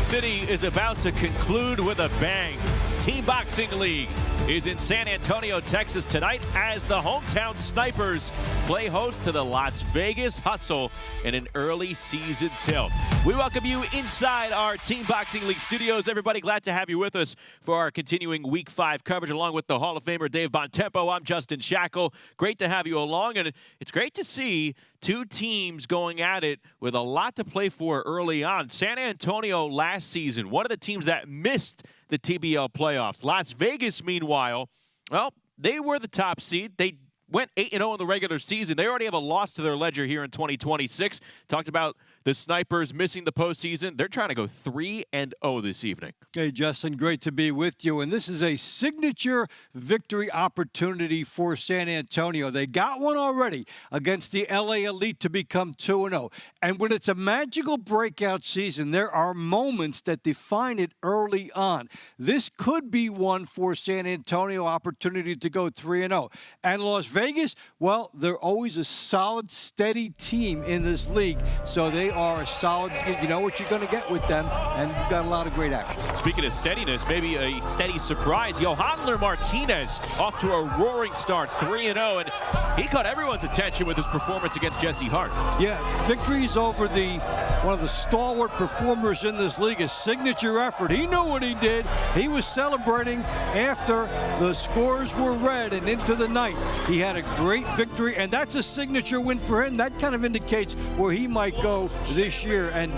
City is about to conclude with a bang. Team Boxing League is in San Antonio, Texas tonight as the hometown Snipers play host to the Las Vegas Hustle in an early season tilt. We welcome you inside our Team Boxing League studios. Everybody, glad to have you with us for our continuing Week 5 coverage along with the Hall of Famer Dave Bontempo. I'm Justin Shackle. Great to have you along, and it's great to see two teams going at it with a lot to play for early on. San Antonio last season, one of the teams that missed the TBL playoffs. Las Vegas, meanwhile, well, they were the top seed. They went 8-0 in the regular season. They already have a loss to their ledger here in 2026. Talked about the Snipers missing the postseason. They're trying to go 3-0 this evening. Hey, Justin, great to be with you. And this is a signature victory opportunity for San Antonio. They got one already against the LA Elite to become 2-0. And when it's a magical breakout season, there are moments that define it early on. This could be one for San Antonio, opportunity to go 3-0. And Las Vegas, well, they're always a solid, steady team in this league. So they are a solid, you know what you're going to get with them, and you've got a lot of great action. Speaking of steadiness, maybe a steady surprise. Yohanler Martinez off to a roaring start, 3-0, and he caught everyone's attention with his performance against Jesse Hart. Yeah, victories over one of the stalwart performers in this league, a signature effort. He knew what he did. He was celebrating after the scores were read and into the night. He had a great victory, and that's a signature win for him. That kind of indicates where he might go this year. And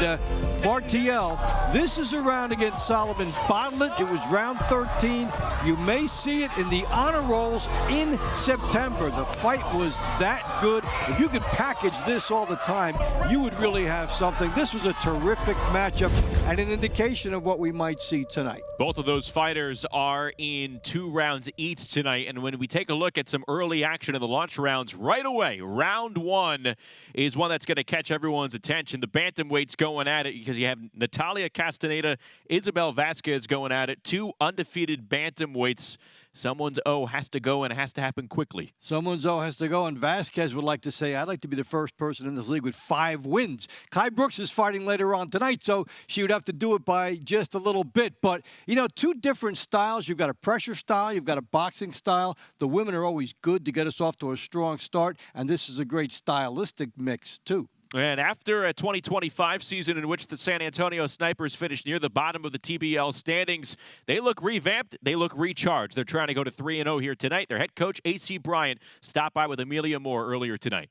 Martiel, this is a round against Solomon Bartlett. It was round 13. You may see it in the honor rolls in September. The fight was that good. If you could package this all the time, you would really have something. This was a terrific matchup and an indication of what we might see tonight. Both of those fighters are in 2 rounds each tonight, and when we take a look at some early action in the launch rounds right away, round 1 is one that's going to catch everyone's attention. The bantamweights going at it because you have Natalia Castanada, Isabel Vasquez going at it. 2 undefeated bantamweights. Someone's O has to go, and it has to happen quickly. Someone's O has to go, and Vasquez would like to say, I'd like to be the first person in this league with 5 wins. Kai Brooks is fighting later on tonight, so she would have to do it by just a little bit. But, you know, 2 different styles. You've got a pressure style. You've got a boxing style. The women are always good to get us off to a strong start, and this is a great stylistic mix, too. And after a 2025 season in which the San Antonio Snipers finished near the bottom of the TBL standings, they look revamped, they look recharged. They're trying to go to 3-0 here tonight. Their head coach, A.C. Bryant, stopped by with Amelia Moore earlier tonight.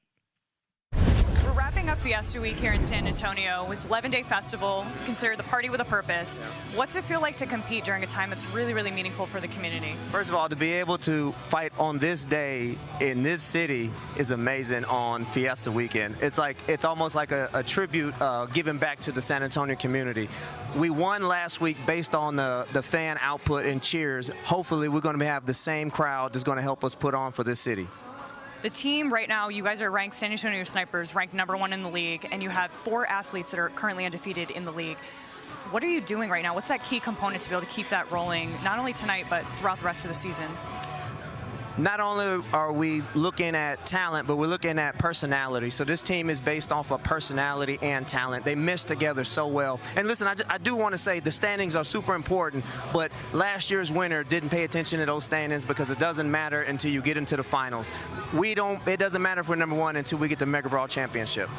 We're wrapping up Fiesta Week here in San Antonio. It's an 11-day festival, considered the party with a purpose. What's it feel like to compete during a time that's really, really meaningful for the community? First of all, to be able to fight on this day in this city is amazing on Fiesta Weekend. It's almost like a tribute given back to the San Antonio community. We won last week based on the fan output and cheers. Hopefully, we're going to have the same crowd that's going to help us put on for this city. The team right now, you guys are ranked, San Antonio Snipers, ranked #1 in the league, and you have 4 athletes that are currently undefeated in the league. What are you doing right now? What's that key component to be able to keep that rolling, not only tonight, but throughout the rest of the season? Not only are we looking at talent, but we're looking at personality. So this team is based off of personality and talent. They mesh together so well. And listen, I do want to say the standings are super important, but last year's winner didn't pay attention to those standings because it doesn't matter until you get into the finals. It doesn't matter if we're #1 until we get the Mega Brawl Championship.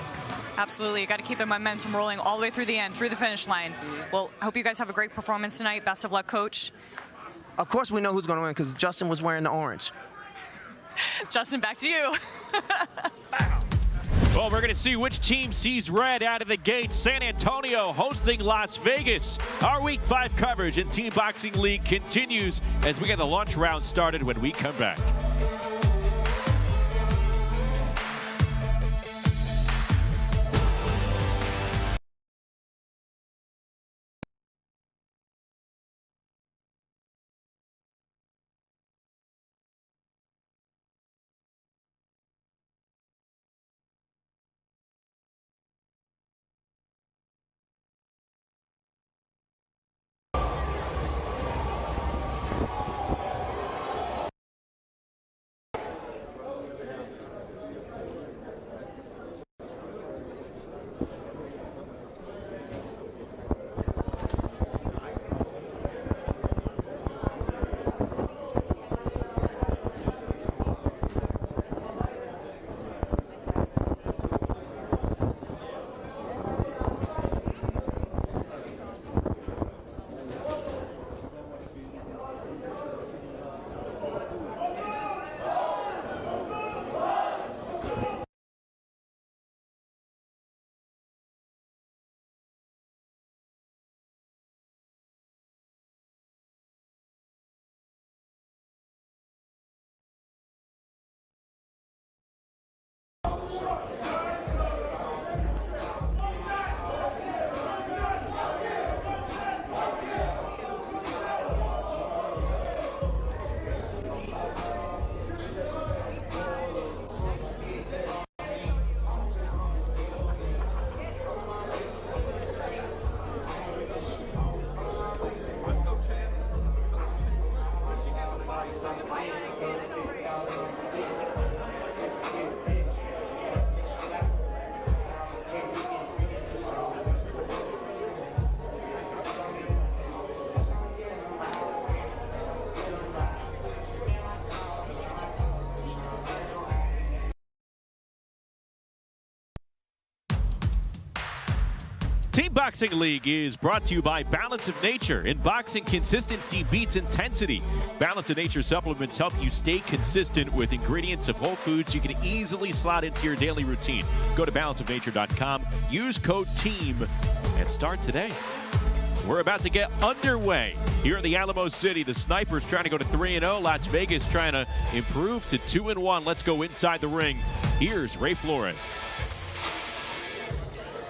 Absolutely. You got to keep the momentum rolling all the way through the end, through the finish line. Well, I hope you guys have a great performance tonight. Best of luck, Coach. Of course we know who's going to win because Justin was wearing the orange. Justin, back to you. Well, we're going to see which team sees red out of the gate. San Antonio hosting Las Vegas. Our Week 5 coverage in Team Boxing League continues as we get the launch round started when we come back. Boxing League is brought to you by Balance of Nature. In boxing, consistency beats intensity. Balance of Nature supplements help you stay consistent with ingredients of whole foods you can easily slot into your daily routine. Go to balanceofnature.com, use code TEAM, and start today. We're about to get underway here in the Alamo City. The Snipers trying to go to 3-0. Las Vegas trying to improve to 2-1. Let's go inside the ring. Here's Ray Flores.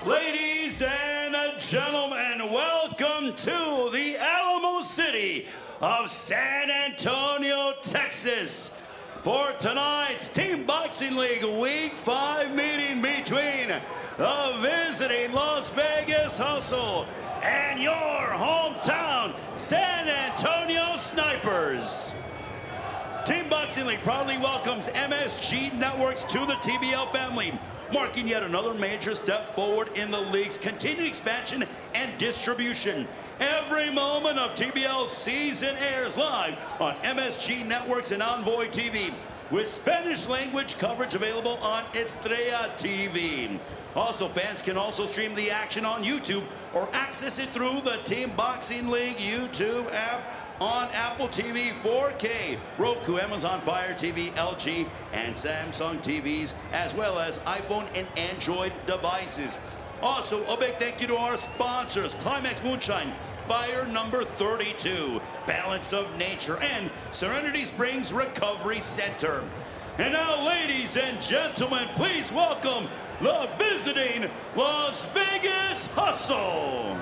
Ladies and gentlemen, welcome to the Alamo City of San Antonio, Texas, for tonight's Team Boxing League Week 5 meeting between the visiting Las Vegas Hustle and your hometown San Antonio Snipers. Team Boxing League proudly welcomes MSG Networks to the TBL family, marking yet another major step forward in the league's continued expansion and distribution. Every moment of TBL season airs live on MSG Networks and Envoy TV, with Spanish language coverage available on Estrella TV. Also, fans can also stream the action on YouTube or access it through the Team Boxing League YouTube app on Apple TV 4K, Roku, Amazon Fire TV, LG, and Samsung TVs, as well as iPhone and Android devices. Also, a big thank you to our sponsors, Climax Moonshine, Fire Number 32, Balance of Nature, and Serenity Springs Recovery Center. And now, ladies and gentlemen, please welcome the visiting Las Vegas Hustle.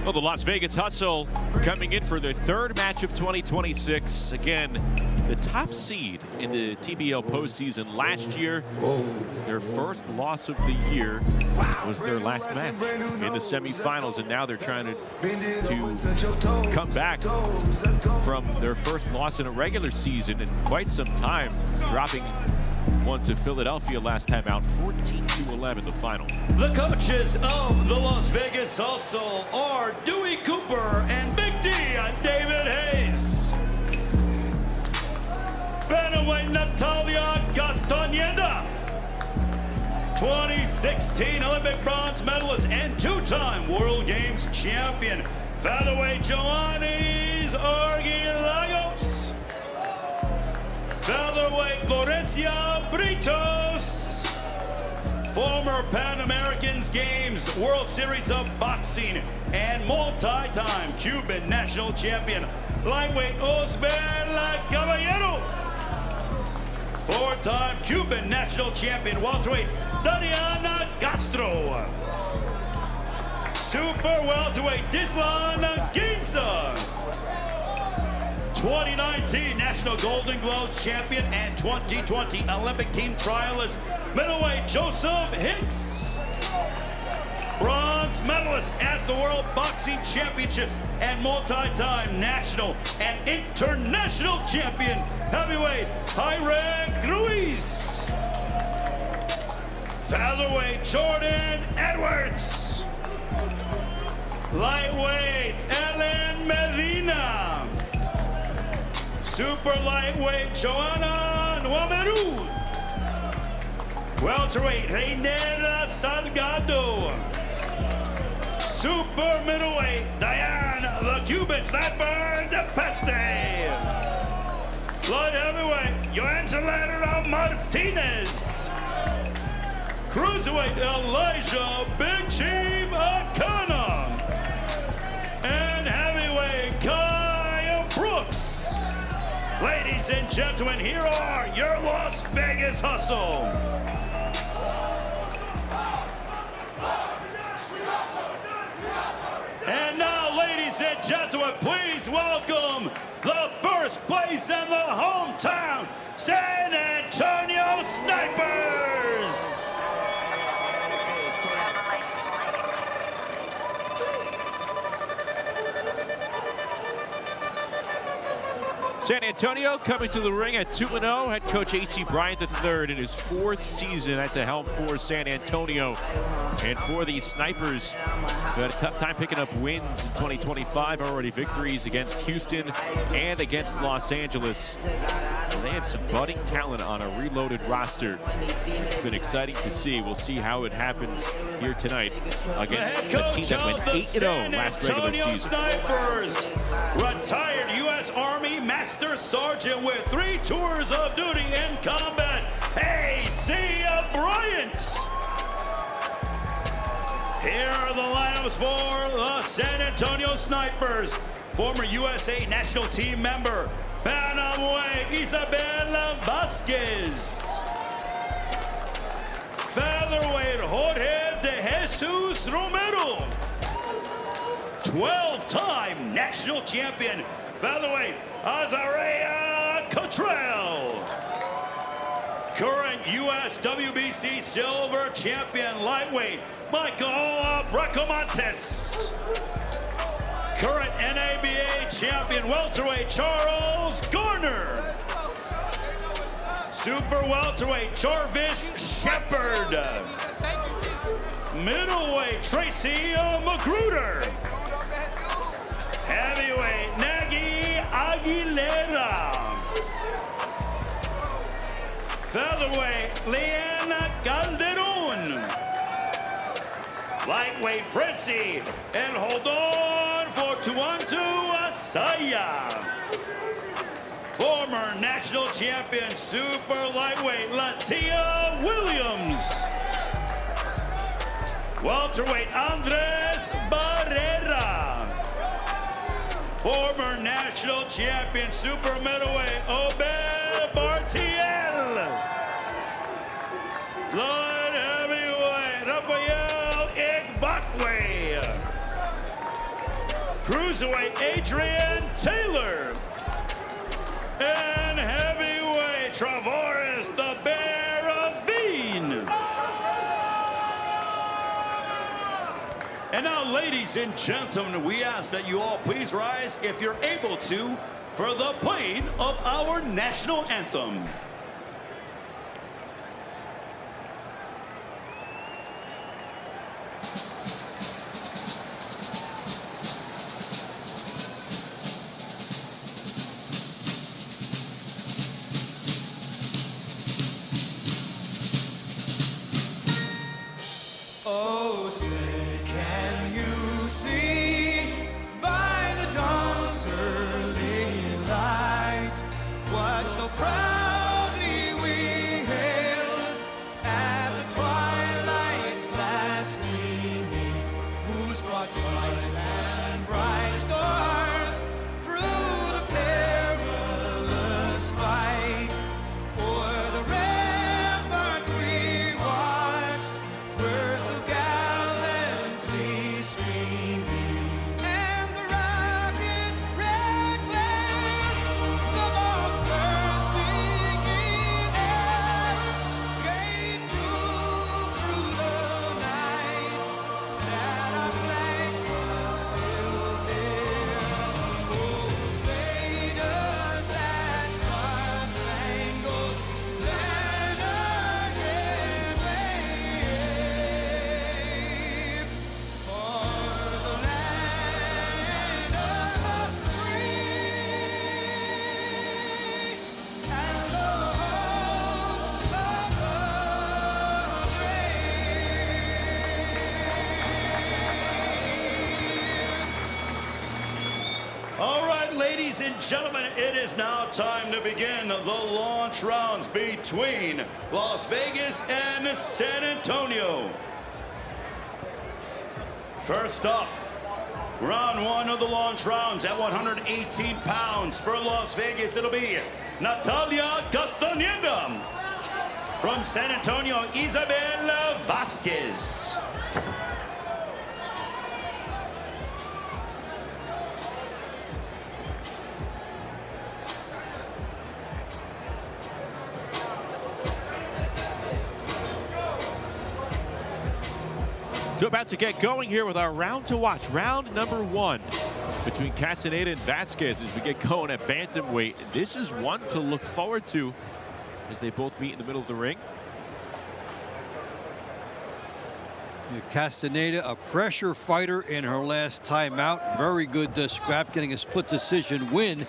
Well, the Las Vegas Hustle coming in for their third match of 2026. Again, the top seed in the TBL postseason last year. Their first loss of the year was their last match in the semifinals, and now they're trying to come back from their first loss in a regular season in quite some time, dropping one to Philadelphia last time out, 14-11 the final. The coaches of the Las Vegas Hustle are Dewey Cooper and Big D, David Hayes. Bantamweight Natalia Castanada, 2016 Olympic bronze medalist and two-time World Games champion. Featherweight Joannis Argilagos. Featherweight Florencia Britos, former Pan American Games World Series of Boxing and multi-time Cuban national champion. Lightweight Osbel Caballero, four-time Cuban national champion. Welterweight Dariana Castro, super welterweight Dislan Gainza, 2019 National Golden Gloves champion and 2020 Olympic team trialist, middleweight Joseph Hicks, bronze medalist at the World Boxing Championships and multi-time national and international champion, heavyweight Ruiz, featherweight Jordan Edwards, lightweight Ellen Medina, super lightweight Joanna Romero, welterweight Reynera Salgado, super middleweight Diane the Cuban Sniper de Peste, light heavyweight Joanna Martinez, cruiserweight Elijah Big Chief Aana, and heavyweight Kaya Brooks. Ladies and gentlemen, here are your Las Vegas Hustle. And now, ladies and gentlemen, please welcome the first place in the hometown San Antonio Snipers. San Antonio coming to the ring at 2-0. Head coach A.C. Bryant III in his 4th season at the helm for San Antonio. And for the Snipers, who had a tough time picking up wins in 2025, already victories against Houston and against Los Angeles. And they had some budding talent on a reloaded roster. It's been exciting to see. We'll see how it happens here tonight against a team that went 8-0 last regular season. Snipers, retired U.S. Army Master Sergeant with 3 tours of duty in combat, A.C. Bryant. Here are the lineups for the San Antonio Snipers. Former USA national team member, Bantamweight Isabel Vasquez. Featherweight Jorge de Jesus Romero. 12-time national champion, featherweight Azarea Catrell. Current US WBC silver champion, lightweight Michael Bracamontes. Current NABA champion, welterweight Charles Garner. Super welterweight Jarvis Shepard. Middleweight Tracy McGruder. Heavyweight Nagy Aguilera. Featherweight Leanna Calderon. Lightweight Fritzy. And hold on, Fortunato Asaya. Former national champion super lightweight Latia Williams. Welterweight Andres Barrera. Former national champion super middleweight Obed Bartiel. Light heavyweight Rafael Igbokwe. Cruiserweight Adrian Taylor. And heavyweight Travaris the Bear of Bean. And now, ladies and gentlemen, we ask that you all please rise, if you're able to, for the playing of our national anthem. Oh, say, can you see by the dawn's early light what so proudly we hailed at the twilight's last gleaming, whose broad stripes and bright stars through the perilous fight o'er the ramparts we watched were so gallantly streaming, and the rocket's red glare, the bombs bursting in air, gave proof through the night that our flag was still there. Oh, say does that star-spangled banner yet wave for the land of the free and the hope of the brave. All right, ladies and gentlemen, it is now time to begin the launch rounds between Las Vegas and San Antonio. First up, round 1 of the launch rounds at 118 pounds. For Las Vegas, it'll be Natalia Castanada. From San Antonio, Isabel Vasquez. So about to get going here with our round to watch, round number 1. between Castanada and Vasquez as we get going at bantamweight. This is one to look forward to as they both meet in the middle of the ring. Castanada, a pressure fighter in her last time out. Very good scrap, getting a split decision win.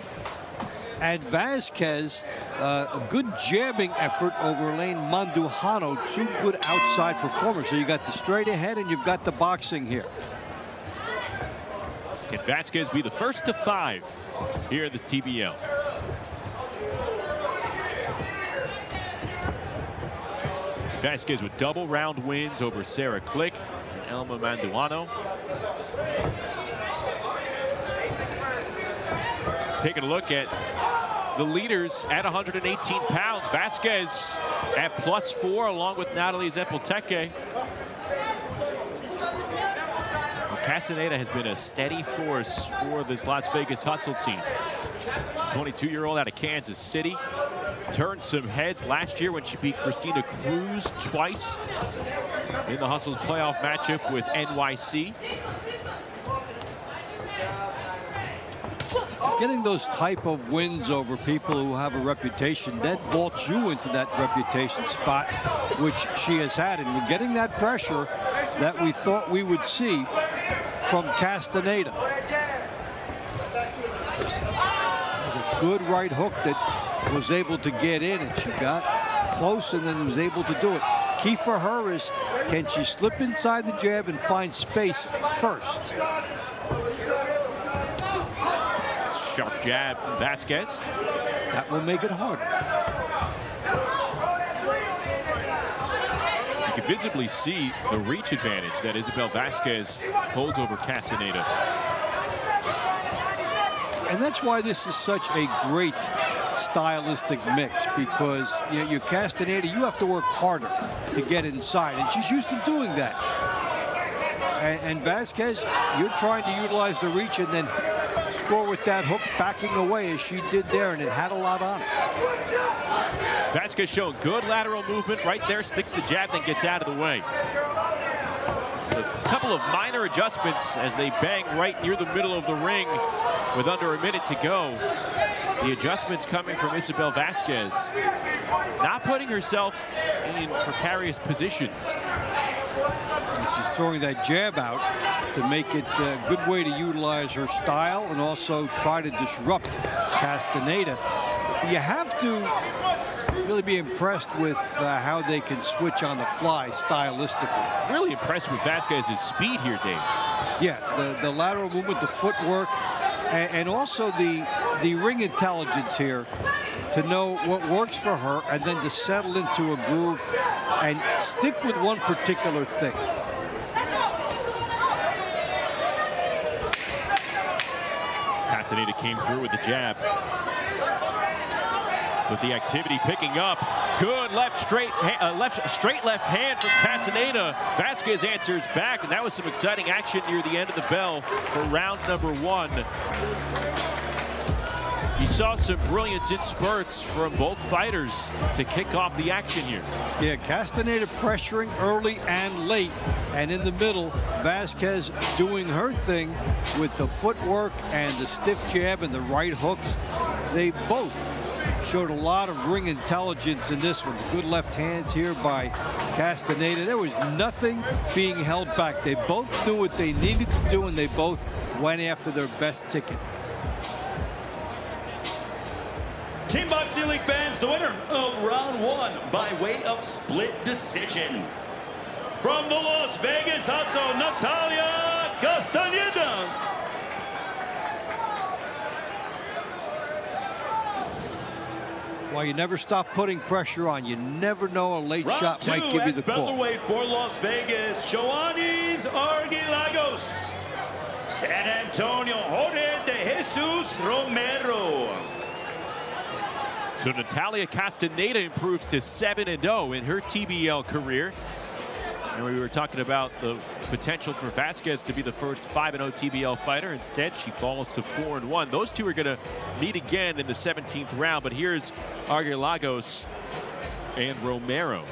And Vasquez, a good jabbing effort over Elaine Mandujano. Two good outside performers. So you got the straight ahead and you've got the boxing here. Can Vasquez be the first to 5 here in the TBL? Vasquez with double round wins over Sarah Click and Elma Manduano. Taking a look at the leaders at 118 pounds. Vasquez at +4 along with Natalie Zepelteke. Castaneda has been a steady force for this Las Vegas Hustle team. 22-year-old out of Kansas City. Turned some heads last year when she beat Christina Cruz twice in the Hustle's playoff matchup with NYC. Getting those type of wins over people who have a reputation, that vaults you into that reputation spot, which she has had. And we're getting that pressure that we thought we would see from Castaneda. There's a good right hook that was able to get in, and she got close and then was able to do it. Key for her is, can she slip inside the jab and find space first? Sharp jab from Vasquez. That will make it harder. You can visibly see the reach advantage that Isabel Vasquez holds over Castaneda. And that's why this is such a great stylistic mix, because you Castaneda, you have to work harder to get inside, and she's used to doing that. And Vasquez, you're trying to utilize the reach and then score with that hook backing away as she did there, and it had a lot on it. Vasquez showing good lateral movement right there, sticks the jab, then gets out of the way. A couple of minor adjustments as they bang right near the middle of the ring with under a minute to go. The adjustments coming from Isabel Vasquez, not putting herself in precarious positions. And she's throwing that jab out to make it a good way to utilize her style and also try to disrupt Castaneda. You have to really be impressed with how they can switch on the fly stylistically. Really impressed with Vasquez's speed here, Dave. Yeah, the lateral movement, the footwork, and also the ring intelligence here to know what works for her and then to settle into a groove and stick with one particular thing. Castaneda came through with the jab. But the activity picking up. Good straight left hand from Castaneda. Vasquez answers back, and that was some exciting action near the end of the bell for round number 1. You saw some brilliance in spurts from both fighters to kick off the action here. Yeah, Castaneda pressuring early and late, and in the middle, Vasquez doing her thing with the footwork and the stiff jab and the right hooks. They both showed a lot of ring intelligence in this one. Good left hands here by Castaneda. There was nothing being held back. They both knew what they needed to do, and they both went after their best ticket. Team Boxing League fans, the winner of round 1 by way of split decision. From the Las Vegas Hustle, Natalia Castaneda. Well, you never stop putting pressure on. You never know, a late shot might give you the call. Featherweight for Las Vegas, Joannis Argilagos. San Antonio, Jorge de Jesus Romero. So Natalia Castaneda improves to 7-0 in her TBL career. And we were talking about the potential for Vasquez to be the first 5-0 TBL fighter. Instead, she falls to 4-1. Those two are going to meet again in the 17th round. But here's Argilagos and Romero.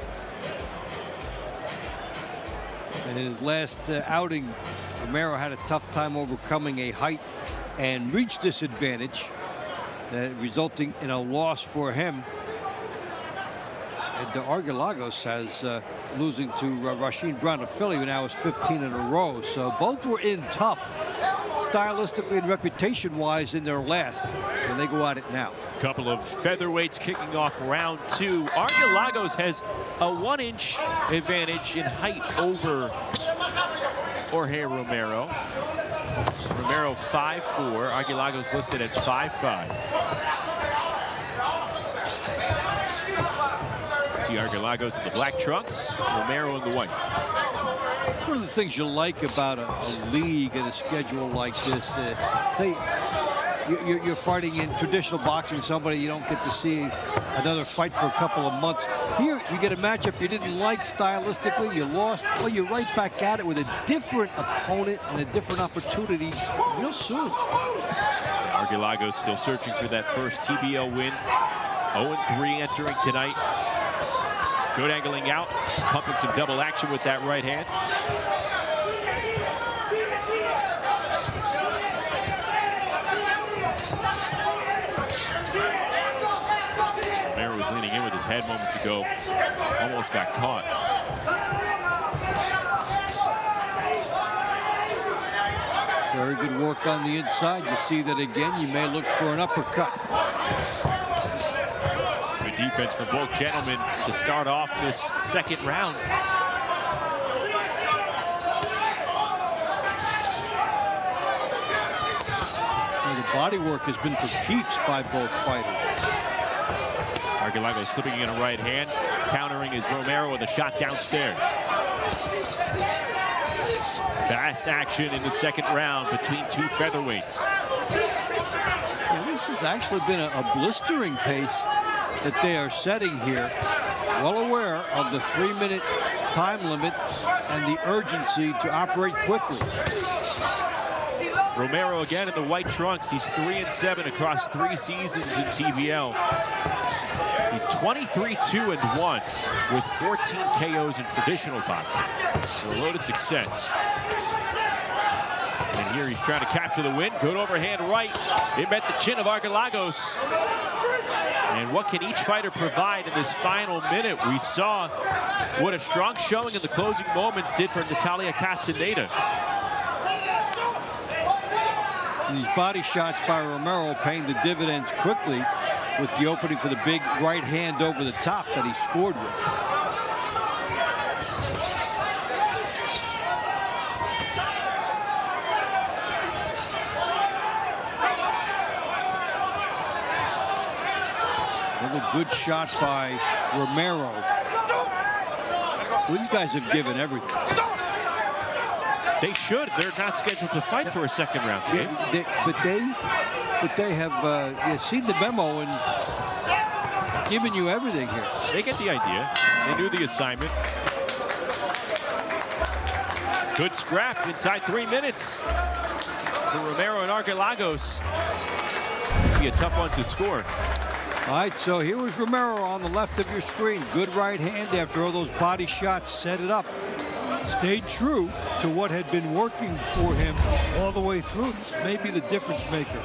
In his last outing, Romero had a tough time overcoming a height and reach disadvantage, resulting in a loss for him. And Argilagos has losing to Rasheen Brown of Philly, who now is 15 in a row. So both were in tough, stylistically and reputation-wise, in their last. So they go at it now. Couple of featherweights kicking off round 2. Argilagos has a 1-inch advantage in height over Jorge Romero. Romero 5'4", Argilagos listed as 5'5". See Argilagos in the black trunks, Romero in the white. One of the things you like about a league and a schedule like this, you're fighting in traditional boxing, somebody you don't get to see another fight for a couple of months. Here, you get a matchup you didn't like stylistically, you lost, well, you're right back at it with a different opponent and a different opportunity real soon. Argilagos still searching for that first TBL win. 0-3 entering tonight. Good angling out, pumping some double action with that right hand. Romero was leaning in with his head moments ago. Almost got caught. Very good work on the inside. You see that again. You may look for an uppercut. Good defense for both gentlemen to start off this second round. The body work has been for keeps by both fighters. Argilagos slipping in a right hand, countering his Romero with a shot downstairs. Fast action in the second round between two featherweights. Yeah, this has actually been a blistering pace that they are setting here. Well aware of the 3-minute time limit and the urgency to operate quickly. Romero again in the white trunks. He's 3-7 across 3 seasons in TBL. He's 23-2-1 with 14 KOs in traditional boxing. So a load of success. And here he's trying to capture the win. Good overhand right. It met the chin of Argilagos. And what can each fighter provide in this final minute? We saw what a strong showing in the closing moments did for Natalia Castanada. These body shots by Romero paying the dividends quickly with the opening for the big right hand over the top that he scored with. Another good shot by Romero. Well, these guys have given everything. They should. They're not scheduled to fight for a second round, Dave. But they have seen the memo and given you everything here. They get the idea. They knew the assignment. Good scrap inside 3 minutes for Romero and Argilagos. Be a tough one to score. All right, so here was Romero on the left of your screen. Good right hand after all those body shots set it up. Stayed true to what had been working for him all the way through. This may be the difference maker.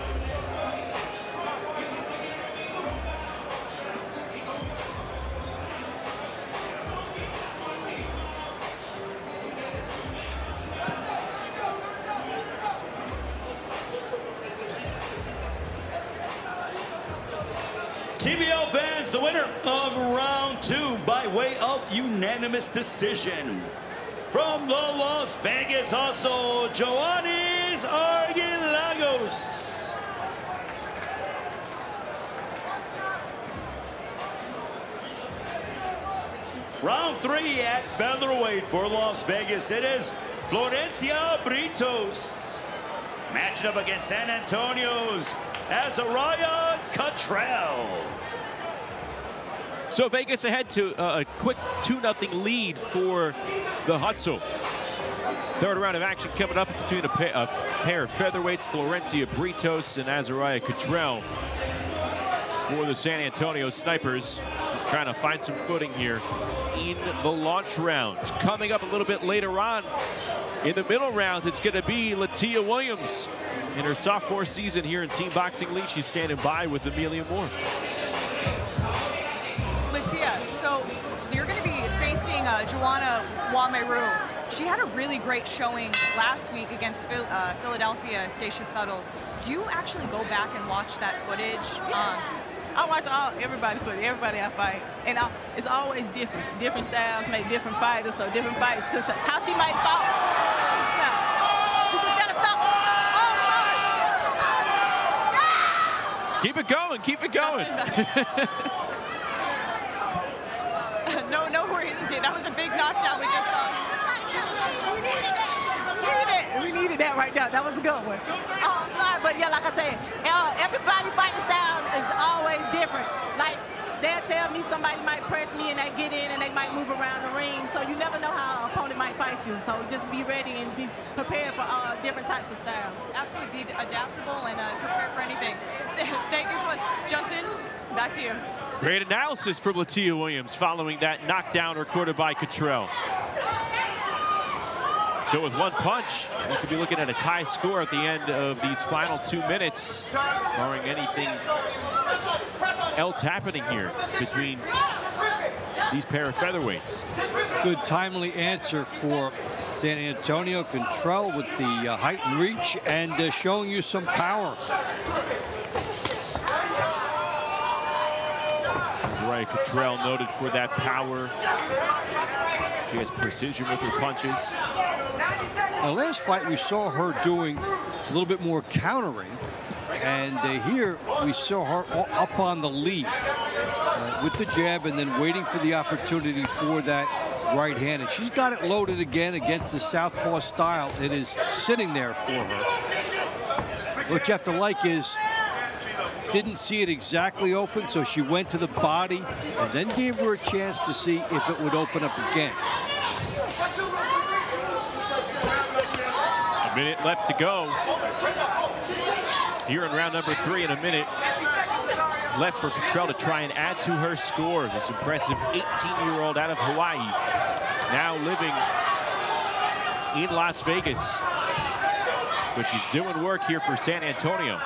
TBL fans, the winner of round 2 by way of unanimous decision. From the Las Vegas hustle, Joannis Argilagos. Round 3 at featherweight for Las Vegas. It is Florencia Britos matching up against San Antonio's Azariah Catrell. So Vegas ahead to a quick 2-0 lead for the hustle. Third round of action coming up between a pair of featherweights, Florencia Britos and Azariah Catrell for the San Antonio Snipers. Trying to find some footing here in the launch rounds. Coming up a little bit later on, In the middle rounds, it's going to be Latia Williams. In her sophomore season here in Team Boxing League, she's standing by with Amelia Moore. Latia, so you're going to be facing Joanna Wameru. She had a really great showing last week against Philadelphia Stacia Suttles. Do you actually go back and watch that footage? I watch everybody I fight, and it's always different. Different styles make different fighters, so different fights. Because how she might fall, you just gotta stop. Oh, Keep it going, keep it going. No worries. That was a big knockdown we just saw. We needed that right now. That was a good one. Oh, I'm sorry, but yeah, like I said, everybody fighting style is always different. Like, they'll tell me somebody might press me and they get in and they might move around the ring. So you never know how an opponent might fight you. So just be ready and be prepared for different types of styles. Absolutely, be adaptable and prepare for anything. Thank you so much. Justin, back to you. Great analysis from Latia Williams following that knockdown recorded by Catrell. So with one punch, we could be looking at a tie score at the end of these final 2 minutes, barring anything else happening here between these pair of featherweights. Good timely answer for San Antonio. Catrell with the height and reach and showing you some power. Right, Catrell noted for that power. She has precision with her punches. The last fight we saw her doing a little bit more countering, and here we saw her up on the lead with the jab and then waiting for the opportunity for that right hand. And she's got it loaded again against the southpaw style. It is sitting there for her. What you have to like is didn't see it exactly open, so she went to the body and then gave her a chance to see if it would open up again. A minute left to go here in round number 3, and a minute left for Catrell to try and add to her score. This impressive 18-year-old out of Hawaii, now living in Las Vegas, but she's doing work here for San Antonio.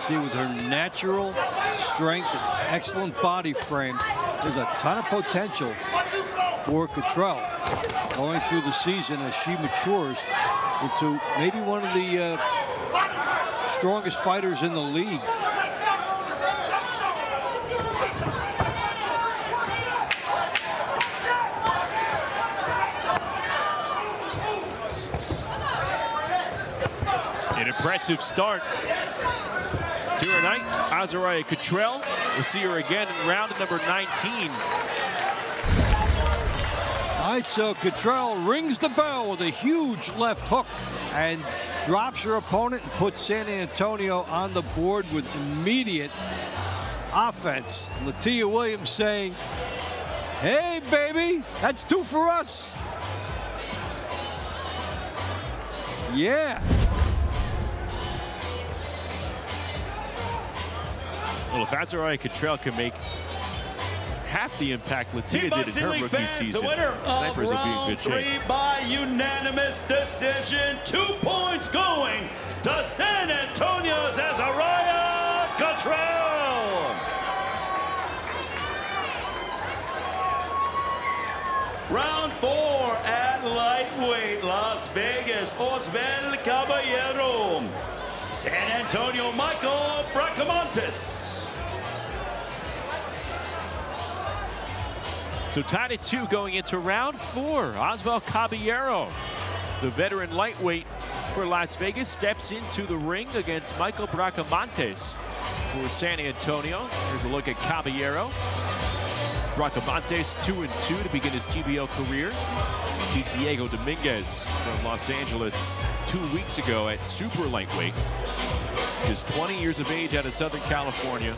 See, with her natural strength and excellent body frame, there's a ton of potential for Catrell going through the season as she matures into maybe one of the strongest fighters in the league. An impressive start to her night. Azariah Catrell. We'll see her again in round number 19. All right, so Catrell rings the bell with a huge left hook and drops her opponent and puts San Antonio on the board with immediate offense. Latia Williams saying, hey, baby, that's 2 for us. Yeah. Well, if Azariah Catrell can make half the impact Latia did in her rookie season, the winner Snipers of will be in round good 3 shape. by unanimous decision. 2 points going to San Antonio's Azariah Catrell. Round 4 at lightweight, Las Vegas, Osbel Caballero. San Antonio, Michael Bracamontes. So tied at 2 going into round 4. Oswald Caballero, the veteran lightweight for Las Vegas, steps into the ring against Michael Bracamontes for San Antonio. Here's a look at Caballero. Bracamontes 2-2 to begin his TBO career. Beat Diego Dominguez from Los Angeles 2 weeks ago at super lightweight. Just 20 years of age out of Southern California.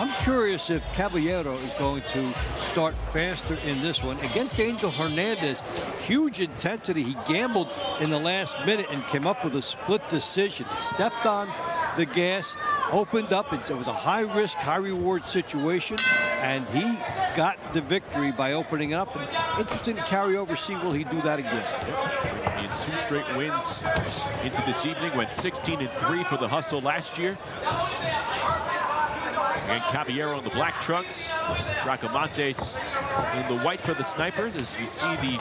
I'm curious if Caballero is going to start faster in this one. Against Angel Hernandez, huge intensity. He gambled in the last minute and came up with a split decision. He stepped on the gas, opened up. It was a high-risk, high-reward situation, and he got the victory by opening it up. And interesting to carry over. See, will he do that again? Yep. In 2 straight wins into this evening. Went 16-3 for the Hustle last year. And Caballero in the black trunks, Bracamontes in the white for the Snipers. As you see the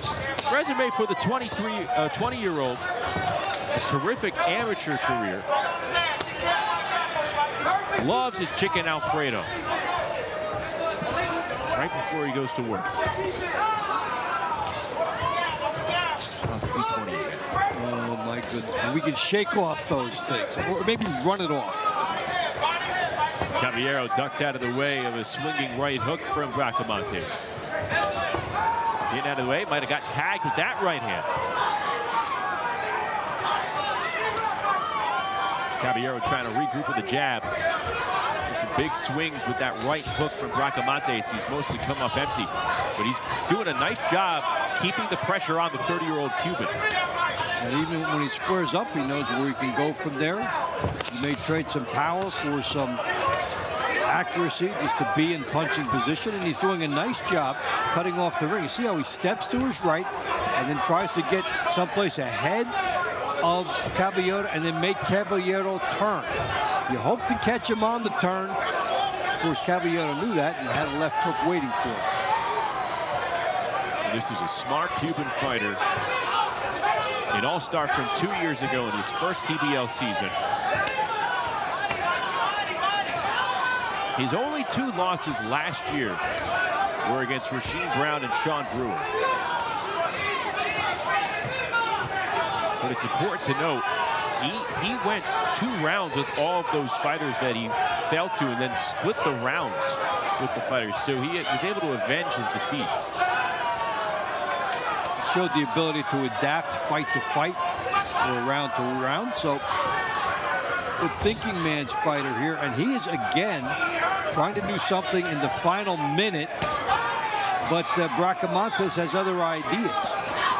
resume for the 20-year-old, a terrific amateur career. Loves his chicken Alfredo right before he goes to work. Oh my goodness! We can shake off those things, or maybe run it off. Caballero ducks out of the way of a swinging right hook from Bracamontes. Getting out of the way, might have got tagged with that right hand. Caballero trying to regroup with a jab. There's some big swings with that right hook from Bracamontes. He's mostly come up empty, but he's doing a nice job keeping the pressure on the 30-year-old Cuban. And even when he squares up, he knows where he can go from there. He may trade some power for some accuracy just to be in punching position, and he's doing a nice job cutting off the ring. You see how he steps to his right and then tries to get someplace ahead of Caballero and then make Caballero turn. You hope to catch him on the turn. Of course, Caballero knew that and had a left hook waiting for him. This is a smart Cuban fighter. An all-star from 2 years ago in his first TBL season. His only 2 losses last year were against Rasheed Brown and Sean Brewer. But it's important to note, he went 2 rounds with all of those fighters that he fell to and then split the rounds with the fighters. So he was able to avenge his defeats. Showed the ability to adapt fight to fight or round to round. So the thinking man's fighter here, and he is again trying to do something in the final minute, but Bracamontes has other ideas.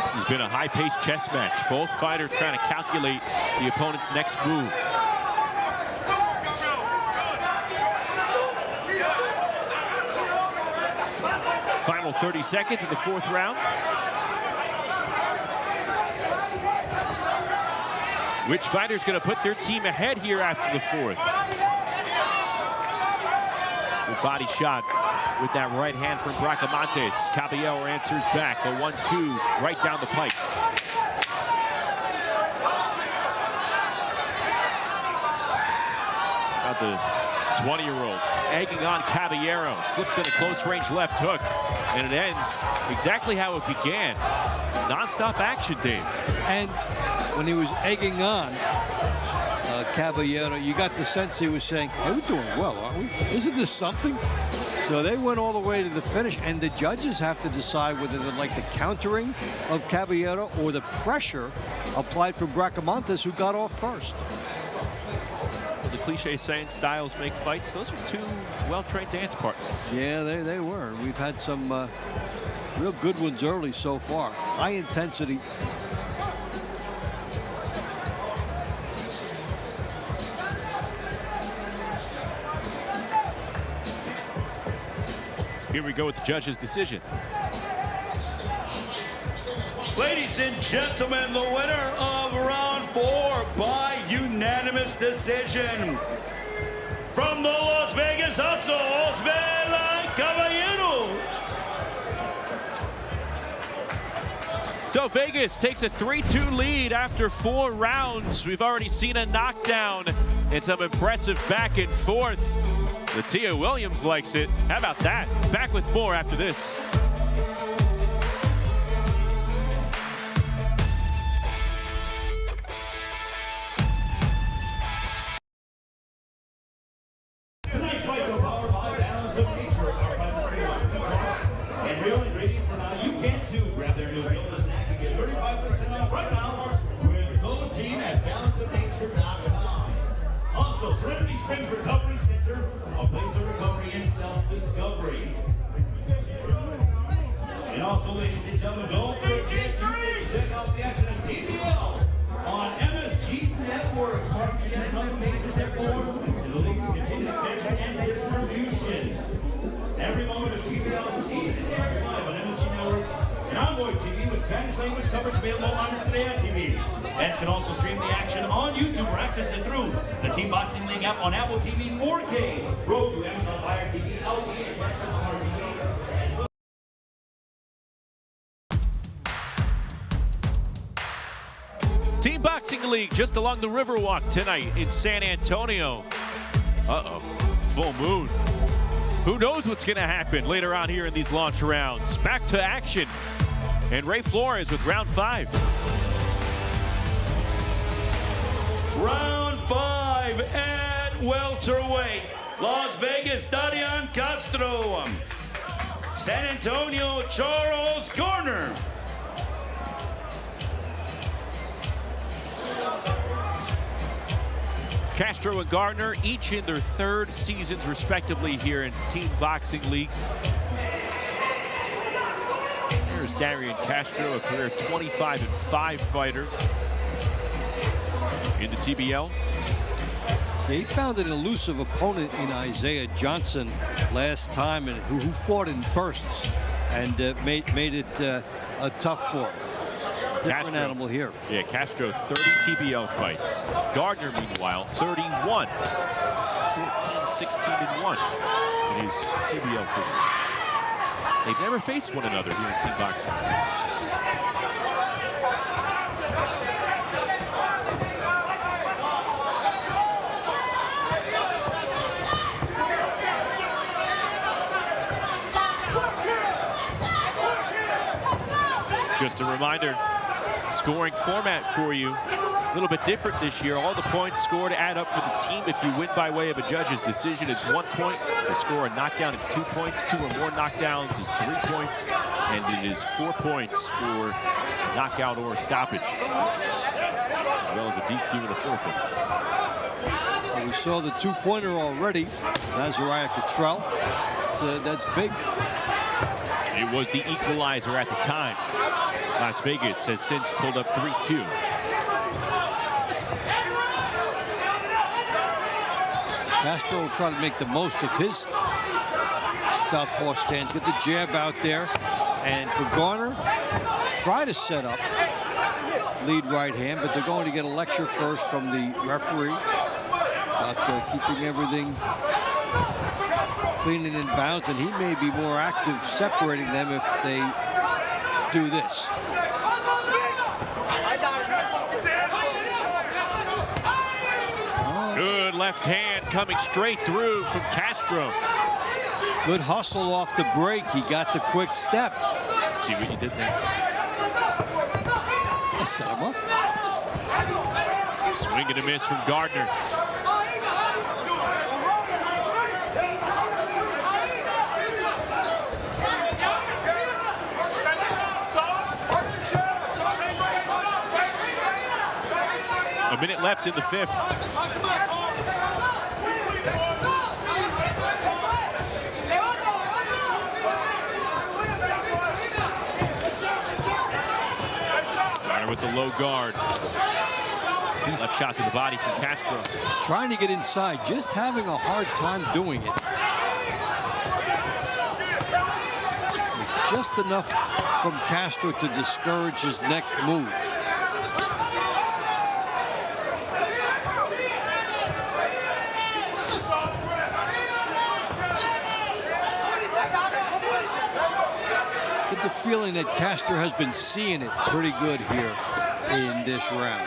This has been a high-paced chess match. Both fighters trying to calculate the opponent's next move. Final 30 seconds of the 4th round. Which fighter's going to put their team ahead here after the 4th? Good body shot with that right hand from Bracamontes. Caballero answers back. A 1-2 right down the pipe. About the 20-year-olds egging on Caballero. Slips in a close-range left hook. And it ends exactly how it began. Non-stop action, Dave. And when he was egging on Caballero, you got the sense he was saying, hey, we're doing well, aren't we? Isn't this something? So they went all the way to the finish, and the judges have to decide whether they like the countering of Caballero or the pressure applied from Bracamontes, who got off first. The cliche saying, styles make fights. Those are 2 well-trained dance partners. Yeah, they were. We've had some real good ones early so far. High intensity. Here we go with the judge's decision. Ladies and gentlemen, the winner of round 4 by unanimous decision from the Las Vegas Hustle, Caballero. So Vegas takes a 3-2 lead after 4 rounds. We've already seen a knockdown and some impressive back and forth. Latia Williams likes it. How about that? Back with more after this. Tonight's fights are powered by Balance of Nature. Our fighters and real ingredients and how you can too. Grab their new meal snacks and get 35% off right now with code team at balanceofnature.com. Also, Serenity Springs Recovery Center, a place of recovery in discovery. And also, ladies and gentlemen, don't forget you can check out the action of TBL on MSG Networks. Mark again another major step forward in the league's continued expansion and distribution. Every moment of TBL season airs live on MSG Networks and Envoy TV with Spanish language coverage available on Castanada TV. Fans can also stream the action on YouTube or access it through the Team Boxing League app on Apple TV 4K, Roku, Amazon Fire TV, LG, and Samsung Smart TVs. Team Boxing League just along the Riverwalk tonight in San Antonio. Uh-oh, full moon. Who knows what's going to happen later on here in these launch rounds. Back to action. And Ray Flores with round 5. Round 5 at welterweight. Las Vegas, Darian Castro. San Antonio, Charles Garner. Castro and Garner, each in their 3rd seasons respectively here in Team Boxing League. There's Darian Castro, a career 25-5 fighter in the TBL. They found an elusive opponent in Isaiah Johnson last time, and who fought in bursts and made it a tough for him. Different Castro, animal here. Yeah, Castro 30 TBL fights. Gardner, meanwhile, 31. 14-16-1 in his TBL career. They've never faced one another here in Team Boxing. Just a reminder, scoring format for you. A little bit different this year. All the points scored add up for the team. If you win by way of a judge's decision, it's 1 point. If you score a knockdown, it's 2 points. 2 or more knockdowns is 3 points. And it is 4 points for a knockout or a stoppage, as well as a DQ and a forfeit. Well, we saw the 2-pointer already. Nazariah Catrell. So that's big. It was the equalizer at the time. Las Vegas has since pulled up 3-2. Castro will try to make the most of his southpaw stance, get the jab out there, and for Garner, try to set up lead right hand, but they're going to get a lecture first from the referee about keeping everything clean and in bounds, and he may be more active separating them if they do this. Good left hand coming straight through from Castro. Good hustle off the break. He got the quick step. See what you did there? I set him up. Swing and a miss from Gardner. A minute left in the 5th. Garner with the low guard. Left shot to the body from Castro. Trying to get inside, just having a hard time doing it. Just enough from Castro to discourage his next move. Get the feeling that Castro has been seeing it pretty good here in this round.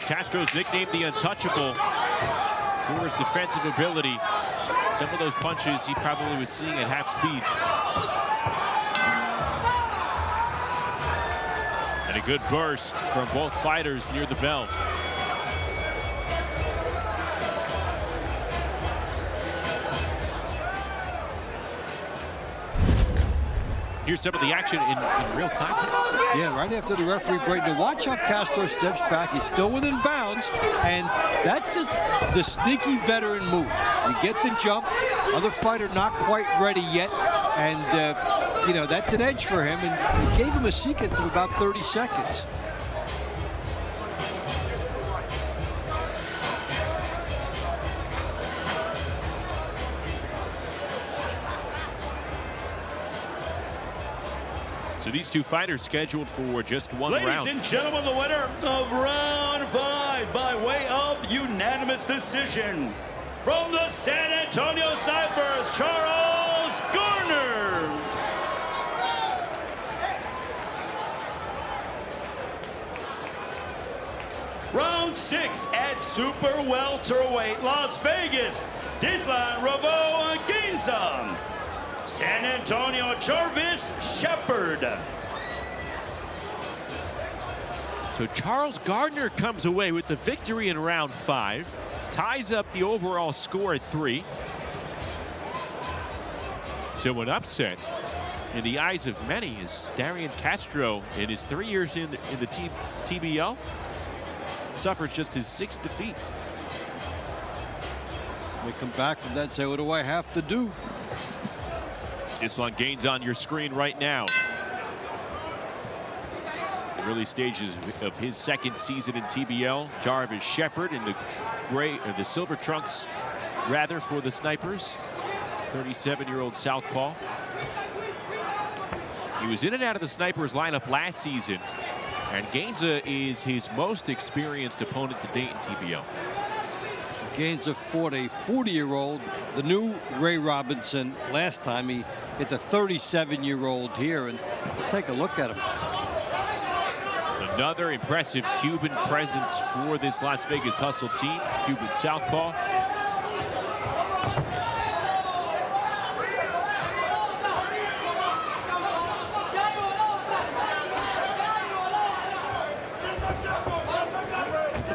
Castro's nicknamed the Untouchable for his defensive ability. Some of those punches he probably was seeing at half speed. And a good burst from both fighters near the bell. Here's some of the action in real time. Yeah, right after the referee break. Now watch how Castro steps back. He's still within bounds, and that's just the sneaky veteran move. You get the jump, other fighter not quite ready yet, and you know, that's an edge for him, and it gave him a sequence of about 30 seconds. So these two fighters scheduled for just one round. Ladies and gentlemen, the winner of round 5 by way of unanimous decision from the San Antonio Snipers, Charles Garner. Round 6 at super welterweight, Las Vegas, Dislan Ravo Gainza. San Antonio, Jarvis Shepard. So Charles Garner comes away with the victory in round 5, ties up the overall score at 3. So an upset in the eyes of many is Darian Castro in his 3 years in the TBL. Suffered just his 6th defeat. They come back from that and say, what do I have to do? Islan Gaines on your screen right now. The early stages of his 2nd season in TBL. Jarvis Shepard in the the silver trunks, rather, for the Snipers. 37-year-old southpaw. He was in and out of the Snipers lineup last season, and Gainza is his most experienced opponent to date in TBL. Gainza fought a 40-year-old, the new Ray Robinson last time. It's a 37-year-old here, and take a look at him. Another impressive Cuban presence for this Las Vegas Hustle team. Cuban southpaw.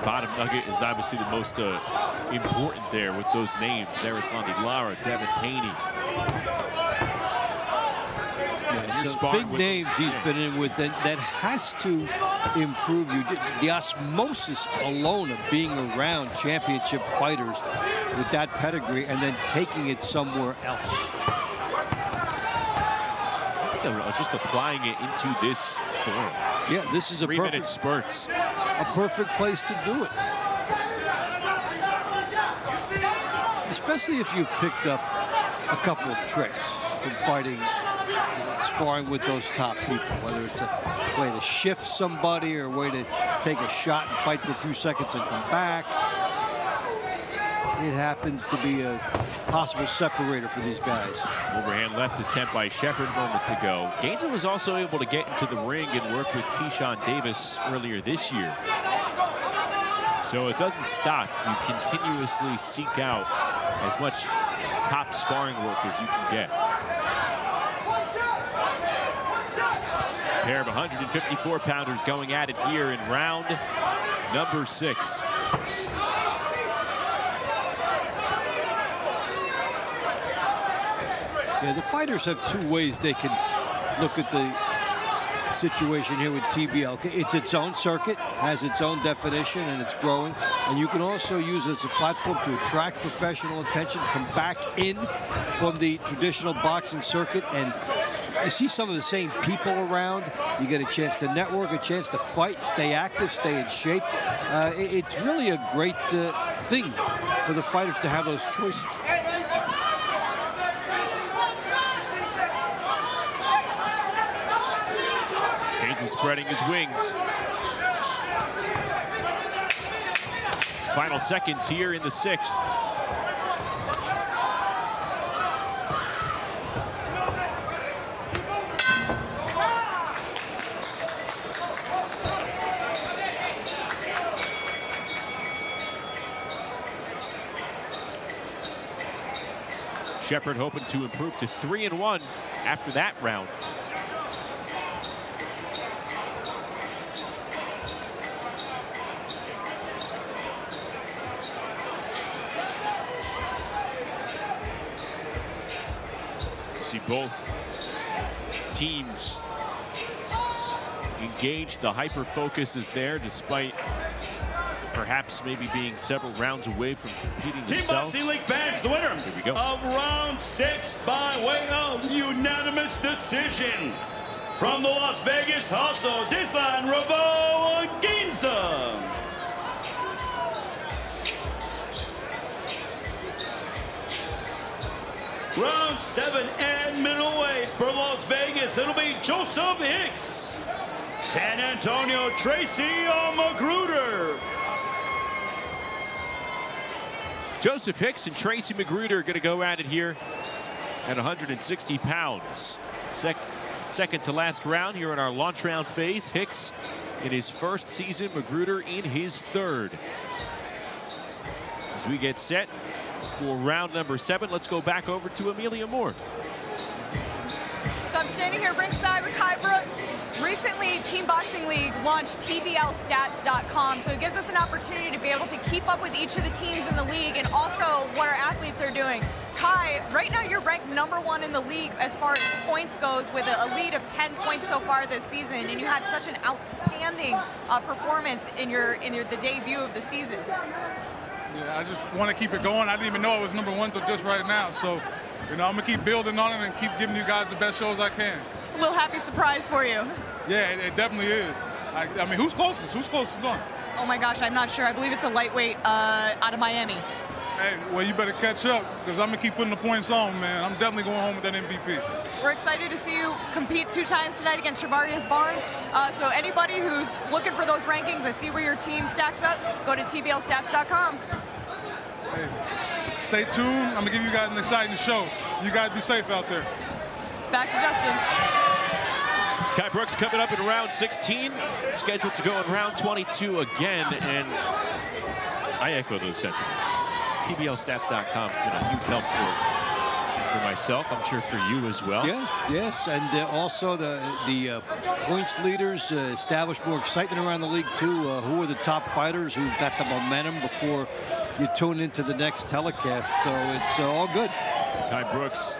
Bottom nugget is obviously the most important there with those names: Arislandi Lara, Devin Haney. Yeah, so big names he's been in with that has to improve you. The osmosis alone of being around championship fighters with that pedigree and then taking it somewhere else. I think they're just applying it into this form. Yeah, this is a 3-minute spurts. A perfect place to do it. Especially if you've picked up a couple of tricks from fighting, sparring with those top people, whether it's a way to shift somebody or a way to take a shot and fight for a few seconds and come back. It happens to be a possible separator for these guys. Overhand left attempt by Shepard moments ago. Gainza was also able to get into the ring and work with Keyshawn Davis earlier this year. So it doesn't stop. You continuously seek out as much top sparring work as you can get. A pair of 154-pounders going at it here in round number 6. Yeah, the fighters have 2 ways they can look at the situation here with TBL. It's its own circuit, has its own definition, and it's growing. And you can also use it as a platform to attract professional attention, come back in from the traditional boxing circuit, and you see some of the same people around. You get a chance to network, a chance to fight, stay active, stay in shape. It's really a great thing for the fighters to have those choices. Spreading his wings. Final seconds here in the 6th. Shepard hoping to improve to 3-1 after that round. See both teams engaged. The hyper focus is there despite perhaps maybe being several rounds away from competing Team themselves. Boxing League fans, the winner we go. of round 6 by way of unanimous decision from the Las Vegas Hustle, this line, Revo Gainza. Round 7 and middleweight for Las Vegas, it'll be Joseph Hicks. San Antonio, Tracy McGruder. Joseph Hicks and Tracy McGruder are going to go at it here at 160 pounds. Second to last round here in our launch round phase. Hicks in his first season, McGruder in his third. As we get set for round number 7, let's go back over to Amelia Moore. So I'm standing here ringside with Kai Brooks. Recently, Team Boxing League launched TBLstats.com, so it gives us an opportunity to be able to keep up with each of the teams in the league and also what our athletes are doing. Kai, right now you're ranked #1 in the league as far as points goes with a lead of 10 points so far this season, and you had such an outstanding performance in the debut of the season. Yeah, I just want to keep it going. I didn't even know I was #1 until just right now, so you know, I'm gonna keep building on it and keep giving you guys the best shows I can. A little happy surprise for you. Yeah, it definitely is. I mean, who's closest? Who's closest on? Oh my gosh, I'm not sure. I believe it's a lightweight out of Miami. Hey, well, you better catch up because I'm gonna keep putting the points on, man. I'm definitely going home with that MVP. We're excited to see you compete 2 times tonight against Travarius Barnes. So anybody who's looking for those rankings and see where your team stacks up, go to TBLstats.com. Hey, stay tuned. I'm gonna give you guys an exciting show. You guys be safe out there. Back to Justin. Kai Brooks coming up in round 16, scheduled to go in round 22 again, and I echo those sentiments. TBLstats.com has been a huge help for myself. I'm sure for you as well. Yes, and also the points leaders establish more excitement around the league too. Who are the top fighters? Who's got the momentum before you tune into the next telecast? So it's all good. Kai Brooks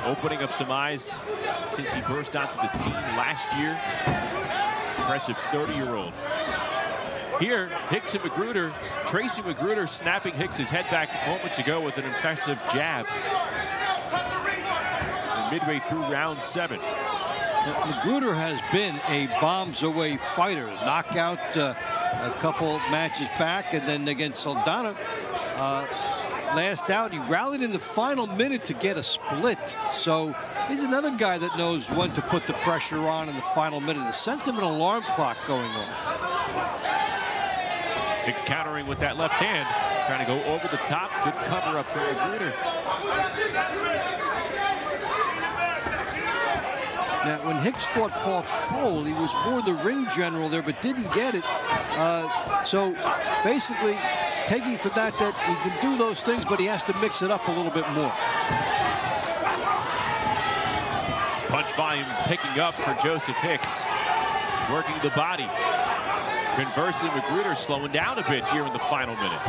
opening up some eyes since he burst onto the scene last year. Impressive 30-year-old. Here, Hicks and McGruder. Tracy McGruder snapping Hicks's head back moments ago with an impressive jab. And midway through round 7. McGruder has been a bombs-away fighter. Knockout a couple matches back, and then against Salgado. Last out, he rallied in the final minute to get a split. So he's another guy that knows when to put the pressure on in the final minute. A sense of an alarm clock going off. Hicks countering with that left hand, trying to go over the top. Good cover up for McGruder. Now, when Hicks fought Paul Kroll, he was more the ring general there, but didn't get it. So basically, taking for that he can do those things, but he has to mix it up a little bit more. Punch volume picking up for Joseph Hicks, working the body. Conversely, McGruder slowing down a bit here in the final minute.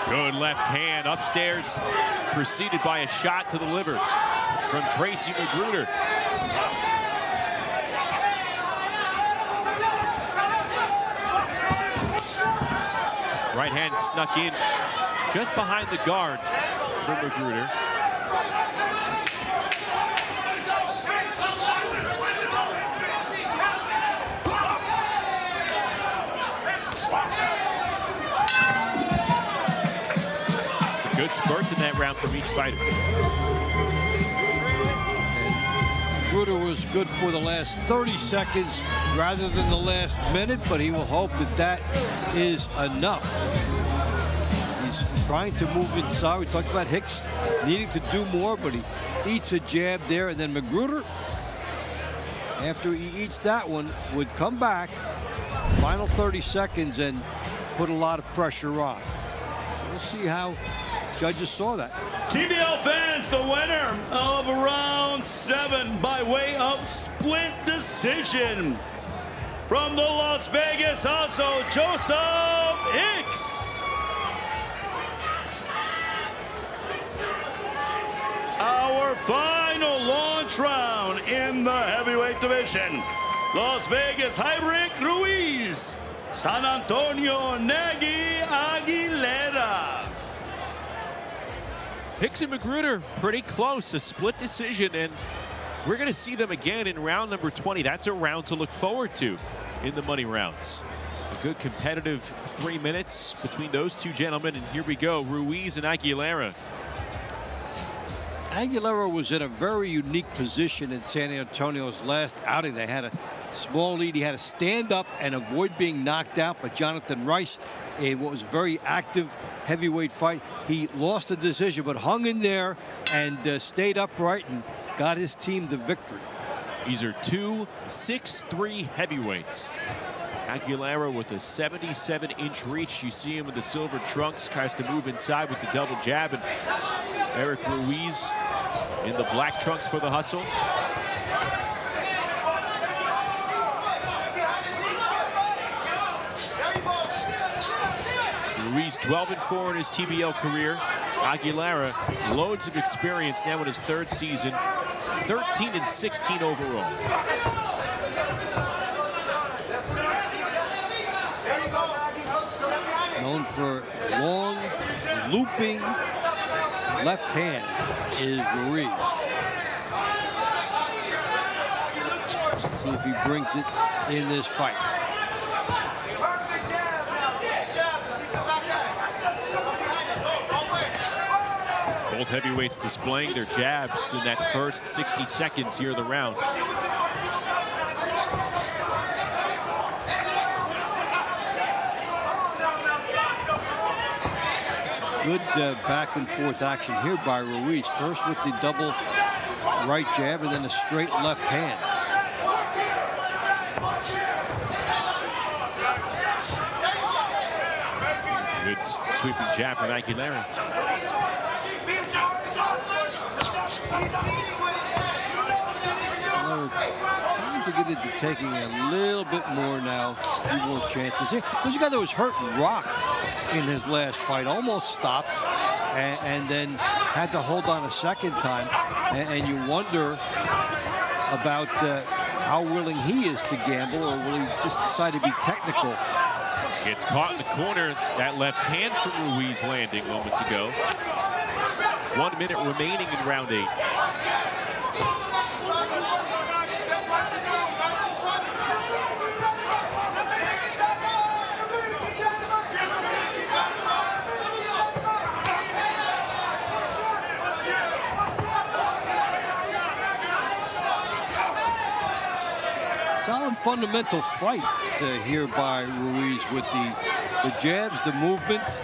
Good left hand upstairs, preceded by a shot to the liver from Tracy McGruder. Right hand snuck in just behind the guard for McGruder. Good spurts in that round from each fighter. McGruder was good for the last 30 seconds rather than the last minute, but he will hope that is enough. He's trying to move inside. We talked about Hicks needing to do more, but he eats a jab there, and then McGruder, after he eats that one, would come back, final 30 seconds, and put a lot of pressure on. We'll see how judges saw that. TBL fans, the winner of round 7 by way of split decision from the Las Vegas Hustle, Joseph Hicks. our final launch round in the heavyweight division. Las Vegas Hybrid Ruiz, San Antonio Nagy Aguilera. Hicks and McGruder pretty close, a split decision, and we're going to see them again in round number 20. That's a round to look forward to in the money rounds. A good competitive 3 minutes between those two gentlemen, and here we go, Ruiz and Aguilera. Aguilera was in a very unique position in San Antonio's last outing. They had a small lead. He had to stand up and avoid being knocked out by Jonathan Rice in what was a very active heavyweight fight. He lost the decision, but hung in there and stayed upright and got his team the victory. These are two 6'3" heavyweights. Aguilera with a 77-inch reach. You see him with the silver trunks, tries to move inside with the double jab, and Eric Ruiz in the black trunks for the hustle. Ruiz 12-4 in his TBL career. Aguilera, loads of experience now in his third season, 13-16 overall. Known for long, looping left hand is Ruiz. Let's see if he brings it in this fight. Both heavyweights displaying their jabs in that first 60 seconds here of the round. Good back and forth action here by Ruiz. First with the double right jab and then a straight left hand. Good sweeping jab from Aguilera. Trying to get into taking a little bit more now, a few more chances. There's a guy that was hurt and rocked in his last fight, almost stopped, and then had to hold on a second time. And you wonder about how willing he is to gamble, or will he just decide to be technical? Gets caught in the corner. That left hand from Ruiz landing moments ago. 1 minute remaining in round 8. Solid fundamental fight here by Ruiz with the jabs, the movement.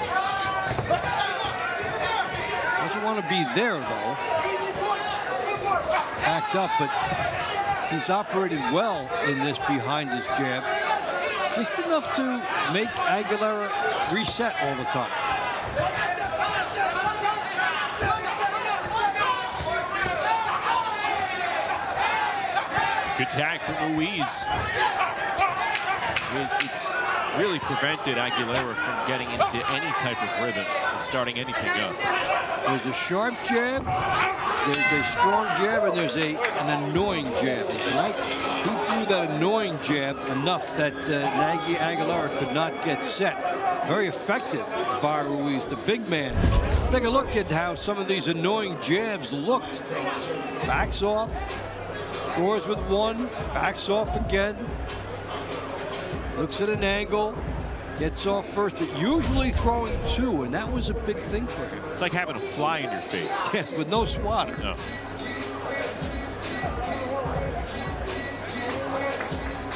Doesn't want to be there, though. Backed up, but he's operating well in this behind his jab. Just enough to make Aguilera reset all the time. Good tag from Ruiz. It's really prevented Aguilera from getting into any type of rhythm and starting anything up. There's a sharp jab, there's a strong jab, and there's an annoying jab. Tonight, he threw that annoying jab enough that Nagy Aguilera could not get set. Very effective by Ruiz, the big man. Let's take a look at how some of these annoying jabs looked. Backs off, scores with one, backs off again. Looks at an angle, gets off first, but usually throwing two, and that was a big thing for him. It's like having a fly in your face. Yes, with no swatter. No.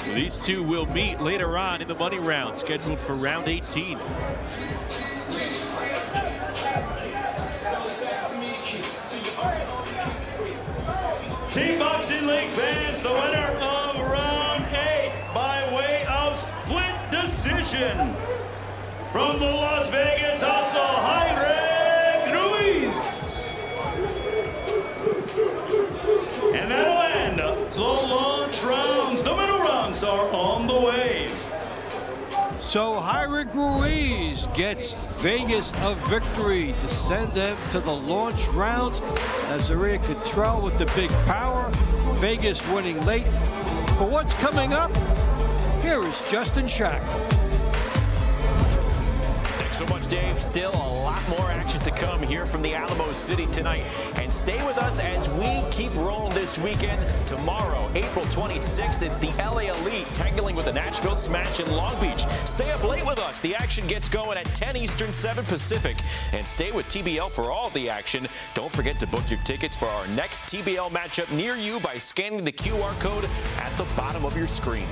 Well, these two will meet later on in the money round, scheduled for round 18. Team Boxing League fans, the winner of round 8 by way of split decision from the Las Vegas Hustle, Heinrich Ruiz. And that'll end the launch rounds. The middle rounds are on the way. So Hyrick Ruiz gets Vegas a victory to send them to the launch round. Azaria Catrell with the big power. Vegas winning late. For what's coming up, here is Justin Shack. Thanks so much, Dave. Still a lot more action to come here from the Alamo City tonight. And stay with us as we keep rolling this weekend. Tomorrow, April 26th, it's the LA Elite tangling with the Nashville Smash in Long Beach. Stay up late with us. The action gets going at 10 Eastern, 7 Pacific. And stay with TBL for all of the action. Don't forget to book your tickets for our next TBL matchup near you by scanning the QR code at the bottom of your screen.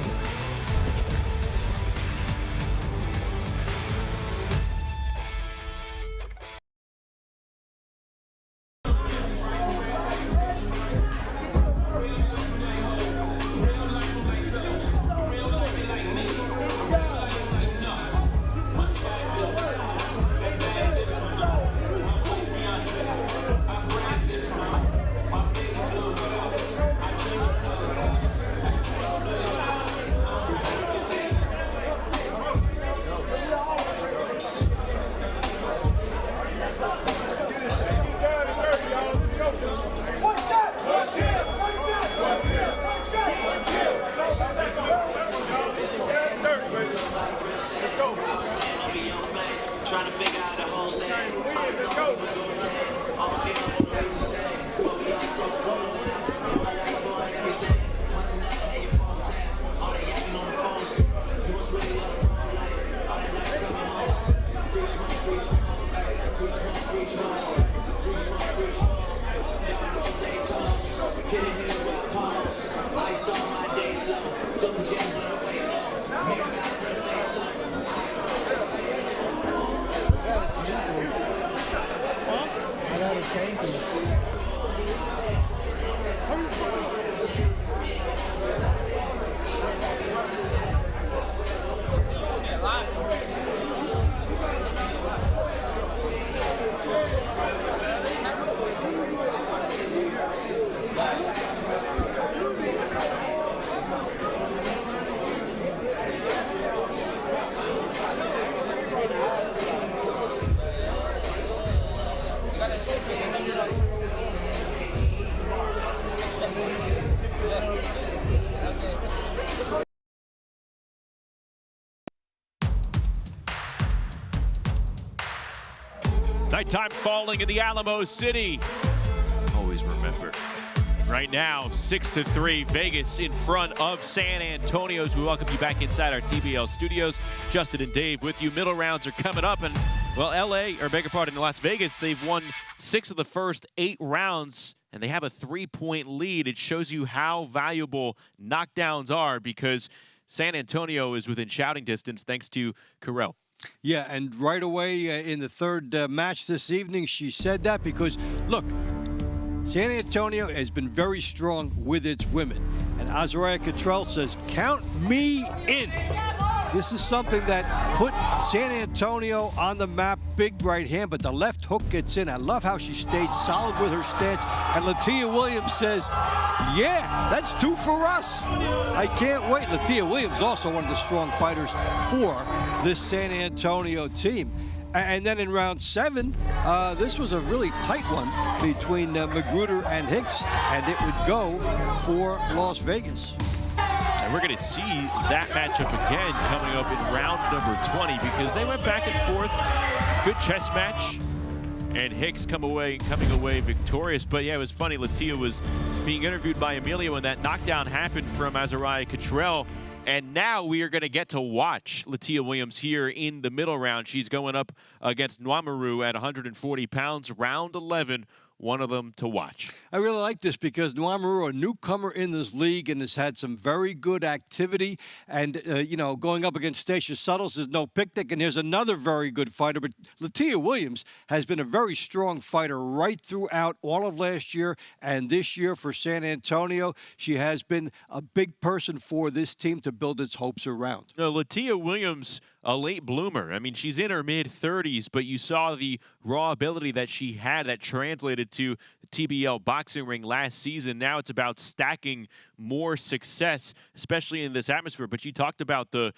Nighttime falling in the Alamo City. Always remember. Right now, 6-3, Vegas in front of San Antonio. As we welcome you back inside our TBL studios. Justin and Dave with you. Middle rounds are coming up, and well, Las Vegas, they've won 6 of the first 8 rounds, and they have a 3-point lead. It shows you how valuable knockdowns are because San Antonio is within shouting distance thanks to Catrell. Yeah, and right away in the third match this evening, she said that because, look, San Antonio has been very strong with its women. And Azaria Catrell says, count me in. This is something that put San Antonio on the map, big right hand, but the left hook gets in. I love how she stayed solid with her stance. And Latia Williams says, yeah, that's 2 for us. I can't wait. Latia Williams also one of the strong fighters for this San Antonio team. And then in round 7, this was a really tight one between McGruder and Hicks, and it would go for Las Vegas. And we're going to see that matchup again coming up in round number 20 because they went back and forth. Good chess match. And Hicks coming away victorious. But yeah, it was funny. Latia was being interviewed by Amelia when that knockdown happened from Azaria Catrell. And now we are going to get to watch Latia Williams here in the middle round. She's going up against Dwamu at 140 pounds, round 11. One of them to watch. I really like this because Dwamu, a newcomer in this league, and has had some very good activity. And, you know, going up against Stacia Suttles is no picnic. And here's another very good fighter. But Latia Williams has been a very strong fighter right throughout all of last year and this year for San Antonio. She has been a big person for this team to build its hopes around. No, Latia Williams a late bloomer. I mean, she's in her mid-30s, but you saw the raw ability that she had that translated to the TBL boxing ring last season. Now it's about stacking more success, especially in this atmosphere. But you talked about the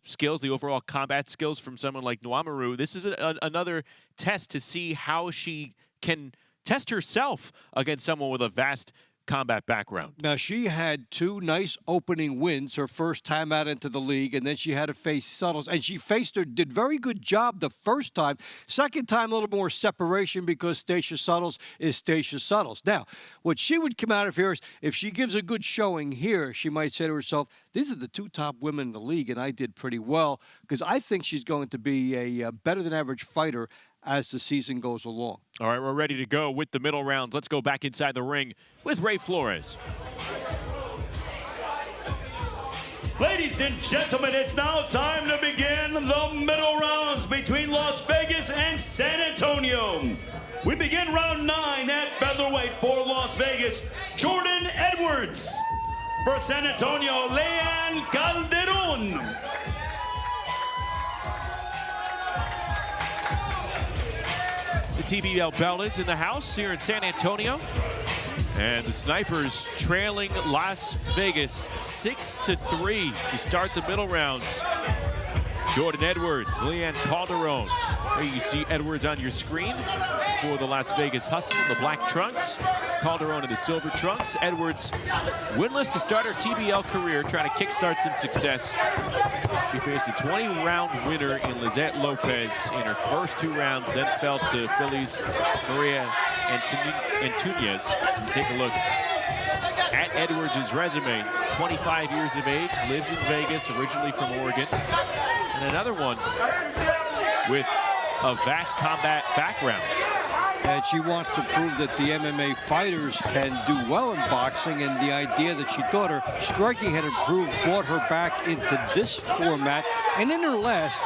skills, the overall combat skills from someone like Dwamu. This is another test to see how she can test herself against someone with a vast combat background. Now, she had 2 nice opening wins her first time out into the league, and then she had to face Suttles, and she faced her, did very good job the first time. Second time, a little more separation because Stacia Suttles is Stacia Suttles. Now, what she would come out of here is, if she gives a good showing here, she might say to herself, these are the 2 top women in the league, and I did pretty well, because I think she's going to be a better-than-average fighter as the season goes along. All right, we're ready to go with the middle rounds. Let's go back inside the ring with Ray Flores. Ladies and gentlemen, it's now time to begin the middle rounds between Las Vegas and San Antonio. We begin round 9 at featherweight for Las Vegas, Jordan Edwards. For San Antonio, Leanne Calderon. The TBL belt is in the house here in San Antonio. And the Snipers trailing Las Vegas 6-3 to start the middle rounds. Jordan Edwards, Leanne Calderon. There you see Edwards on your screen for the Las Vegas Hustle, the black trunks. Calderon in the silver trunks. Edwards winless to start her TBL career, trying to kickstart some success. She faced a 20-round winner in Lizette Lopez in her first 2 rounds, then fell to Philly's Maria Antunes. Take a look at Edwards' resume. 25 years of age, lives in Vegas, originally from Oregon. And another one with a vast combat background. And she wants to prove that the MMA fighters can do well in boxing, and the idea that she thought her striking had improved brought her back into this format. And in her last,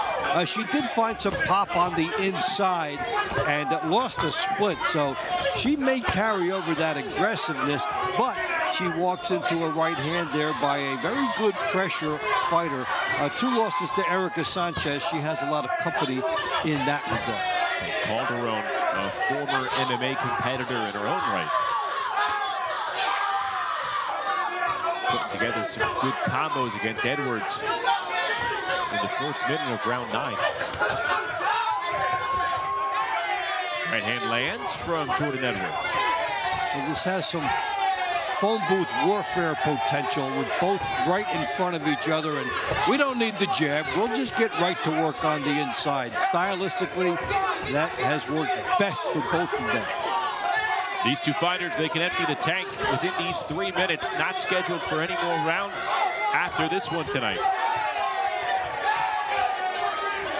she did find some pop on the inside and lost a split. So she may carry over that aggressiveness, but she walks into a right hand there by a very good pressure fighter. 2 losses to Erica Sanchez. She has a lot of company in that regard. Calderon, a former MMA competitor in her own right. Putting together some good combos against Edwards in the first minute of round 9. Right hand lands from Jordan Edwards. Well, this has some phone booth warfare potential with both right in front of each other, and we don't need the jab. We'll just get right to work on the inside. Stylistically, that has worked best for both of them. These 2 fighters, they can empty the tank within these 3 minutes. Not scheduled for any more rounds after this one tonight.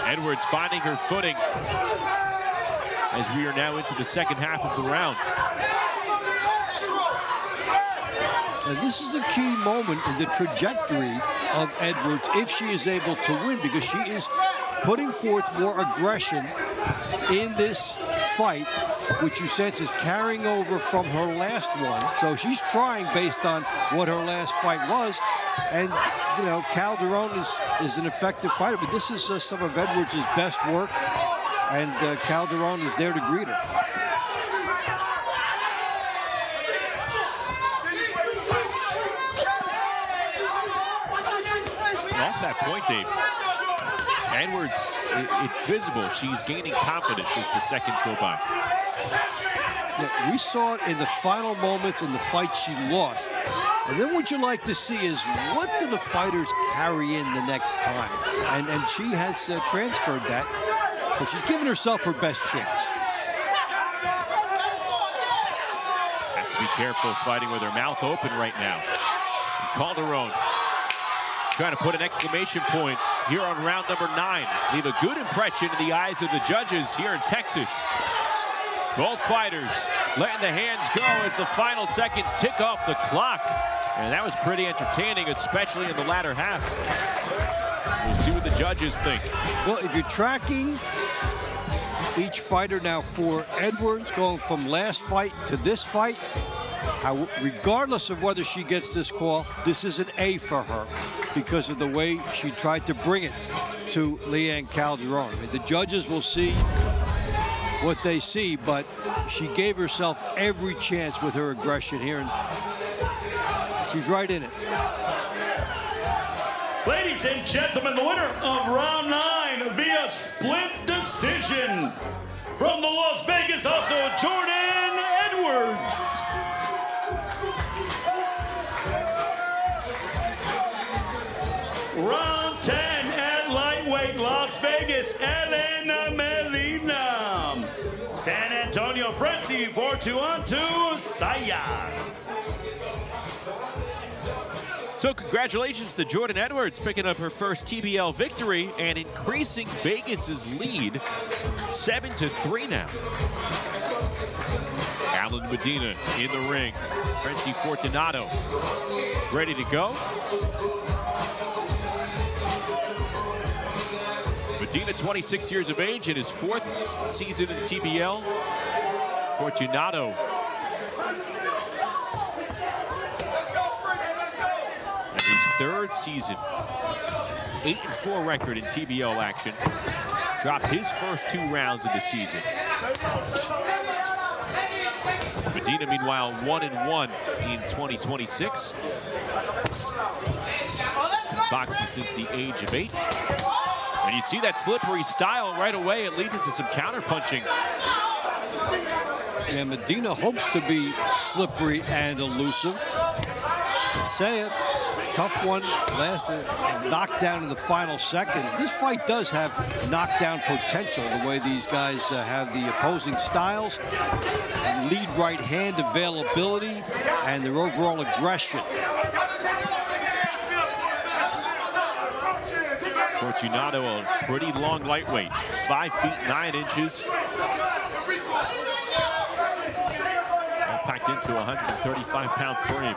Edwards finding her footing as we are now into the second half of the round. And this is a key moment in the trajectory of Edwards if she is able to win, because she is putting forth more aggression in this fight, which you sense is carrying over from her last one. So she's trying based on what her last fight was. And, you know, Calderon is an effective fighter, but this is some of Edwards' best work, and Calderon is there to greet her. Off that point, Dave, Edwards, it's visible. She's gaining confidence as the seconds go by. We saw it in the final moments in the fight she lost. And then what you like to see is, what do the fighters carry in the next time? And she has transferred that. So she's given herself her best chance. Has to be careful fighting with her mouth open right now. And Calderon trying to put an exclamation point here on round number 9. Leave a good impression in the eyes of the judges here in Texas. Both fighters letting the hands go as the final seconds tick off the clock. And that was pretty entertaining, especially in the latter half. We'll see what the judges think. Well, if you're tracking each fighter now for Edwards, going from last fight to this fight, Regardless of whether she gets this call, this is an A for her because of the way she tried to bring it to Leanne Calderon. I mean, the judges will see what they see, but she gave herself every chance with her aggression here, and she's right in it. Ladies and gentlemen, the winner of round 9 via split decision from the Las Vegas Hustle, Jordan Edwards. Round 10 at lightweight, Las Vegas, Elena Medina. San Antonio, Francie Fortunato, Saya. So congratulations to Jordan Edwards picking up her first TBL victory and increasing Vegas's lead 7-3 now. Alan Medina in the ring. Francie Fortunato ready to go. Medina, 26 years of age, in his 4th season in TBL. Fortunato in his 3rd season. 8-4 record in TBL action. Dropped his first 2 rounds of the season. Medina, meanwhile, 1-1 in 2026. Boxing since the age of 8. And you see that slippery style right away. It leads into some counter punching. And Medina hopes to be slippery and elusive. Say it, tough one, lasted knockdown in the final seconds. This fight does have knockdown potential, the way these guys have the opposing styles, lead right hand availability, and their overall aggression. Fortunato, a pretty long lightweight, 5 feet 9 inches. All packed into a 135-pound frame.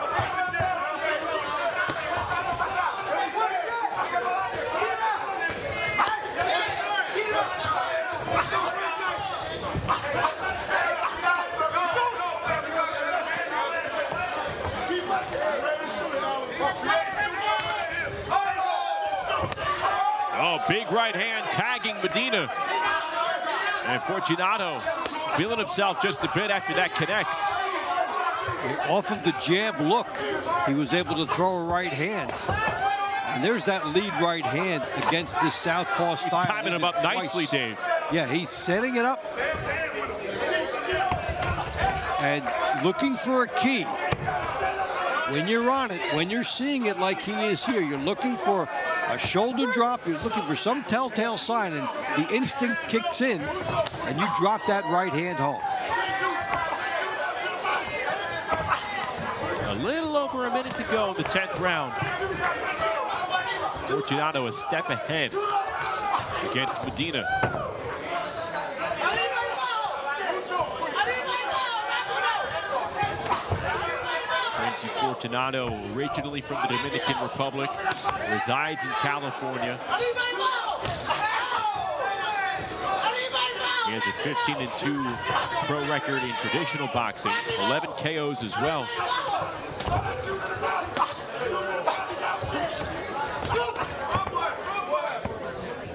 Oh, big right hand tagging Medina. And Fortunato feeling himself just a bit after that connect. Off of the jab look, he was able to throw a right hand. And there's that lead right hand against this southpaw style. He's timing him up nicely, Dave. Yeah, he's setting it up and looking for a key. When you're on it, when you're seeing it like he is here, you're looking for a shoulder drop, you're looking for some telltale sign, and the instinct kicks in, and you drop that right hand home. A little over a minute to go in the 10th round. Fortunato a step ahead against Medina. Francie Fortunato, originally from the Dominican Republic, resides in California. He has a 15-2 pro record in traditional boxing, 11 KOs as well.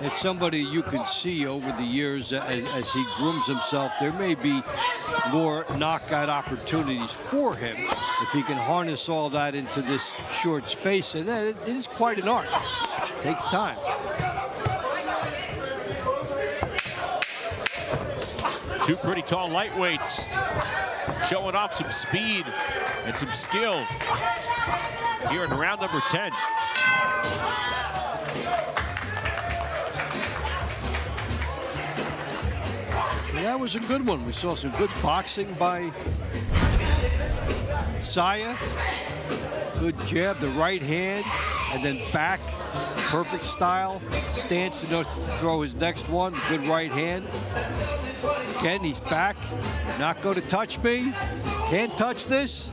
It's somebody you can see over the years as he grooms himself. There may be more knockout opportunities for him if he can harness all that into this short space. And then it is quite an art. It takes time. Two pretty tall lightweights showing off some speed and some skill here in round number 10. That was a good one. We saw some good boxing by Saya. Good jab, the right hand, and then back. Perfect style. Stance to throw his next one. Good right hand. Again, he's back. You're not going to touch me. Can't touch this.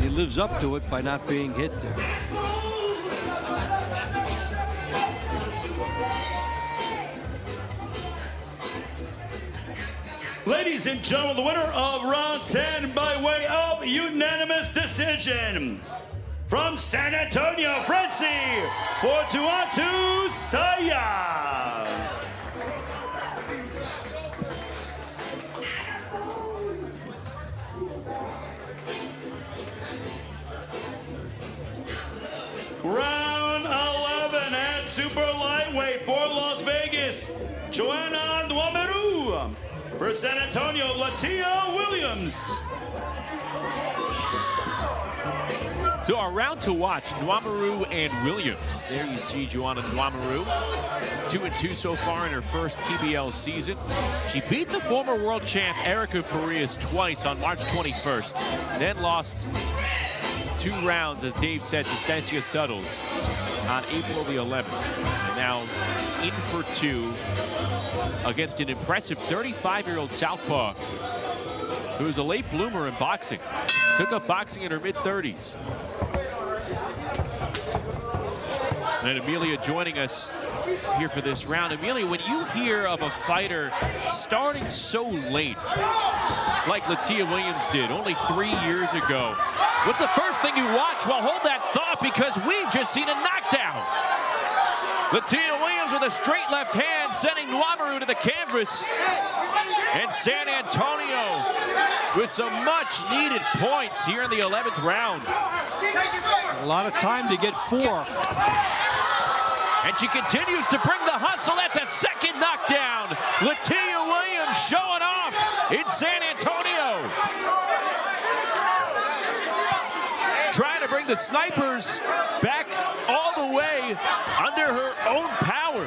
He lives up to it by not being hit there. Ladies and gentlemen, the winner of round 10 by way of unanimous decision. From San Antonio, Francie, Fortunato Saya. Round 11 at super lightweight for Las Vegas, Joanna Dwamu. For San Antonio, Latia Williams. So our round to watch, Dwamu and Williams. There you see Joanna Dwamu, 2-2 so far in her first TBL season. She beat the former world champ Erica Farias twice on March 21st, then lost 2 rounds, as Dave said, to Stancia Suttles on April the 11th. And now in for 2 against an impressive 35-year-old southpaw who was a late bloomer in boxing. Took up boxing in her mid-30s. And Amelia joining us here for this round. Amelia, when you hear of a fighter starting so late, like Latia Williams did only 3 years ago, what's the first thing you watch? Well, hold that thought, because we've just seen a knockdown. Latia Williams with a straight left hand, sending Dwamu to the canvas. And San Antonio with some much needed points here in the 11th round. A lot of time to get 4. And she continues to bring the hustle. That's a second knockdown. Latia Williams showing off in San Antonio. Trying to bring the snipers back all the way under her own power.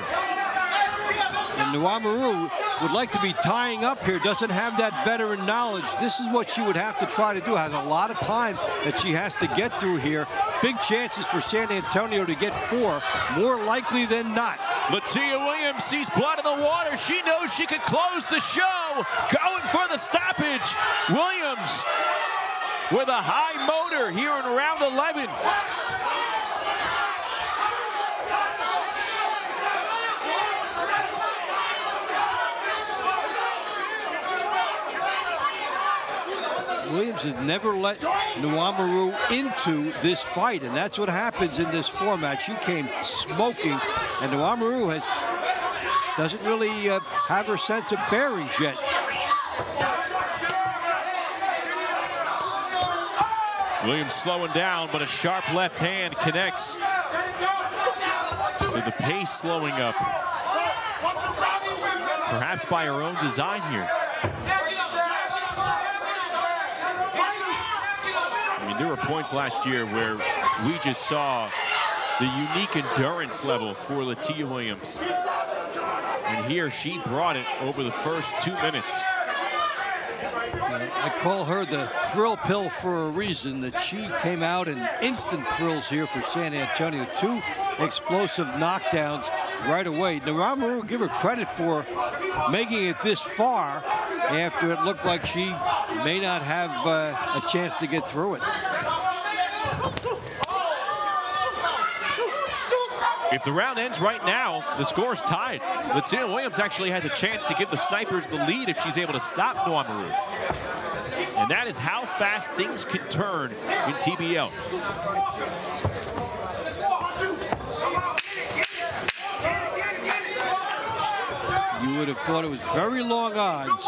And Dwamu would like to be tying up here, doesn't have that veteran knowledge. This is what she would have to try to do. Has a lot of time that she has to get through here. Big chances for San Antonio to get 4, more likely than not. Latia Williams sees blood in the water. She knows she could close the show. Going for the stoppage. Williams with a high motor here in round 11. Williams has never let Dwamu into this fight, and that's what happens in this format. She came smoking, and Dwamu doesn't really have her sense of bearings yet. Williams slowing down, but a sharp left hand connects. So the pace slowing up. Perhaps by her own design here. I mean, there were points last year where we just saw the unique endurance level for Latia Williams. And here she brought it over the first 2 minutes. I call her the thrill pill for a reason, that she came out in instant thrills here for San Antonio. 2 explosive knockdowns right away. Dwamu, give her credit for making it this far after it looked like she may not have a chance to get through it. If the round ends right now, the score's tied. Latia Williams actually has a chance to give the snipers the lead if she's able to stop Dwamu. And that is how fast things can turn in TBL. You would have thought it was very long odds,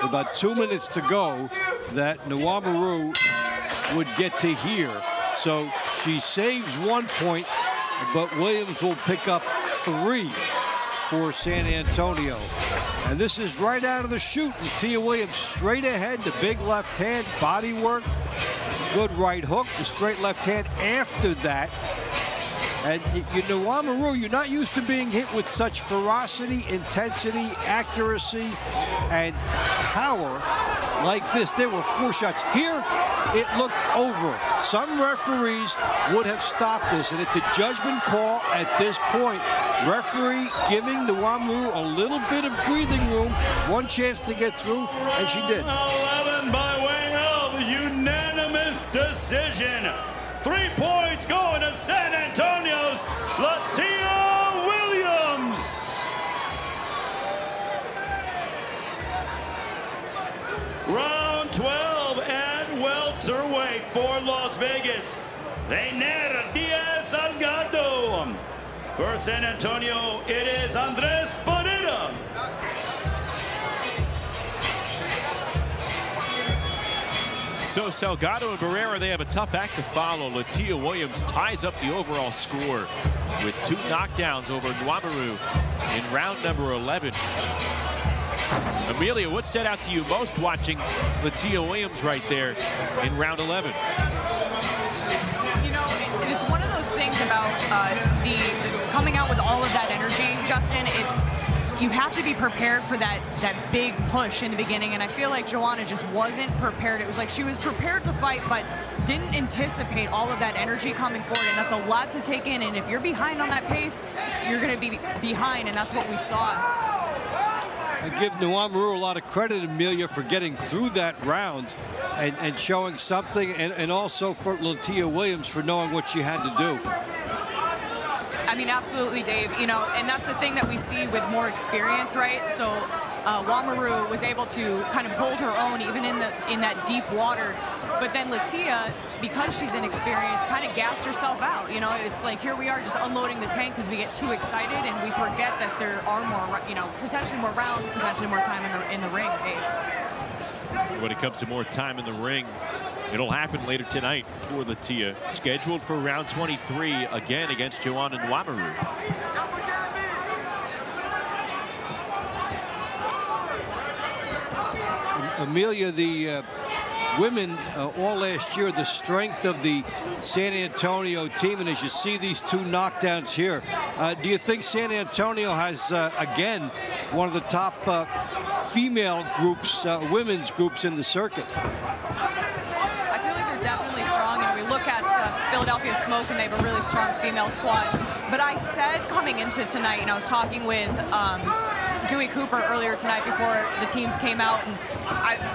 about 2 minutes to go, that Dwamu would get to here. So she saves 1 point, but Williams will pick up 3 for San Antonio. And this is right out of the chute. Latia Williams straight ahead, the big left hand, body work, good right hook, the straight left hand after that. And Dwamu, you're not used to being hit with such ferocity, intensity, accuracy, and power like this. There were 4 shots. Here, it looked over. Some referees would have stopped this, and it's a judgment call at this point. Referee giving Dwamu a little bit of breathing room, 1 chance to get through, and she did. 11 by way of unanimous decision. 3 points going to San Antonio's Latia Williams. is Reiner Diaz Salgado. For San Antonio, it is Andres Barrera. So Salgado and Barrera, they have a tough act to follow. Latia Williams ties up the overall score with 2 knockdowns over Dwamu in round number 11. Amelia, what stood out to you most watching Latia Williams right there in round 11? You know, it's one of those things about the coming out with all of that energy, Justin. You have to be prepared for that big push in the beginning, and I feel like Joanna just wasn't prepared. It was like she was prepared to fight, but didn't anticipate all of that energy coming forward, and that's a lot to take in, and if you're behind on that pace, you're going to be behind, and that's what we saw. I give Dwamu a lot of credit, Amelia, for getting through that round and showing something, and also for Latia Williams for knowing what she had to do. I mean, absolutely, Dave. You know, and that's the thing that we see with more experience, right? So Wamaru was able to kind of hold her own even in that deep water. But then Latia, because she's inexperienced, kind of gassed herself out. You know, it's like here we are just unloading the tank because we get too excited and we forget that there are more, you know, potentially more rounds, potentially more time in the ring, Dave. When it comes to more time in the ring, it'll happen later tonight for Latia. Scheduled for round 23 again against Joanna Dwamu. Amelia, the women all last year, the strength of the San Antonio team, and as you see these 2 knockdowns here, do you think San Antonio has, again, one of the top female groups, women's groups in the circuit? I feel like they're definitely strong, and we look at Philadelphia Smoke, and they have a really strong female squad. But I said coming into tonight, you know, I was talking with Dewey Cooper earlier tonight before the teams came out, and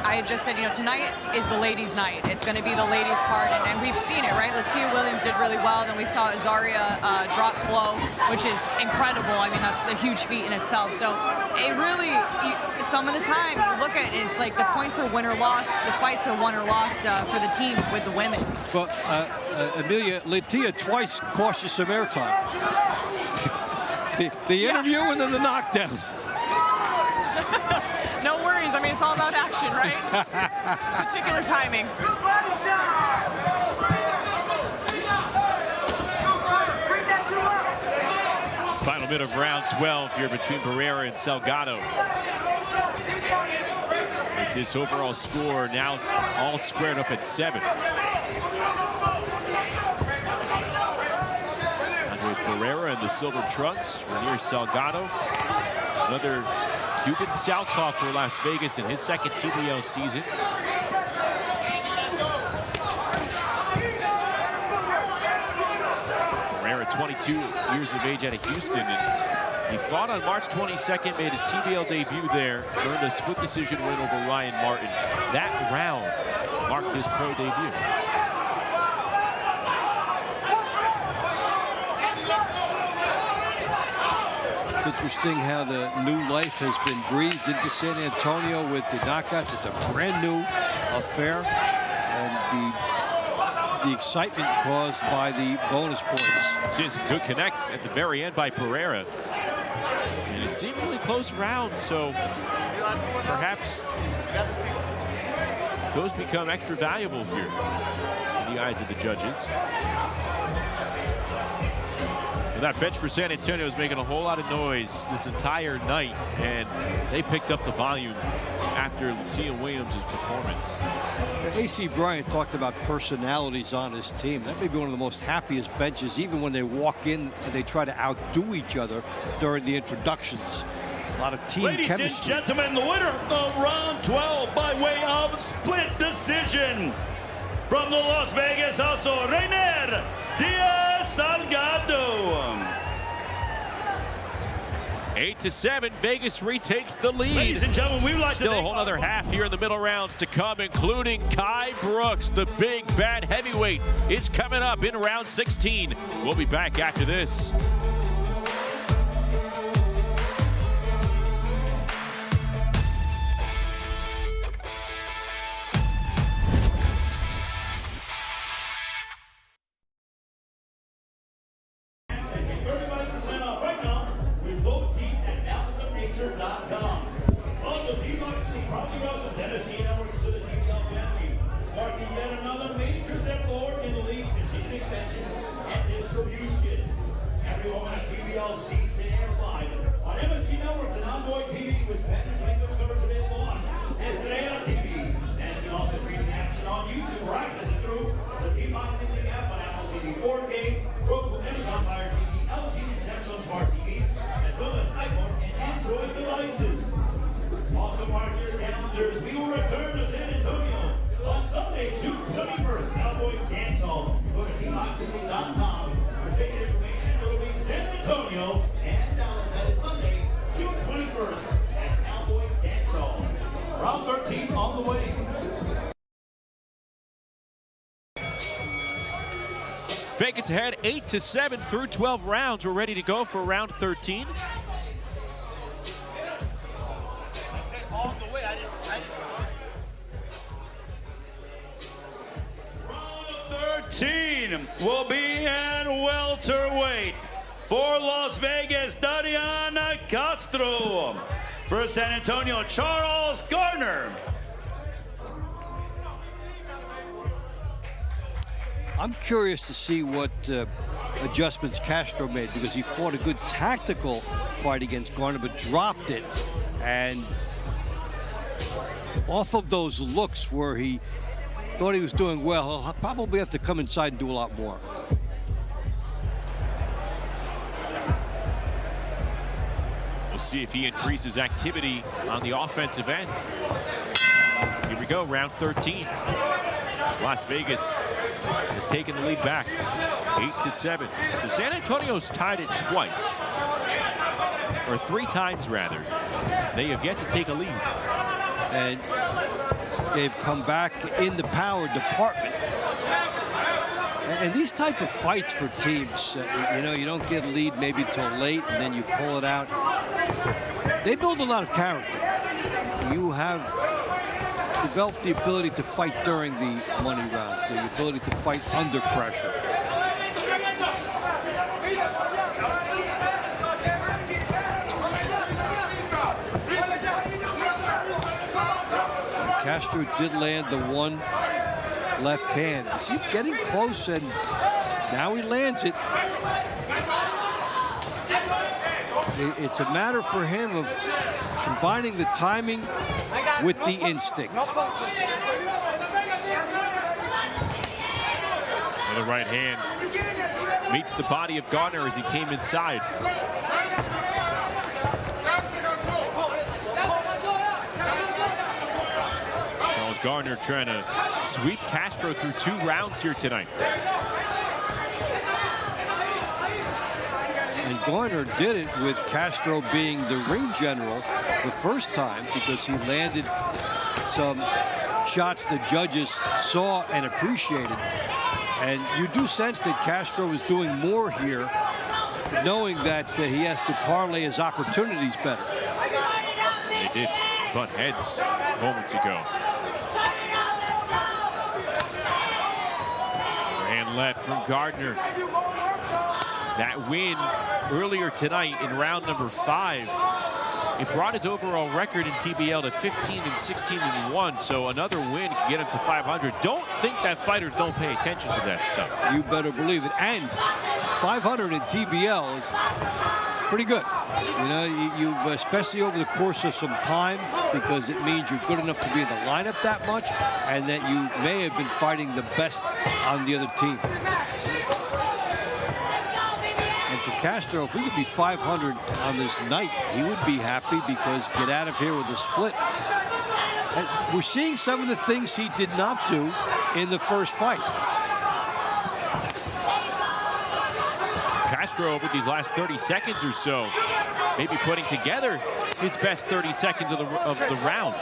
I had just said, you know, tonight is the ladies' night. It's going to be the ladies' card, and we've seen it, right? Latia Williams did really well. Then we saw Azaria drop flow, which is incredible. I mean, that's a huge feat in itself. So it really, some of the time, you look at it, it's like the points are win or lost, the fights are won or lost for the teams with the women. But Amelia, Latia twice cost you some airtime. the interview and then the knockdown. No worries. I mean, it's all about action, right? Particular timing. Final minute of round 12 here between Barrera and Salgado. With this overall score now all squared up at 7. Andres Barrera in the silver trunks. Near Salgado. Another Cuban southpaw for Las Vegas in his second TBL season. Barrera, 22 years of age out of Houston. And he fought on March 22nd, made his TBL debut there, earned a split decision win over Ryan Martin. That round marked his pro debut. It's interesting how the new life has been breathed into San Antonio with the knockouts. It's a brand new affair, and the excitement caused by the bonus points. Seeing some good connects at the very end by Barrera. And a seemingly close round, so perhaps those become extra valuable here in the eyes of the judges. That bench for San Antonio is making a whole lot of noise this entire night, and they picked up the volume after Latia Williams' performance. A.C. Bryant talked about personalities on his team. That may be one of the most happiest benches, even when they walk in and they try to outdo each other during the introductions. A lot of team chemistry. Ladies and gentlemen, the winner of round 12 by way of split decision from the Las Vegas also, Reiner Diaz Salgado. 8-7, Vegas retakes the lead. Ladies and gentlemen, we would like Still to a whole other half here in the middle rounds to come, including Kai Brooks, the big bad heavyweight. It's coming up in round 16. We'll be back after this. Vegas ahead 8-7 through 12 rounds. We're ready to go for round 13. Round 13 will be in welterweight. For Las Vegas, Dariana Castro. For San Antonio, Charles Garner. I'm curious to see what adjustments Castro made, because he fought a good tactical fight against Garner but dropped it. And off of those looks where he thought he was doing well, he'll probably have to come inside and do a lot more. We'll see if he increases activity on the offensive end. Here we go, round 13. Las Vegas has taken the lead back, 8-7. So San Antonio's tied it twice, or 3 times rather. They have yet to take a lead. And they've come back in the power department. And these type of fights for teams, you know, you don't get a lead maybe till late and then you pull it out. They build a lot of character. You have developed the ability to fight during the money rounds, the ability to fight under pressure. Castro did land the one left hand. Is he getting close? And now he lands it. It's a matter for him of combining the timing with the instinct. And the right hand meets the body of Garner as he came inside. Charles Garner trying to sweep Castro through 2 rounds here tonight. And Garner did it with Castro being the ring general the first time, because he landed some shots the judges saw and appreciated. And you do sense that Castro is doing more here, knowing that he has to parlay his opportunities better. They did butt heads moments ago. Hand left from Gardner. That win earlier tonight in round number 5, it brought his overall record in TBL to 15-16-1. So another win can get him to 500. Don't think that fighters don't pay attention to that stuff. You better believe it. And 500 in TBL is pretty good. You know, you especially over the course of some time, because it means you're good enough to be in the lineup that much, and that you may have been fighting the best on the other team. And for Castro, if we could be 500 on this night, he would be happy, because get out of here with a split. And we're seeing some of the things he did not do in the first fight. Castro over these last 30 seconds or so, maybe putting together his best 30 seconds of the round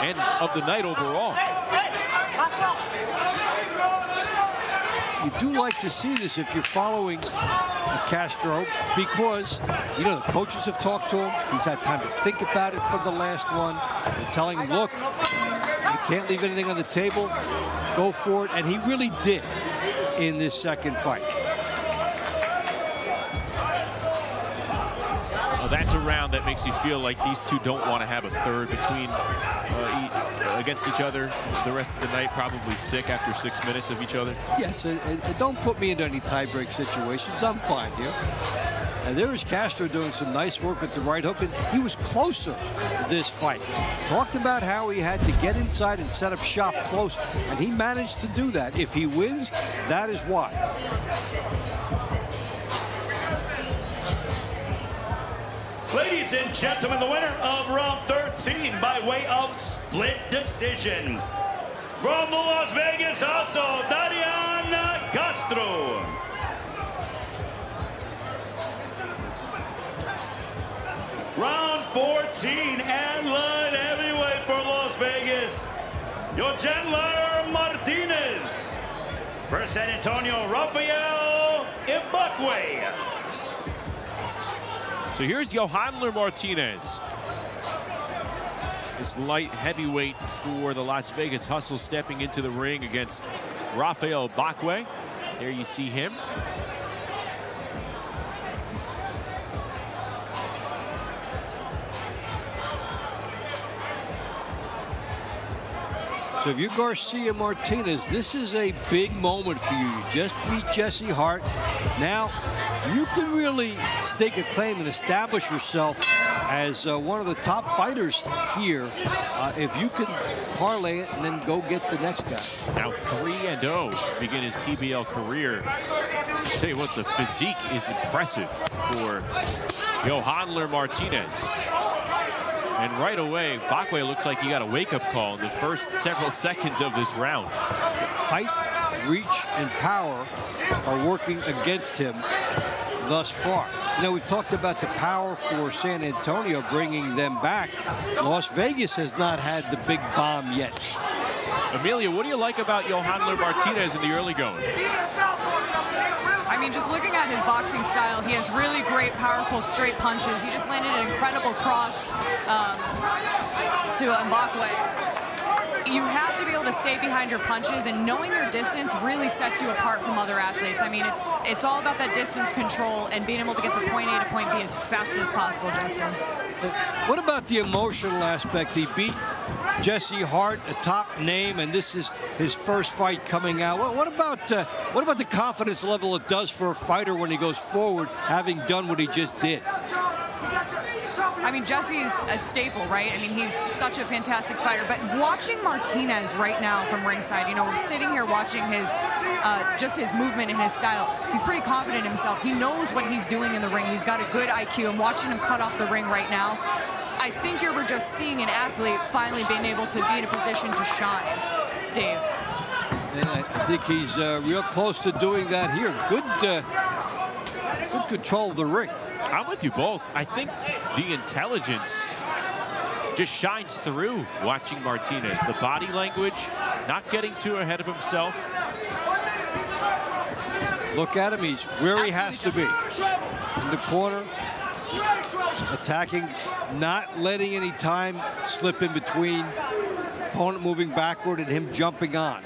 and of the night overall. You do like to see this if you're following Castro, because, you know, the coaches have talked to him. He's had time to think about it for the last one. They're telling him, look, you can't leave anything on the table. Go for it. And he really did in this second fight. Well, that's a round that makes you feel like these two don't want to have a third between against each other the rest of the night, probably sick after 6 minutes of each other. Yes, don't put me into any tie-break situations. I'm fine here. And there is Castro doing some nice work with the right hook, and he was closer this fight. Talked about how he had to get inside and set up shop close, and he managed to do that. If he wins, that is why. Ladies and gentlemen, the winner of round 13 by way of split decision. From the Las Vegas hustle, Dariana Castro. Round 14 and light heavyweight for Las Vegas, Yojandler Martinez. For San Antonio, Rafael Igbokwe. So here's Yohanler Martinez. This light heavyweight for the Las Vegas Hustle stepping into the ring against Rafael Igbokwe. There you see him. So if you're Garcia Martinez, this is a big moment for you. You just beat Jesse Hart. Now you can really stake a claim and establish yourself as one of the top fighters here if you can parlay it and then go get the next guy. Now 3-0 begin his TBL career. I'll tell you what, the physique is impressive for Yohanler Martinez. And right away, Igbokwe looks like he got a wake-up call in the first several seconds of this round. Height, reach, and power are working against him thus far. You know, we've talked about the power for San Antonio, bringing them back. Las Vegas has not had the big bomb yet. Amelia, what do you like about Yohanler Martinez in the early going? I mean, just looking at his boxing style, he has really great, powerful, straight punches. He just landed an incredible cross to Igbokwe. You have to be able to stay behind your punches, and knowing your distance really sets you apart from other athletes. I mean, it's all about that distance control and being able to get to point A to point B as fast as possible, Justin. What about the emotional aspect? He beat Jesse Hart, a top name, and this is his first fight coming out. What about the confidence level it does for a fighter when he goes forward, having done what he just did? I mean, Jesse's a staple, right? I mean, he's such a fantastic fighter. But watching Martinez right now from ringside, you know, we're sitting here watching his just his movement and his style. He's pretty confident in himself. He knows what he's doing in the ring. He's got a good IQ. I'm watching him cut off the ring right now. I think we're just seeing an athlete finally being able to be in a position to shine. Dave. And I think he's real close to doing that here. Good control of the ring. I'm with you both. I think the intelligence just shines through watching Martinez. The body language, not getting too ahead of himself. Look at him. He's where he has to be. In the corner, attacking, not letting any time slip in between. Opponent moving backward and him jumping on.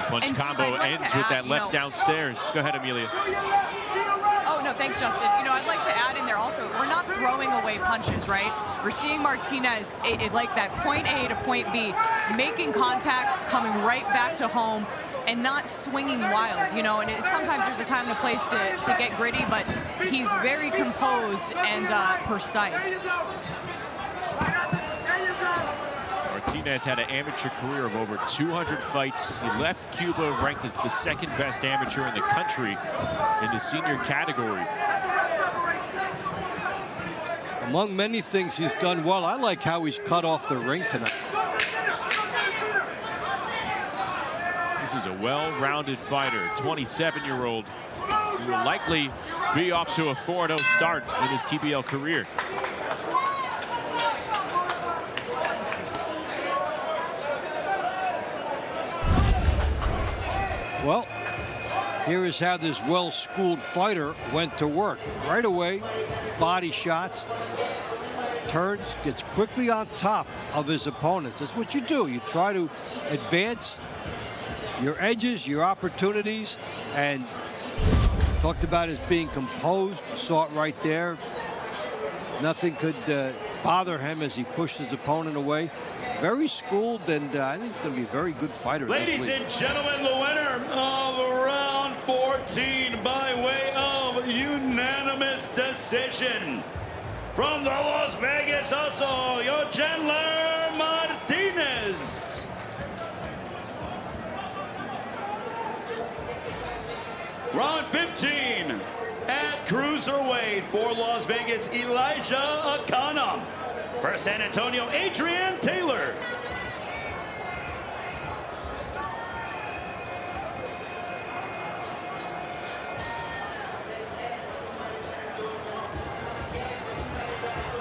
Punch combo ends with that left downstairs. Go ahead, Amelia. Oh, no, thanks, Justin. You know, I'd like to add in there also, we're not throwing away punches, right? We're seeing Martinez, like that point A to point B, making contact, coming right back to home, and not swinging wild, you know, and sometimes there's a time and a place to get gritty, but he's very composed and precise. Martinez had an amateur career of over 200 fights. He left Cuba ranked as the second best amateur in the country in the senior category. Among many things he's done well, I like how he's cut off the ring tonight. This is a well-rounded fighter, 27-year-old, who will likely be off to a 4-0 start in his TBL career. Well, here is how this well-schooled fighter went to work. Right away, body shots, turns, gets quickly on top of his opponents. That's what you do. You try to advance your edges, your opportunities, and talked about his being composed. Saw it right there. Nothing could bother him as he pushed his opponent away. Very schooled, and I think he's going to be a very good fighter. Ladies and gentlemen, the winner of round 14 by way of unanimous decision from the Las Vegas Hustle, Yohanler Martinez. Round 15 at cruiserweight for Las Vegas, Elijah Aana. For San Antonio, Adrian Taylor.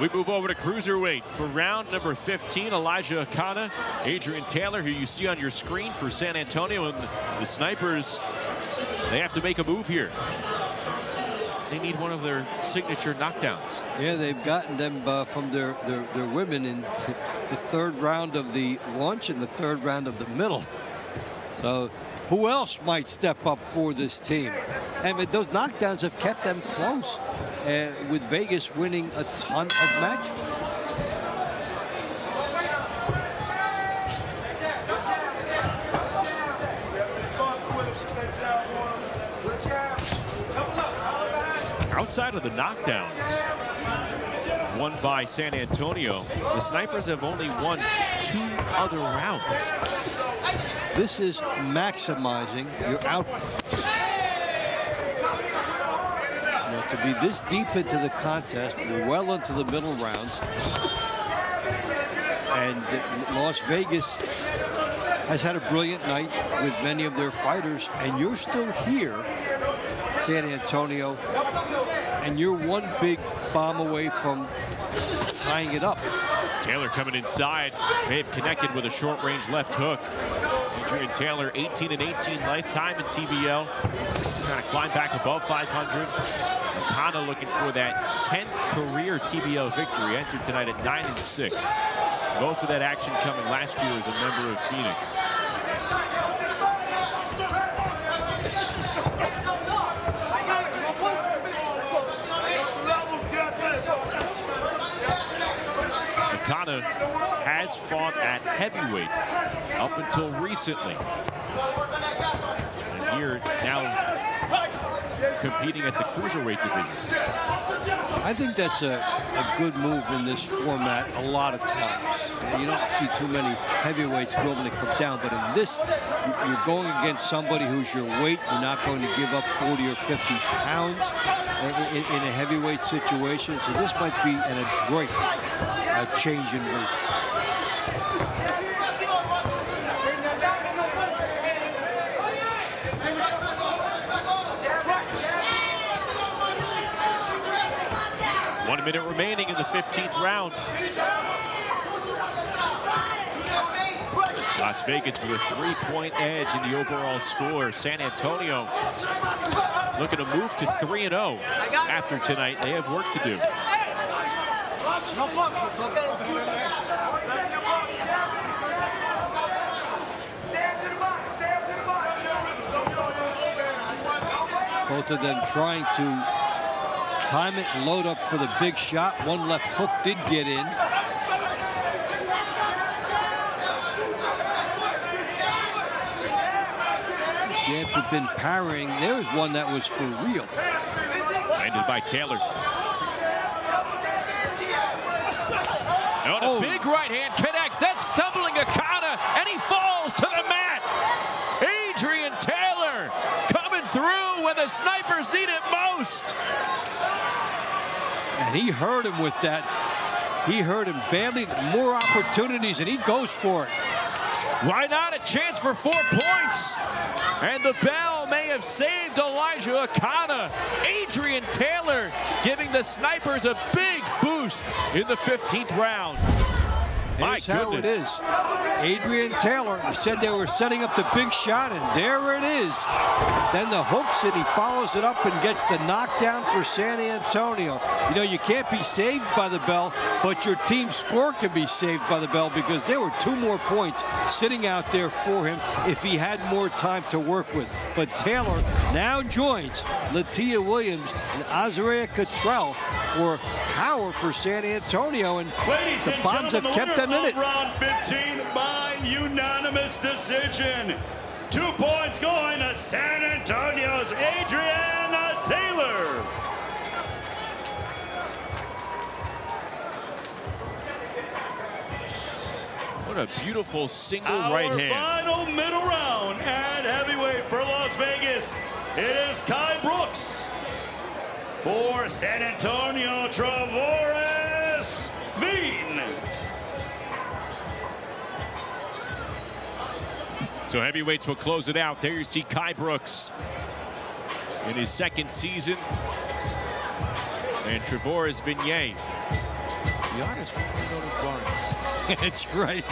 We move over to cruiserweight for round number 15. Elijah Aana, Adrian Taylor, who you see on your screen for San Antonio, and the Snipers, they have to make a move here. They need one of their signature knockdowns. Yeah, they've gotten them from their women in the third round of the launch and the third round of the middle. So who else might step up for this team? And those knockdowns have kept them close, with Vegas winning a ton of matches. Outside of the knockdowns won by San Antonio, the Snipers have only won 2 other rounds. This is maximizing your output. To be this deep into the contest, we're well into the middle rounds, and Las Vegas has had a brilliant night with many of their fighters, and you're still here, San Antonio, and you're one big bomb away from tying it up. Taylor coming inside, may have connected with a short-range left hook. Adrian Taylor, 18-18 lifetime in TBL. Trying to climb back above 500. Aana looking for that 10th career TBL victory. Entered tonight at 9-6. Most of that action coming last year as a member of Phoenix. Aana has fought at heavyweight up until recently. And here now competing at the cruiserweight division. I think that's a good move in this format a lot of times. You don't see too many heavyweights normally come down, but in this, you're going against somebody who's your weight. You're not going to give up 40 or 50 pounds in a heavyweight situation. So this might be an adroit change in weights. One minute remaining in the 15th round. Las Vegas with a 3-point edge in the overall score. San Antonio looking to move to 3-0 after tonight. They have work to do. Both of them trying to time it and load up for the big shot. One left hook did get in. Jabs have been parrying. There's one that was for real. Landed by Taylor. A big right hand connects. That's stumbling Aana, and he falls to the mat. Adrian Taylor coming through when the Snipers need it most. And he hurt him with that. He hurt him badly. More opportunities, and he goes for it. Why not? A chance for 4 points. And the bell may have saved Elijah Aana. Adrian Taylor giving the Snipers a big boost in the 15th round. Here's how it is. Adrian Taylor said they were setting up the big shot, and there it is. Then the hooks, and he follows it up and gets the knockdown for San Antonio. You know, you can't be saved by the bell, but your team score can be saved by the bell, because there were 2 more points sitting out there for him if he had more time to work with. But Taylor now joins Latia Williams and Azarea Catrell for power for San Antonio, and Ladies the and Bombs have kept them in it. Round 15 by unanimous decision. 2 points going to San Antonio's Adrian Taylor. What a beautiful single right hand. Our final middle round at heavyweight for Las Vegas. It is Kai Brooks. For San Antonio, Travares Vignet. So heavyweights will close it out. There you see Kai Brooks in his 2nd season. And Travares Vignet be honest, known as Garner. That's right.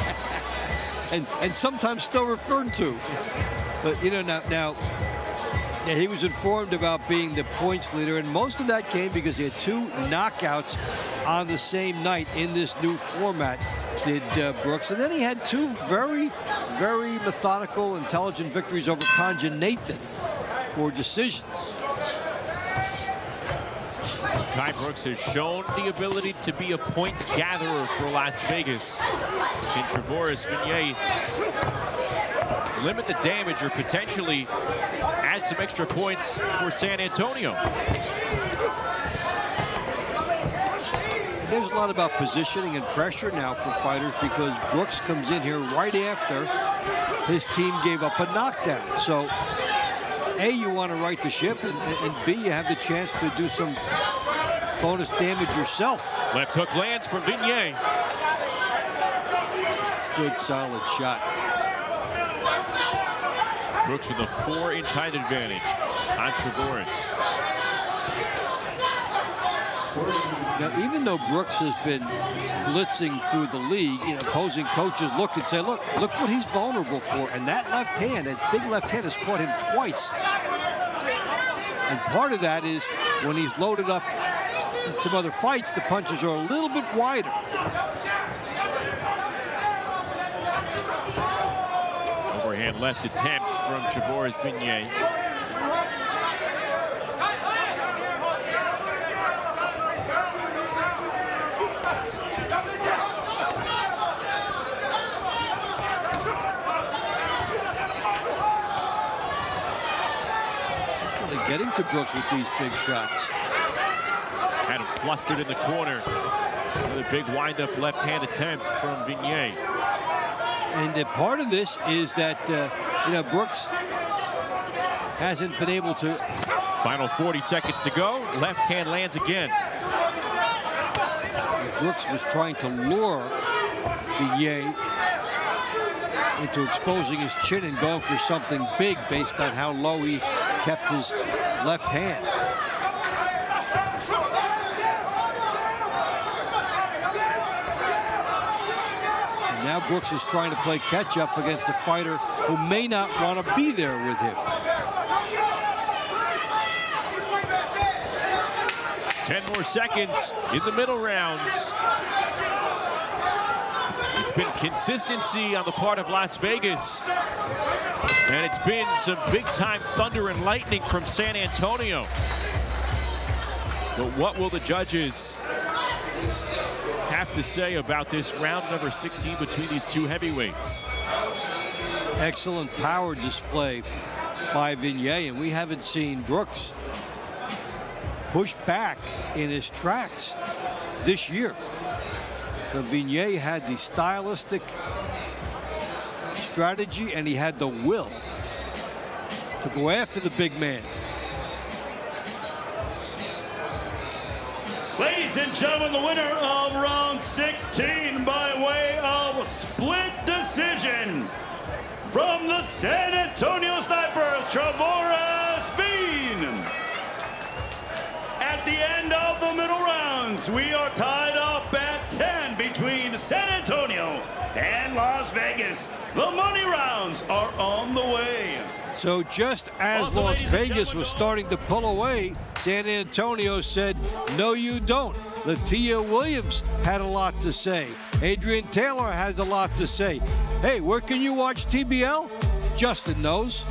and sometimes still referred to. But you know, now yeah, he was informed about being the points leader, and most of that came because he had 2 knockouts on the same night in this new format, did Brooks. And then he had 2 very, very methodical, intelligent victories over Conja Nathan for decisions. Kai Brooks has shown the ability to be a points gatherer for Las Vegas. Can Trevoris Vignet limit the damage or potentially add some extra points for San Antonio? There's a lot about positioning and pressure now for fighters because Brooks comes in here right after his team gave up a knockdown. So, A, you want to right the ship, and B, you have the chance to do some bonus damage yourself. Left hook lands from Vignet. Good, solid shot. Brooks with a 4-inch height advantage on Trevoris. Now, even though Brooks has been blitzing through the league, you know, opposing coaches look and say, look what he's vulnerable for. And that left hand, that big left hand has caught him twice. And part of that is when he's loaded up in some other fights, the punches are a little bit wider. Overhand left attempt from Trevoris Vignet. Getting to Brooks with these big shots. Had him flustered in the corner. Another big wind-up left-hand attempt from Vignet. And part of this is that, you know, Brooks hasn't been able to. Final 40 seconds to go. Left hand lands again. Brooks was trying to lure Vignet into exposing his chin and going for something big based on how low he kept his left hand. And now Brooks is trying to play catch up against a fighter who may not want to be there with him. 10 more seconds in the middle rounds. It's been consistency on the part of Las Vegas. And it's been some big-time thunder and lightning from San Antonio. But what will the judges have to say about this round number 16 between these 2 heavyweights? Excellent power display by Vignet, and we haven't seen Brooks push back in his tracks this year. So Vignet had the stylistic strategy and he had the will to go after the big man. Ladies and gentlemen, the winner of round 16 by way of a split decision from the San Antonio Snipers, Trevoris Vignet. At the end of the middle rounds, we are tied up at 10 between San Antonio and Las Vegas. The money rounds are on the way. So just as Also, Las ladies and Vegas was starting to pull away, San Antonio said, no, you don't. Latia Williams had a lot to say. Adrian Taylor has a lot to say. Hey, where can you watch TBL? Justin knows.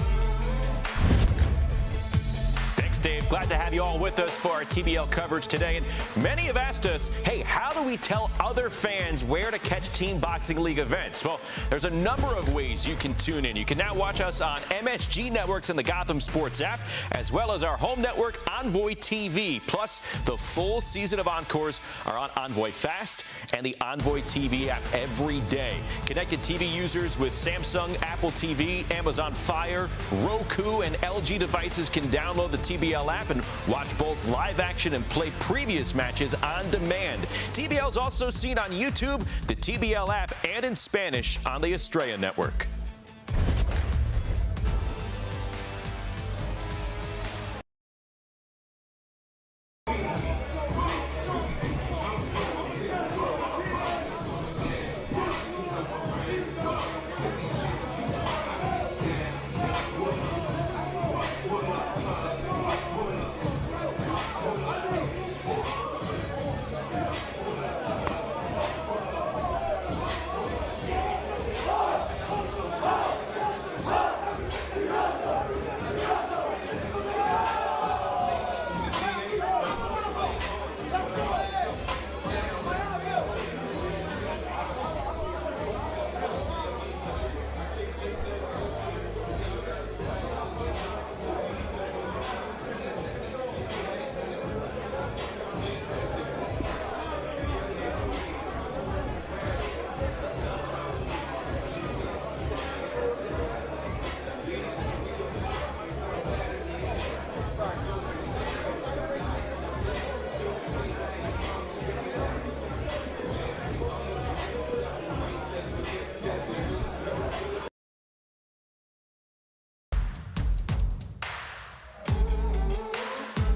Dave, glad to have you all with us for our TBL coverage today. And many have asked us, hey, how do we tell other fans where to catch Team Boxing League events? Well, there's a number of ways you can tune in. You can now watch us on MSG Networks and the Gotham Sports app, as well as our home network, Envoy TV. Plus, the full season of Encores are on Envoy Fast and the Envoy TV app every day. Connected TV users with Samsung, Apple TV, Amazon Fire, Roku, and LG devices can download the TBL app and watch both live action and play previous matches on demand. TBL is also seen on YouTube, the TBL app, and in Spanish on the Estrella Network.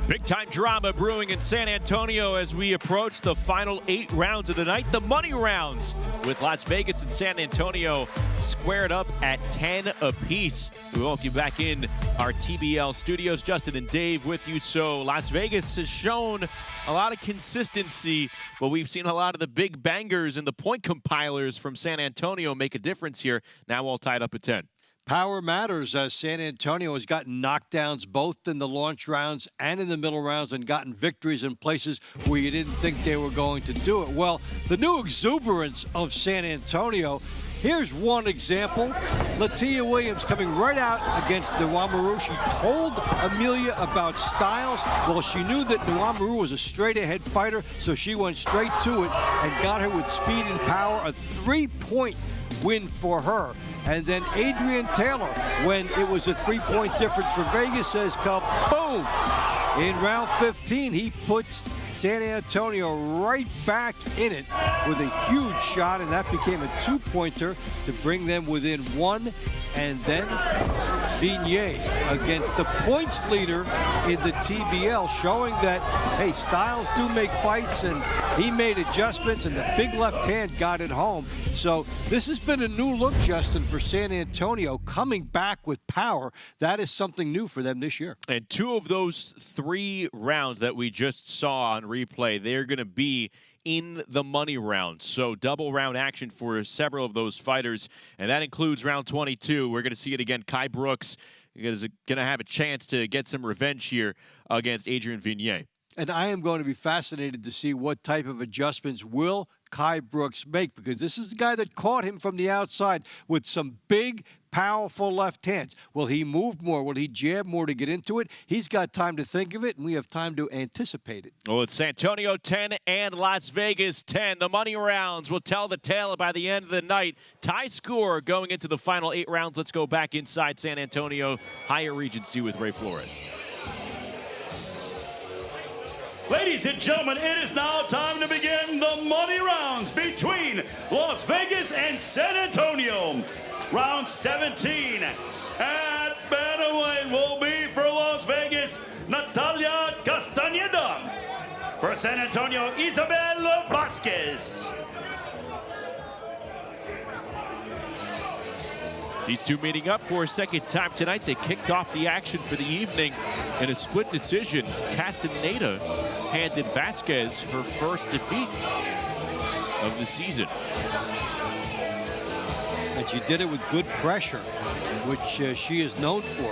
Big time drama brewing in San Antonio as we approach the final 8 rounds of the night, the money rounds, with Las Vegas and San Antonio squared up at 10 apiece. We welcome you back in our TBL studios. Justin and Dave with you. So Las Vegas has shown a lot of consistency, but we've seen a lot of the big bangers and the point compilers from San Antonio make a difference here. Now all tied up at 10. Power matters as San Antonio has gotten knockdowns both in the launch rounds and in the middle rounds and gotten victories in places where you didn't think they were going to do it. Well, the new exuberance of San Antonio, here's one example. Latia Williams coming right out against Dwamu. She told Amelia about styles. Well, she knew that Dwamu was a straight-ahead fighter, so she went straight to it and got her with speed and power. A 3-point win for her. And then Adrian Taylor, when it was a 3-point difference for Vegas, says kaboom. In round 15, he puts San Antonio right back in it with a huge shot, and that became a 2-pointer to bring them within 1. And then Vignet against the points leader in the TBL, showing that, hey, styles do make fights, and he made adjustments, and the big left hand got it home. So this has been a new look, Justin, for San Antonio, coming back with power. That is something new for them this year. And 2 of those 3 rounds that we just saw on replay, they're going to be in the money round. So double round action for several of those fighters, and that includes round 22. We're going to see it again. Kai Brooks is going to have a chance to get some revenge here against Adrian Vignet. And I am going to be fascinated to see what type of adjustments will Kai Brooks make, because this is the guy that caught him from the outside with some big, powerful left hands. Will he move more? Will he jab more to get into it? He's got time to think of it, and we have time to anticipate it. Well, it's San Antonio 10 and Las Vegas 10. The money rounds will tell the tale by the end of the night. Tie score going into the final 8 rounds. Let's go back inside San Antonio, Hyatt Regency with Ray Flores. Ladies and gentlemen, it is now time to begin the money rounds between Las Vegas and San Antonio. Round 17 at bantamweight will be for Las Vegas, Natalia Castanada. For San Antonio, Isabel Vasquez. These 2 meeting up for a second time tonight. They kicked off the action for the evening in a split decision. Castaneda handed Vasquez her first defeat of the season. And she did it with good pressure, which she is known for.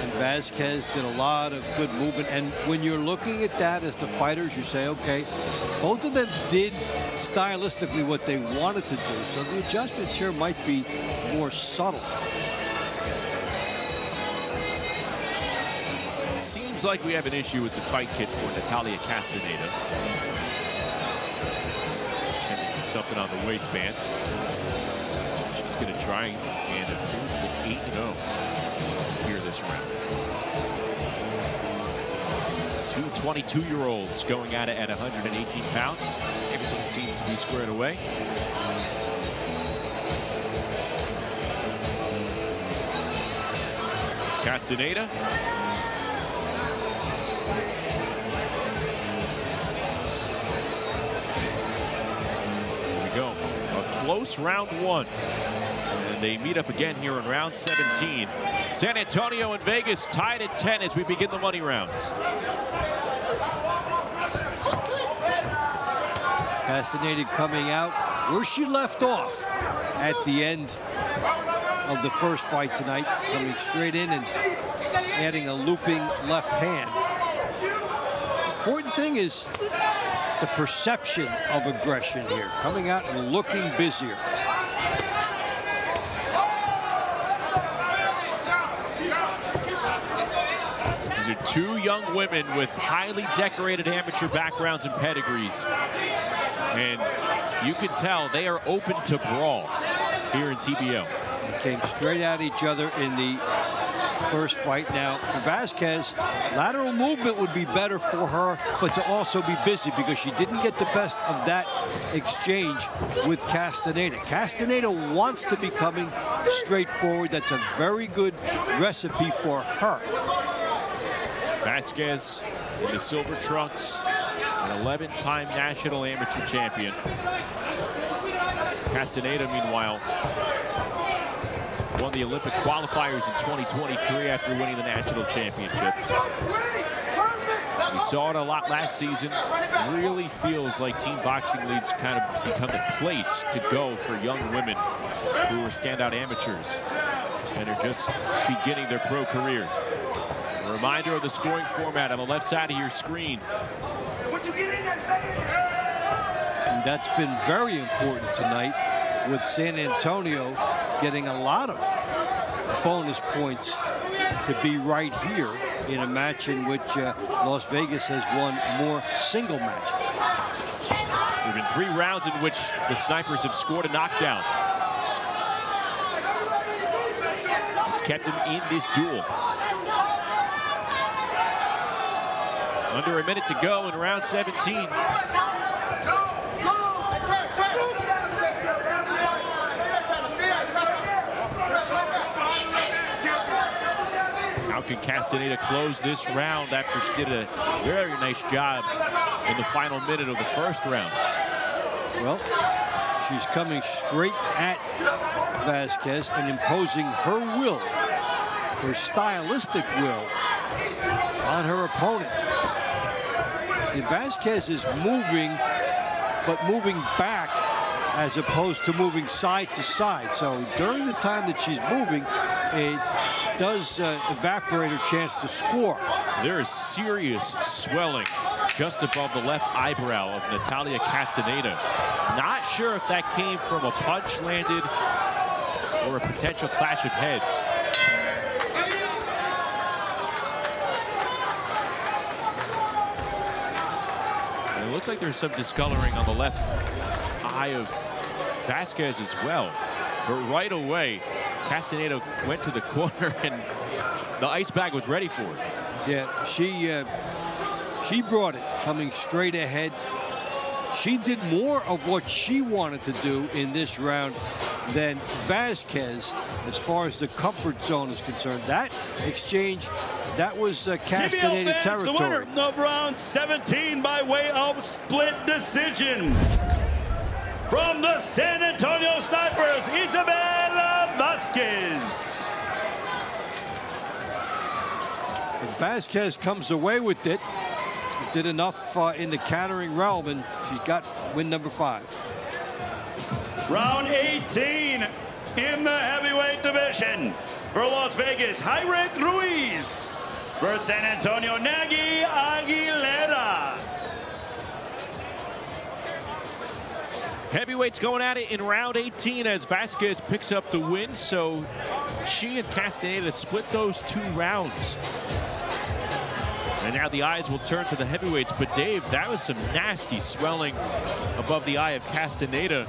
And Vasquez did a lot of good movement. And when you're looking at that as the fighters, you say, okay, both of them did stylistically what they wanted to do. So the adjustments here might be more subtle. It seems like we have an issue with the fight kit for Natalia Castaneda. Something on the waistband. She's going to try and improve to 8-0 here this round. 2 22-year-olds going at it at 118 pounds. Everything seems to be squared away. Castaneda. Here we go. A close round 1. And they meet up again here in round 17. San Antonio and Vegas tied at 10 as we begin the money rounds. Castaneda coming out where she left off at the end of the first fight tonight, coming straight in and adding a looping left hand. Important thing is the perception of aggression here, coming out and looking busier. These are 2 young women with highly decorated amateur backgrounds and pedigrees. And you can tell they are open to brawl here in TBL. They came straight at each other in the first fight. Now, for Vasquez, lateral movement would be better for her, but to also be busy because she didn't get the best of that exchange with Castaneda. Castaneda wants to be coming straight forward. That's a very good recipe for her. Vasquez in the silver trunks, an 11-time national amateur champion. Castanada, meanwhile, won the Olympic qualifiers in 2023 after winning the national championship. We saw it a lot last season. Really feels like Team Boxing League's kind of become the place to go for young women who are standout amateurs and are just beginning their pro careers. A reminder of the scoring format on the left side of your screen. And that's been very important tonight, with San Antonio getting a lot of bonus points to be right here in a match in which Las Vegas has won more single matches. There have been 3 rounds in which the Snipers have scored a knockdown. It's kept them in this duel. Under a minute to go in round 17. How can Castaneda close this round after she did a very nice job in the final minute of the first round? Well, she's coming straight at Vasquez and imposing her will, her stylistic will, on her opponent. And Vasquez is moving, but moving back as opposed to moving side to side. So during the time that she's moving, it does evaporate her chance to score. There is serious swelling just above the left eyebrow of Natalia Castaneda. Not sure if that came from a punch landed or a potential clash of heads. And it looks like there's some discoloring on the left eye of Vasquez as well. But right away, Castaneda went to the corner and the ice bag was ready for it. Yeah, she brought it, coming straight ahead. She did more of what she wanted to do in this round than Vasquez as far as the comfort zone is concerned. That exchange, that was Castaneda territory. The winner of round 17 by way of split decision. From the San Antonio Snipers, Isabella Vasquez. And Vasquez comes away with it. Did enough in the countering realm, and she's got win number 5. Round 18 in the heavyweight division. For Las Vegas, Hyrek Ruiz. For San Antonio, Nagy Aguilera. Heavyweights going at it in round 18 as Vasquez picks up the win, so she and Castaneda split those 2 rounds. And now the eyes will turn to the heavyweights, but Dave, that was some nasty swelling above the eye of Castaneda.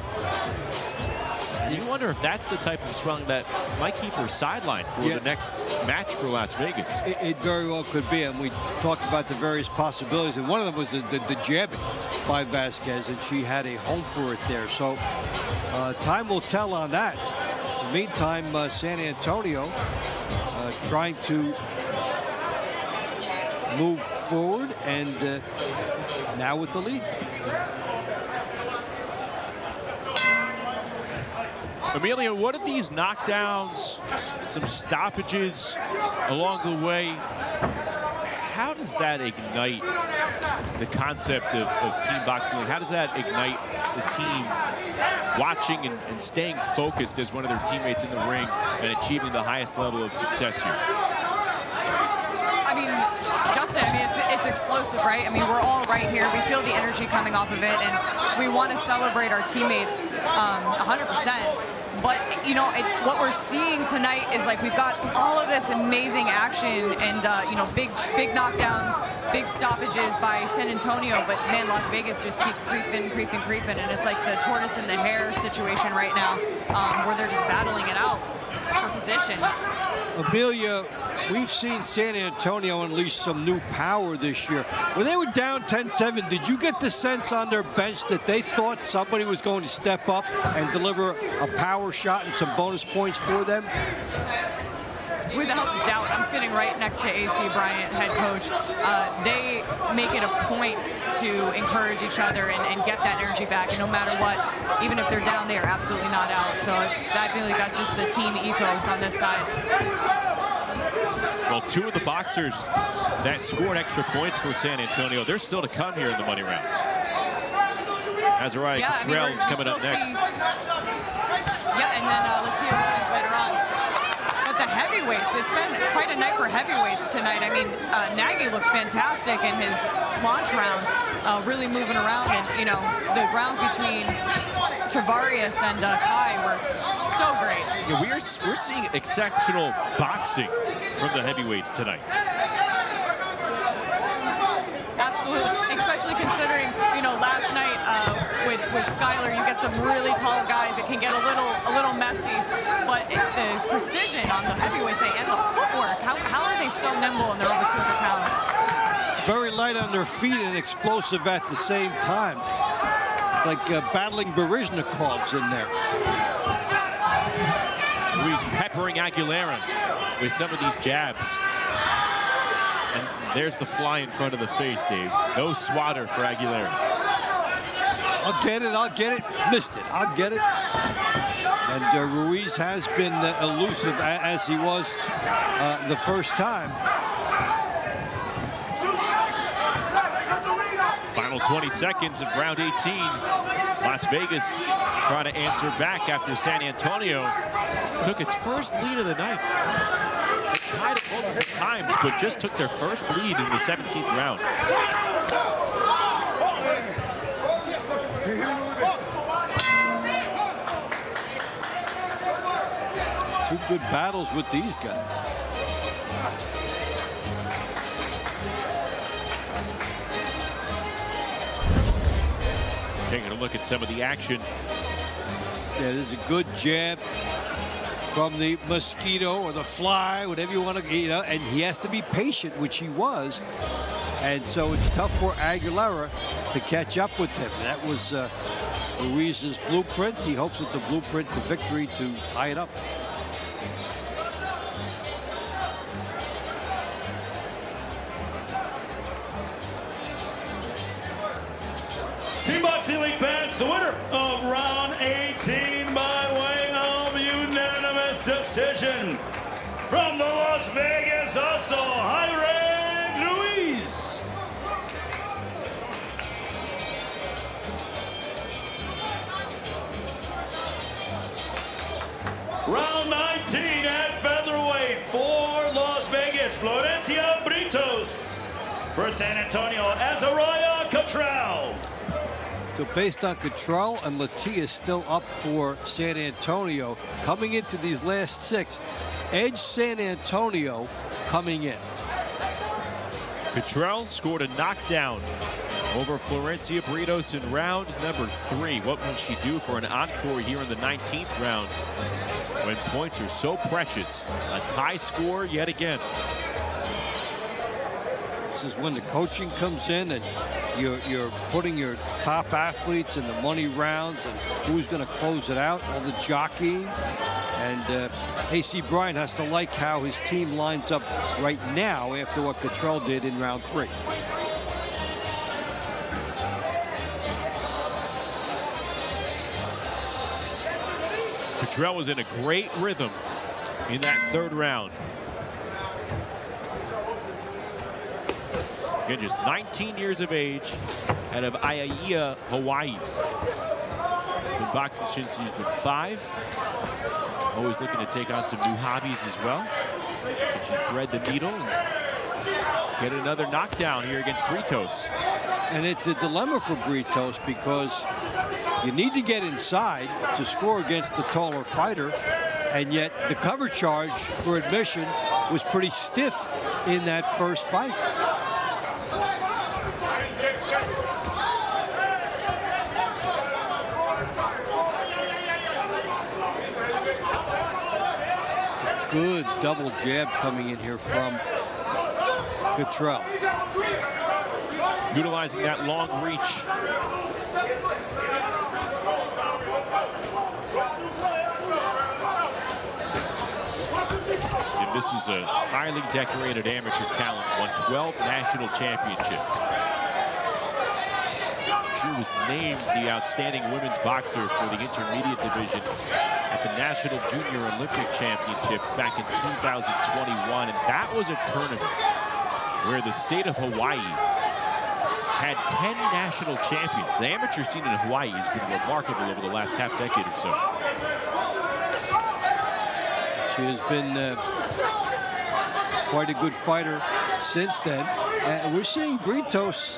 You wonder if that's the type of swelling that might keep her sidelined for the next match for Las Vegas. It very well could be, and we talked about the various possibilities, and one of them was the jabbing by Vasquez, and she had a home for it there. So time will tell on that. In the meantime, San Antonio trying to move forward, and now with the lead. Amelia, what are these knockdowns, some stoppages along the way? How does that ignite the concept of team boxing? How does that ignite the team watching and staying focused as one of their teammates in the ring and achieving the highest level of success here? I mean, Justin, it's explosive, right? I mean, we're all right here. We feel the energy coming off of it, and we want to celebrate our teammates 100%. But, you know, what we're seeing tonight is like we've got all of this amazing action and, you know, big knockdowns, big stoppages by San Antonio. But, man, Las Vegas just keeps creeping. And it's like the tortoise and the hare situation right now where they're just battling it out for position. Amelia, we've seen San Antonio unleash some new power this year. When they were down 10-7, did you get the sense on their bench that they thought somebody was going to step up and deliver a power shot and some bonus points for them? Without doubt. I I'm sitting right next to AC Bryant, head coach. They make it a point to encourage each other and get that energy back. And no matter what, even if they're down, they are absolutely not out. So I feel like that's just the team ethos on this side. Well, two of the boxers that scored extra points for San Antonio, they're still to come here in the money rounds. Azariah Catrell is coming up next. Yeah, and then let's see who wins later on. But the heavyweights, it's been quite a night for heavyweights tonight. I mean, Nagy looked fantastic in his launch round, really moving around. And, you know, the rounds between Travarius and Kai were so great. Yeah, we're seeing exceptional boxing from the heavyweights tonight. Absolutely, especially considering, you know, last night with Skyler, you get some really tall guys. It can get a little messy, but the precision on the heavyweights and the footwork, how are they so nimble and they're over 200 pounds? Very light on their feet and explosive at the same time. Like battling Baryshnikovs in there. Ruiz peppering Aguilera with some of these jabs. And there's the fly in front of the face, Dave. No swatter for Aguilera. I'll get it. Missed it, I'll get it. And Ruiz has been elusive as he was the first time. Final 20 seconds of round 18. Las Vegas trying to answer back after San Antonio took its first lead of the night. They tied it multiple times, but just took their first lead in the 17th round. Two good battles with these guys. Taking a look at some of the action. Yeah, there's a good jab from the mosquito or the fly, whatever you want to, you know, and he has to be patient, which he was. And so it's tough for Aguilera to catch up with him. That was Ruiz's blueprint. He hopes it's a blueprint to victory to tie it up. Team Boxing League fans, the winner of round 18 by way of unanimous decision from the Las Vegas Hustle, High-Rank Ruiz. Round 19 at featherweight for Las Vegas, Florencia Britos. For San Antonio, Azariah Catrell. So based on Catrell and Latia still up for San Antonio, coming into these last six, edge San Antonio coming in. Catrell scored a knockdown over Florencia Britos in round number 3. What will she do for an encore here in the 19th round when points are so precious? A tie score yet again. This is when the coaching comes in and you're putting your top athletes in the money rounds and who's going to close it out, all the jockeying. And AC Bryant has to like how his team lines up right now after what Catrell did in round 3. Catrell was in a great rhythm in that third round. Again, just 19 years of age, out of Aiaia, Hawaii. Been boxing since he's been 5. Always looking to take on some new hobbies as well. Can she thread the needle and get another knockdown here against Britos? And it's a dilemma for Britos because you need to get inside to score against the taller fighter, and yet the cover charge for admission was pretty stiff in that first fight. Good double jab coming in here from Catrell. Utilizing that long reach. And this is a highly decorated amateur talent, won 12 national championships. She was named the outstanding women's boxer for the intermediate division at the National Junior Olympic Championship back in 2021. And that was a tournament where the state of Hawaii had 10 national champions. The amateur scene in Hawaii has been remarkable over the last half decade or so. She has been quite a good fighter since then. And we're seeing Britos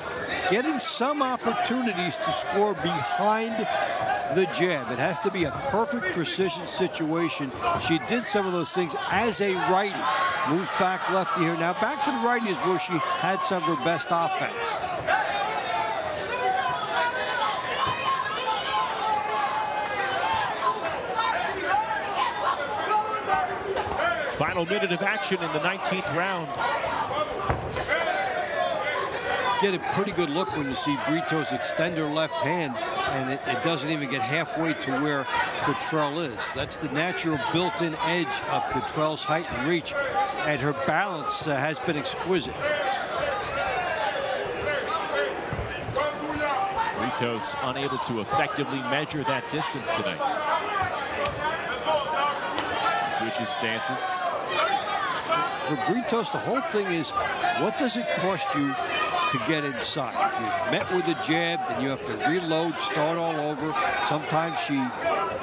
getting some opportunities to score behind the jab. It has to be a perfect precision situation. She did some of those things as a righty. Moves back lefty here. Now back to the righty is where she had some of her best offense. Final minute of action in the 19th round. Get a pretty good look when you see Britos extend her left hand, and it doesn't even get halfway to where Catrell is. That's the natural built-in edge of Catrell's height and reach, and her balance has been exquisite. Britos unable to effectively measure that distance tonight. Switches stances. For Britos, the whole thing is, what does it cost you to get inside? You're met with a jab, then you have to reload, start all over. Sometimes she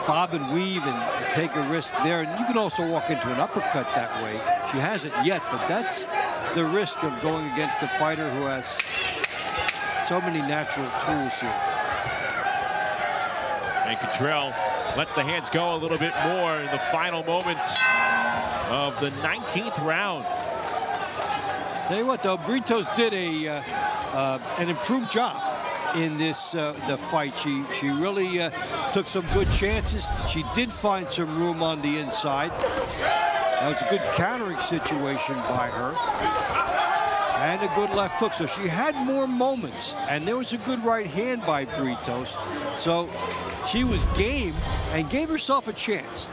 bob and weave and take a risk there. And you can also walk into an uppercut that way. She hasn't yet, but that's the risk of going against a fighter who has so many natural tools here. And Catrell lets the hands go a little bit more in the final moments of the 19th round. Tell you what, though, Britos did an improved job in this the fight. She really took some good chances. She did find some room on the inside. That was a good countering situation by her. And a good left hook. So she had more moments. And there was a good right hand by Britos. So she was game and gave herself a chance.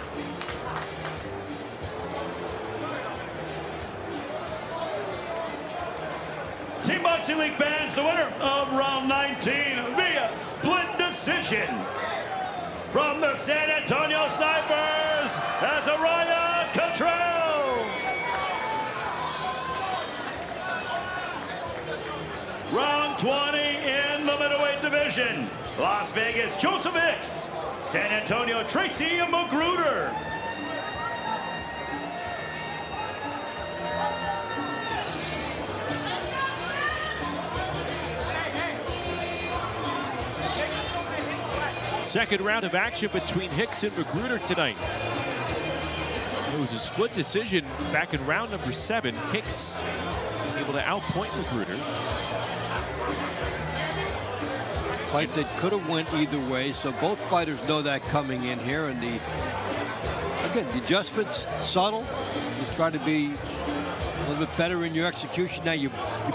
Team Boxing League fans, the winner of round 19 via split decision from the San Antonio Snipers, that's Araya Catrell. Round 20 in the middleweight division. Las Vegas, Joseph Hicks. San Antonio, Tracy McGruder. Second round of action between Hicks and McGruder tonight. It was a split decision back in round number 7. Hicks able to outpoint McGruder. Fight that could have went either way, so both fighters know that coming in here. And the adjustments subtle. Just try to be a little bit better in your execution. Now you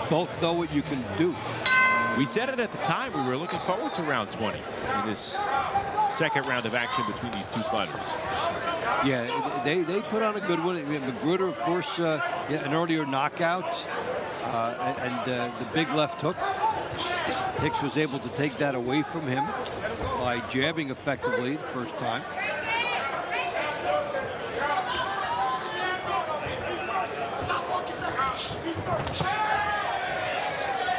both know what you can do. We said it at the time. We were looking forward to round 20 in this second round of action between these two fighters. Yeah, they put on a good one. McGruder, of course, an earlier knockout and the big left hook. Hicks was able to take that away from him by jabbing effectively the first time.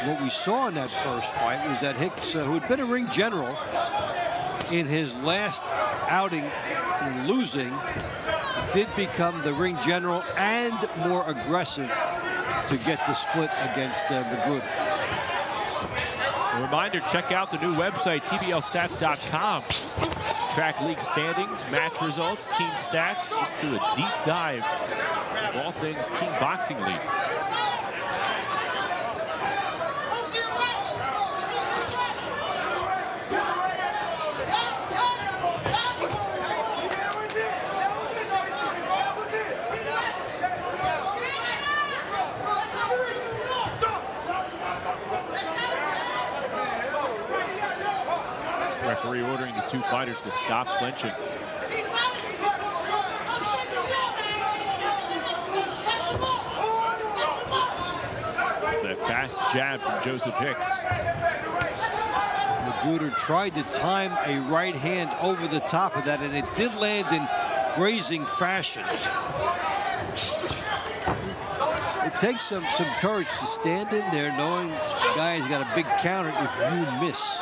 What we saw in that first fight was that Hicks, who had been a ring general in his last outing in losing, did become the ring general and more aggressive to get the split against McGruder. A reminder, check out the new website, tblstats.com. Track league standings, match results, team stats. Just do a deep dive of all things Team Boxing League. Referee ordering the two fighters to stop clinching. that fast jab from Joseph Hicks. McGruder tried to time a right hand over the top of that, and it did land in grazing fashion. It takes some courage to stand in there knowing the guy's got a big counter if you miss.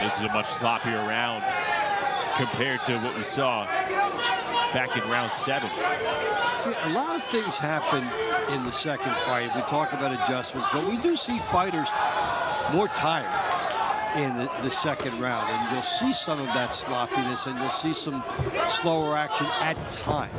This is a much sloppier round compared to what we saw back in round 7. A lot of things happen in the second fight. We talk about adjustments, but we do see fighters more tired in the second round, and you'll see some of that sloppiness, and you'll see some slower action at times.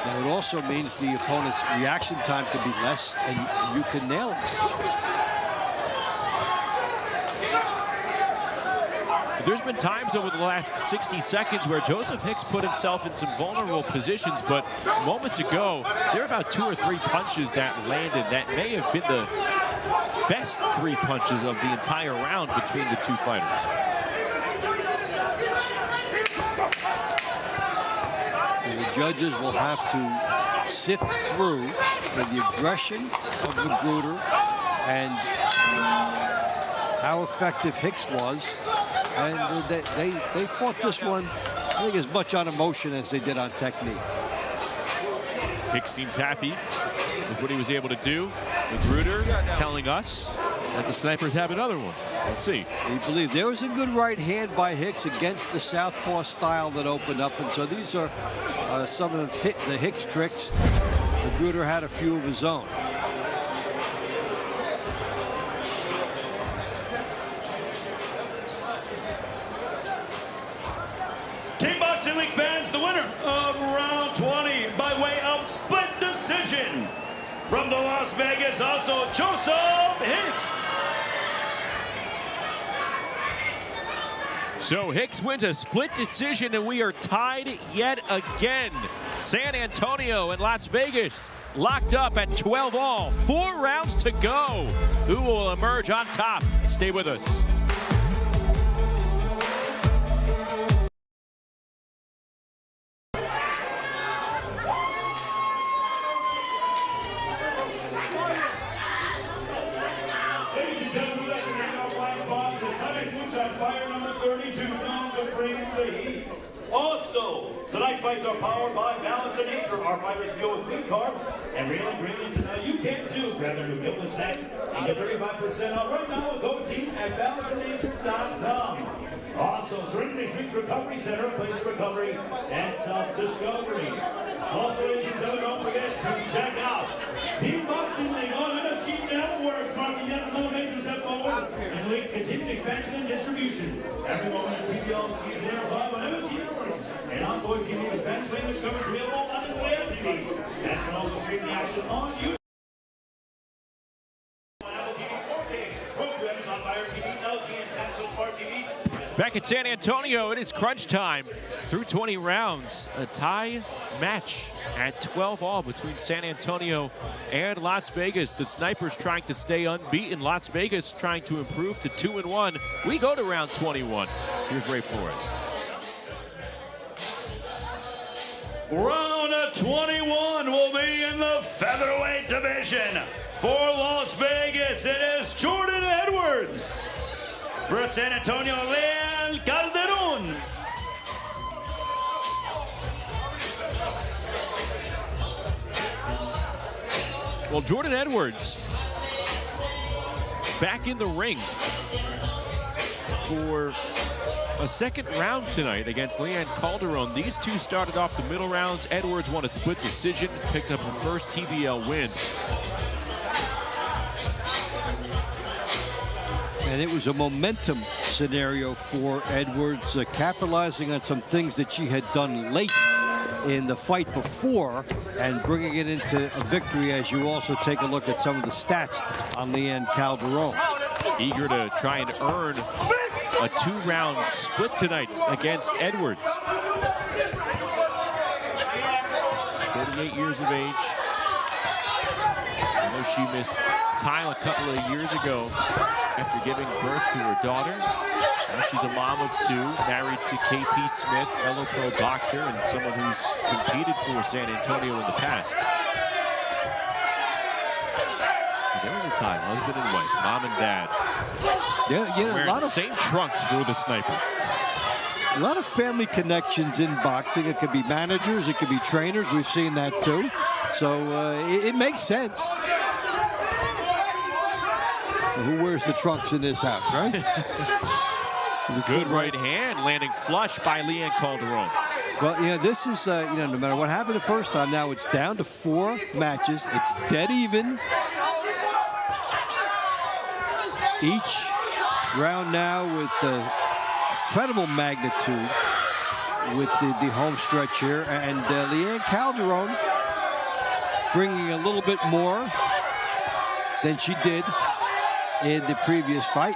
Now, it also means the opponent's reaction time could be less, and you can nail it. There's been times over the last 60 seconds where Joseph Hicks put himself in some vulnerable positions, but moments ago, there were about 2 or 3 punches that landed that may have been the best 3 punches of the entire round between the two fighters. And the judges will have to sift through the aggression of McGruder and how effective Hicks was. And they fought this one, I think, as much on emotion as they did on technique. Hicks seems happy with what he was able to do. McGruder telling us that the snipers have another one. Let's see. We believe there was a good right hand by Hicks against the southpaw style that opened up. And so these are some of the Hicks tricks. McGruder had a few of his own. League fans, the winner of round 20 by way of split decision from the Las Vegas Hustle, Joseph Hicks. So Hicks wins a split decision, and we are tied yet again. San Antonio and Las Vegas locked up at 12 all. 4 rounds to go. Who will emerge on top? Stay with us. Tonight's fights are powered by Balance of Nature. Our fighters deal with clean carbs and real ingredients that you can too. Grab their new Gilman snacks and get 35% off right now with code TEAM at balanceofnature.com. Also, Serenity Springs Recovery Center, a place of recovery and self-discovery. Also, ladies and gentlemen, don't forget to check out Team Boxing League on MSG Networks, marking yet another major step forward in the league's continued expansion and distribution. Every moment of TBL season airs live on MSG Networks. And ongoing TV with Spanish language coverage available on display on TV. Fans can also stream the action on YouTube. Apple TV 4K, Roku, Amazon Fire TV, LG, and Samsung Smart TVs. Back at San Antonio, it is crunch time. Through 20 rounds, a tie match at 12 all between San Antonio and Las Vegas. The snipers trying to stay unbeaten. Las Vegas trying to improve to 2-1. We go to round 21. Here's Ray Flores. Round 21 will be in the featherweight division. For Las Vegas, it is Jordan Edwards. For San Antonio, Leal Calderon. Well, Jordan Edwards back in the ring for a second round tonight against Leal Calderon. These two started off the middle rounds. Edwards won a split decision, picked up her first TBL win. And it was a momentum scenario for Edwards, capitalizing on some things that she had done late in the fight before and bringing it into a victory, as you also take a look at some of the stats on Leal Calderon. Eager to try and earn a 2-round split tonight against Edwards. 38 years of age. know she missed time a couple of years ago after giving birth to her daughter. Now she's a mom of 2, married to KP Smith, fellow pro boxer, and someone who's competed for San Antonio in the past. So there was a time, husband and wife, mom and dad, Yeah, wearing a lot the of same trunks for the Snipers. A lot of family connections in boxing. It could be managers, it could be trainers. We've seen that too. So it makes sense. Who wears the trunks in this house, right? Good right hand landing flush by Leanne Calderon. Well, yeah, this is, no matter what happened the first time, now it's down to 4 matches. It's dead even. Each round now with incredible magnitude with the home stretch here. And Leanne Calderon bringing a little bit more than she did in the previous fight.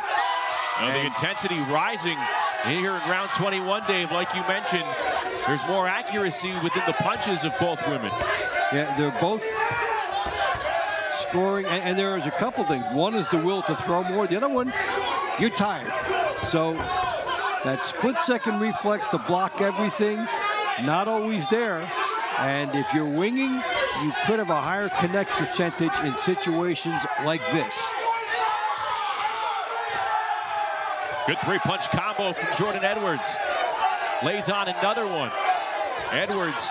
The intensity rising here in round 21, Dave. Like you mentioned, there's more accuracy within the punches of both women. Yeah, they're both scoring, and there is a couple things. One is the will to throw more. The other one, you're tired. So that split-second reflex to block everything, not always there. And if you're winging, you could have a higher connect percentage in situations like this. Good 3-punch combo from Jordan Edwards. Lays on another one. Edwards,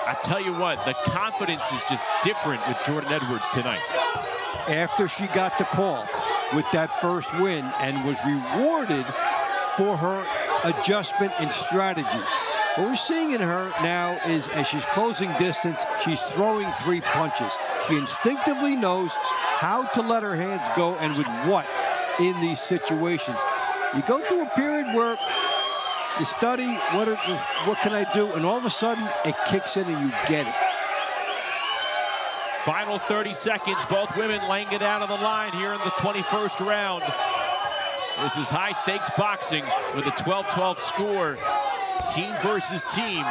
I tell you what, the confidence is just different with Jordan Edwards tonight. After she got the call with that first win and was rewarded for her adjustment in strategy. What we're seeing in her now is, as she's closing distance, she's throwing 3 punches. She instinctively knows how to let her hands go and with what in these situations. You go through a period where you study what can I do, and all of a sudden it kicks in and you get it. Final 30 seconds, both women laying it out on the line here in the 21st round. This is high-stakes boxing with a 12-12 score. Team versus team.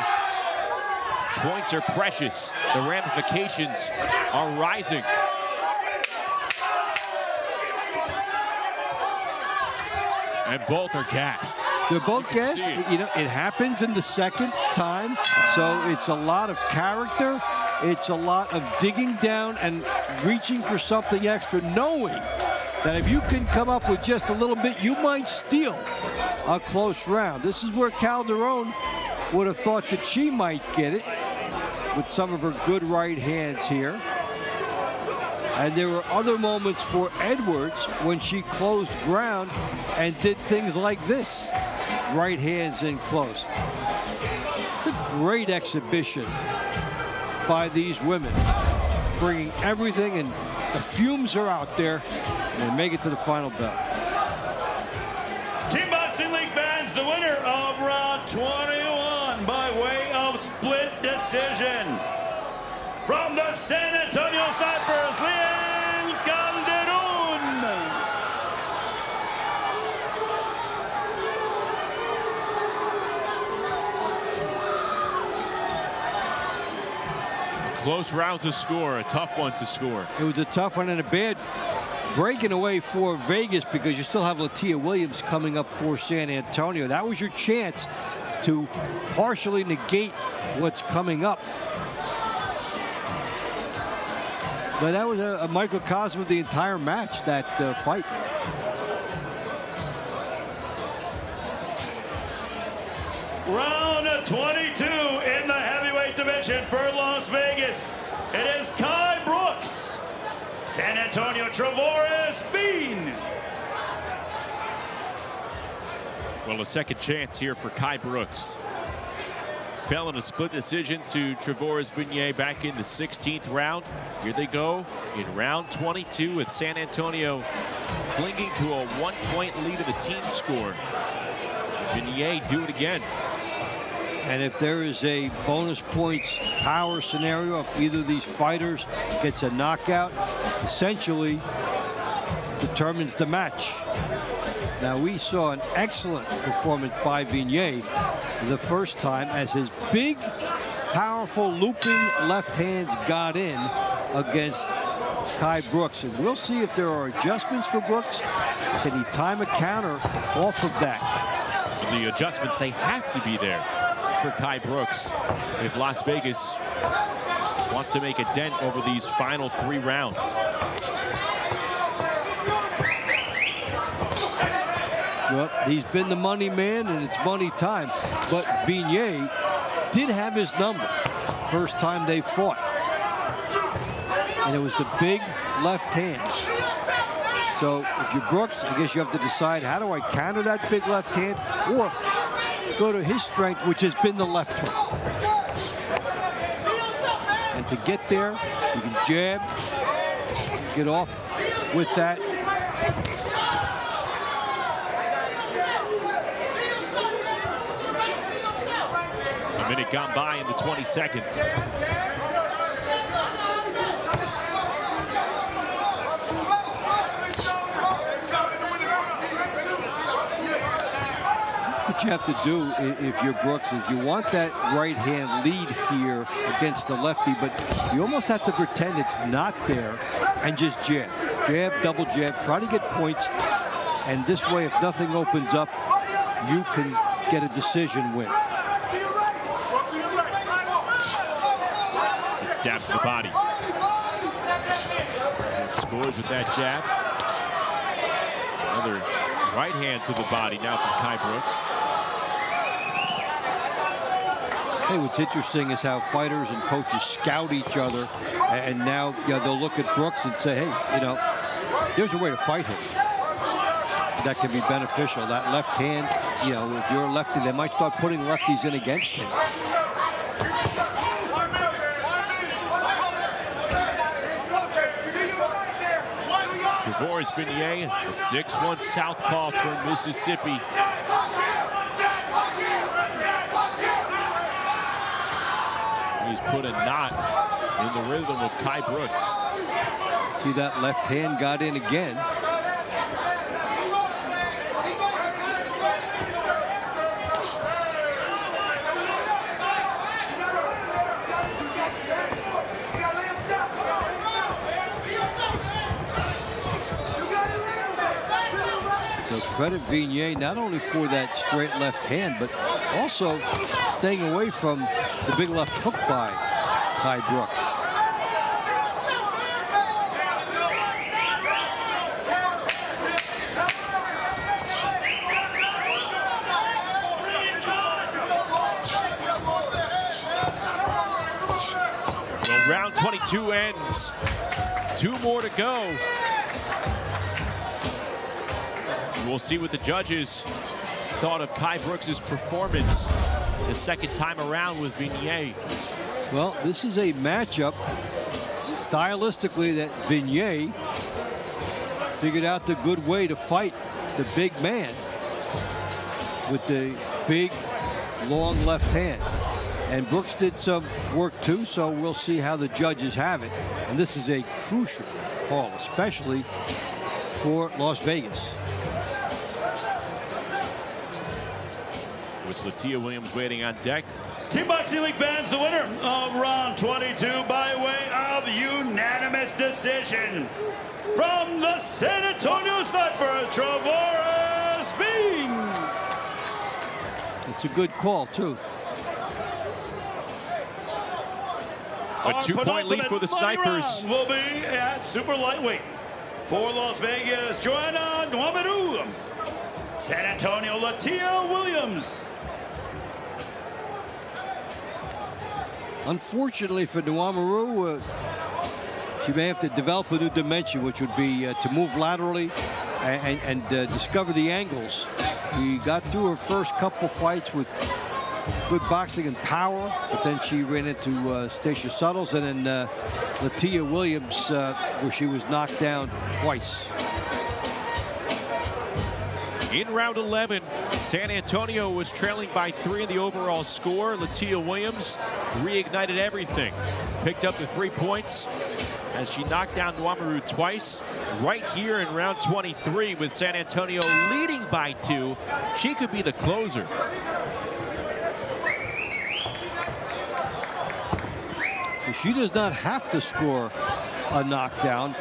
Points are precious. The ramifications are rising. And both are gassed. They're both gassed. You know, it happens in the second time, so it's a lot of character. It's a lot of digging down and reaching for something extra, knowing that if you can come up with just a little bit, you might steal a close round. This is where Calderon would have thought that she might get it with some of her good right hands here. And there were other moments for Edwards when she closed ground and did things like this. Right hands in close. It's a great exhibition by these women, bringing everything, and the fumes are out there, and they make it to the final bell. Team Boxing League fans, the winner of round 21 by way of split decision. From the San Antonio Snipers, Leanne Calderon. Close round to score, a tough one to score. It was a tough one and a bad breaking away for Vegas, because you still have Latia Williams coming up for San Antonio. That was your chance to partially negate what's coming up. But that was a microcosm of the entire match, that fight. Round 22 in the heavyweight division for Las Vegas. It is Kai Brooks, San Antonio Trevorez Bean. Well, a second chance here for Kai Brooks. Fell in a split decision to Trevorez Vignet back in the 16th round. Here they go in round 22 with San Antonio clinging to a 1-point lead of the team score. Vignet do it again. And if there is a bonus points power scenario, if either of these fighters gets a knockout, essentially determines the match. Now, we saw an excellent performance by Vignet the first time, as his big, powerful, looping left hands got in against Kai Brooks. And we'll see if there are adjustments for Brooks. Can he time a counter off of that? The adjustments, they have to be there for Kai Brooks if Las Vegas wants to make a dent over these final 3 rounds. Well, he's been the money man, and it's money time. But Vignet did have his number first time they fought. And it was the big left hand. So if you're Brooks, I guess you have to decide, how do I counter that big left hand, or go to his strength, which has been the left hook. And to get there, you can jab, get off with that. A minute gone by in the 22nd. What you have to do if you're Brooks is you want that right hand lead here against the lefty, but you almost have to pretend it's not there and just jab. Jab, double jab, try to get points. And this way, if nothing opens up, you can get a decision win. It's jab to the body. Scores with that jab. Another right hand to the body now from Kai Brooks. Hey, what's interesting is how fighters and coaches scout each other, and now they'll look at Brooks and say, hey, there's a way to fight him that can be beneficial. That left hand, if you're a lefty, they might start putting lefties in against him. Trevores Vignet, a 6'1" southpaw from Mississippi. He's put a knot in the rhythm of Kai Brooks. See, that left hand got in again. So credit Vignet not only for that straight left hand, but also staying away from the big left hook by Kai Brooks. Well, round 22 ends. 2 more to go. We'll see what the judges thought of Kai Brooks' performance the second time around with Vignet. Well, this is a matchup stylistically that Vignet figured out the good way to fight the big man with the big, long left hand. And Brooks did some work too, so we'll see how the judges have it. And this is a crucial call, especially for Las Vegas. With Latia Williams waiting on deck. Team Boxing League fans, the winner of round 22 by way of unanimous decision from the San Antonio Snipers, Trevores Vignet. It's a good call, too. A 2-point lead for the Snipers. Will be at super lightweight. For Las Vegas, Joanna Dwamu. San Antonio, Latia Williams. Unfortunately for Dwamu, she may have to develop a new dimension, which would be to move laterally and discover the angles. She got through her first couple fights with good boxing and power, but then she ran into Stacia Suttles and then Latia Williams, where she was knocked down twice. In round 11, San Antonio was trailing by 3 in the overall score. Latia Williams reignited everything. Picked up the 3 points as she knocked down Dwamu twice. Right here in round 23 with San Antonio leading by 2. She could be the closer. So she does not have to score a knockdown.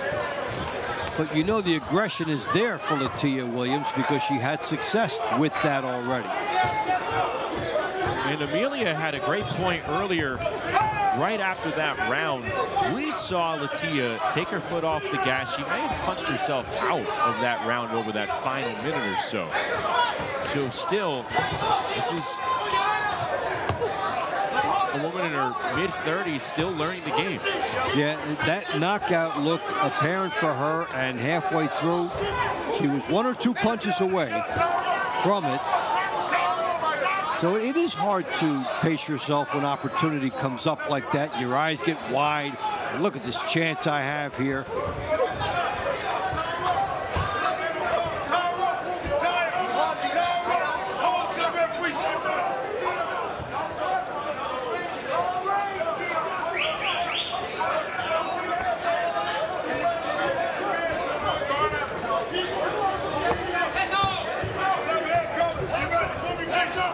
But you know the aggression is there for Latia Williams because she had success with that already. And Amelia had a great point earlier, right after that round. We saw Latia take her foot off the gas. She may have punched herself out of that round over that final minute or so. So still, this is a woman in her mid-30s still learning the game. Yeah, that knockout looked apparent for her, and halfway through, she was 1 or 2 punches away from it. So it is hard to pace yourself when opportunity comes up like that. Your eyes get wide. And look at this chance I have here.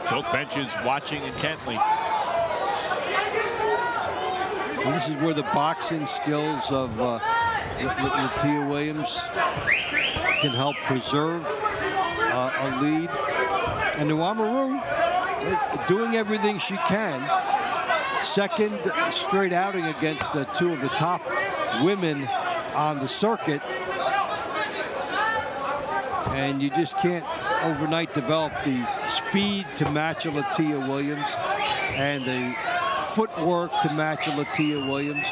Both benches watching intently. And this is where the boxing skills of Latia Williams can help preserve a lead. And Dwamu doing everything she can. Second straight outing against 2 of the top women on the circuit. And you just can't overnight develop the speed to match a Latia Williams and the footwork to match a Latia Williams.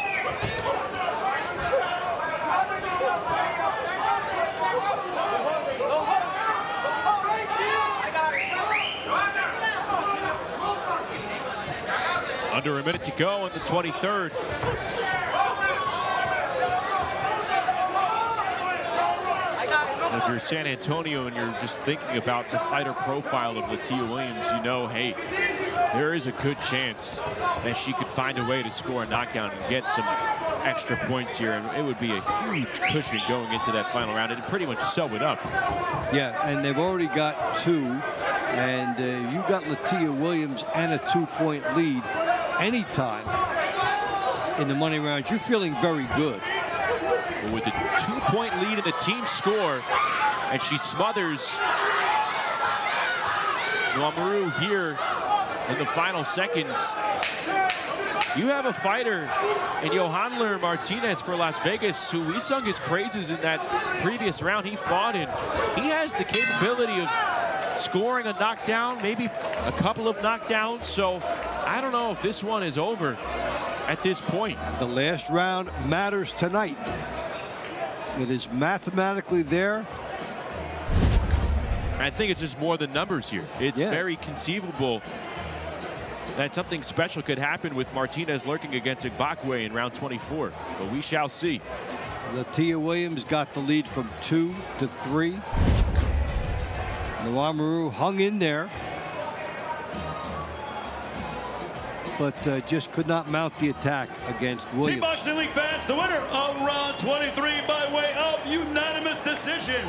Under a minute to go in the 23rd. If you're San Antonio and you're just thinking about the fighter profile of Latia Williams, you know, hey, there is a good chance that she could find a way to score a knockdown and get some extra points here. And it would be a huge cushion going into that final round and pretty much sew it up. Yeah, and they've already got 2. And you got Latia Williams and a 2-point lead anytime in the money rounds. You're feeling very good. But with a 2-point lead in the team score, and she smothers Romero here in the final seconds. You have a fighter in Johanler Martinez for Las Vegas, who we sung his praises in that previous round he fought in. He has the capability of scoring a knockdown, maybe a couple of knockdowns. So I don't know if this one is over at this point. The last round matters tonight. It is mathematically there. I think it's just more than numbers here. It's very conceivable that something special could happen with Martinez lurking against Igbokwe in round 24. But we shall see. Latia Williams got the lead from 2 to 3. Dwamu hung in there, but just could not mount the attack against Williams. Team Boxing League fans, the winner of round 23 by way of unanimous decision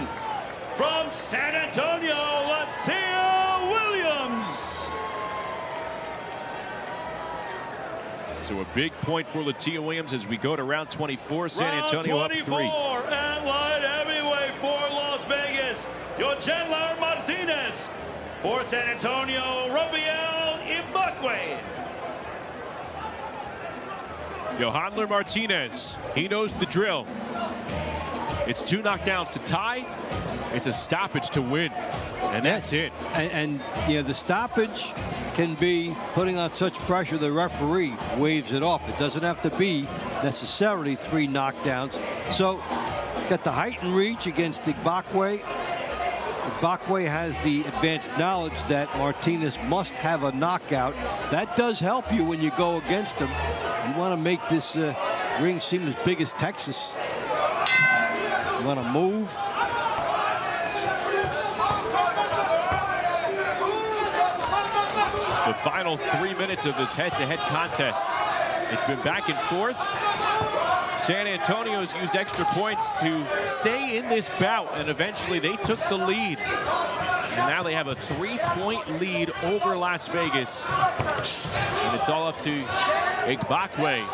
from San Antonio, Latia Williams. So a big point for Latia Williams as we go to round 24. San Antonio up 3. At light heavyweight for Las Vegas, Johanler Martinez. For San Antonio, Igbokwe. Johanler Martinez, he knows the drill. It's 2 knockdowns to tie. It's a stoppage to win. And that's it. And yeah, the stoppage can be putting on such pressure the referee waves it off. It doesn't have to be necessarily 3 knockdowns. So got the height and reach against Igbokwe. Igbokwe has the advanced knowledge that Martinez must have a knockout. That does help you when you go against him. You want to make this ring seem as big as Texas. You want to move. The final 3 minutes of this head-to-head contest. It's been back and forth. San Antonio's used extra points to stay in this bout, and eventually they took the lead. And now they have a 3-point lead over Las Vegas. And it's all up to Igbokwe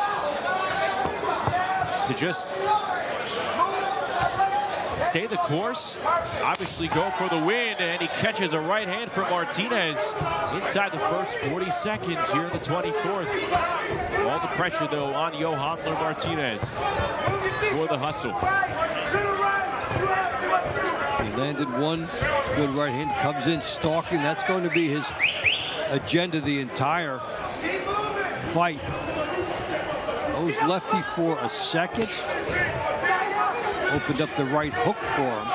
to just stay the course, obviously go for the win, and he catches a right hand from Martinez inside the first 40 seconds here in the 24th. All the pressure, though, on Johanler Martinez for the hustle. He landed one good right hand, comes in stalking. That's going to be his agenda the entire fight. Goes lefty for a second. Opened up the right hook for him.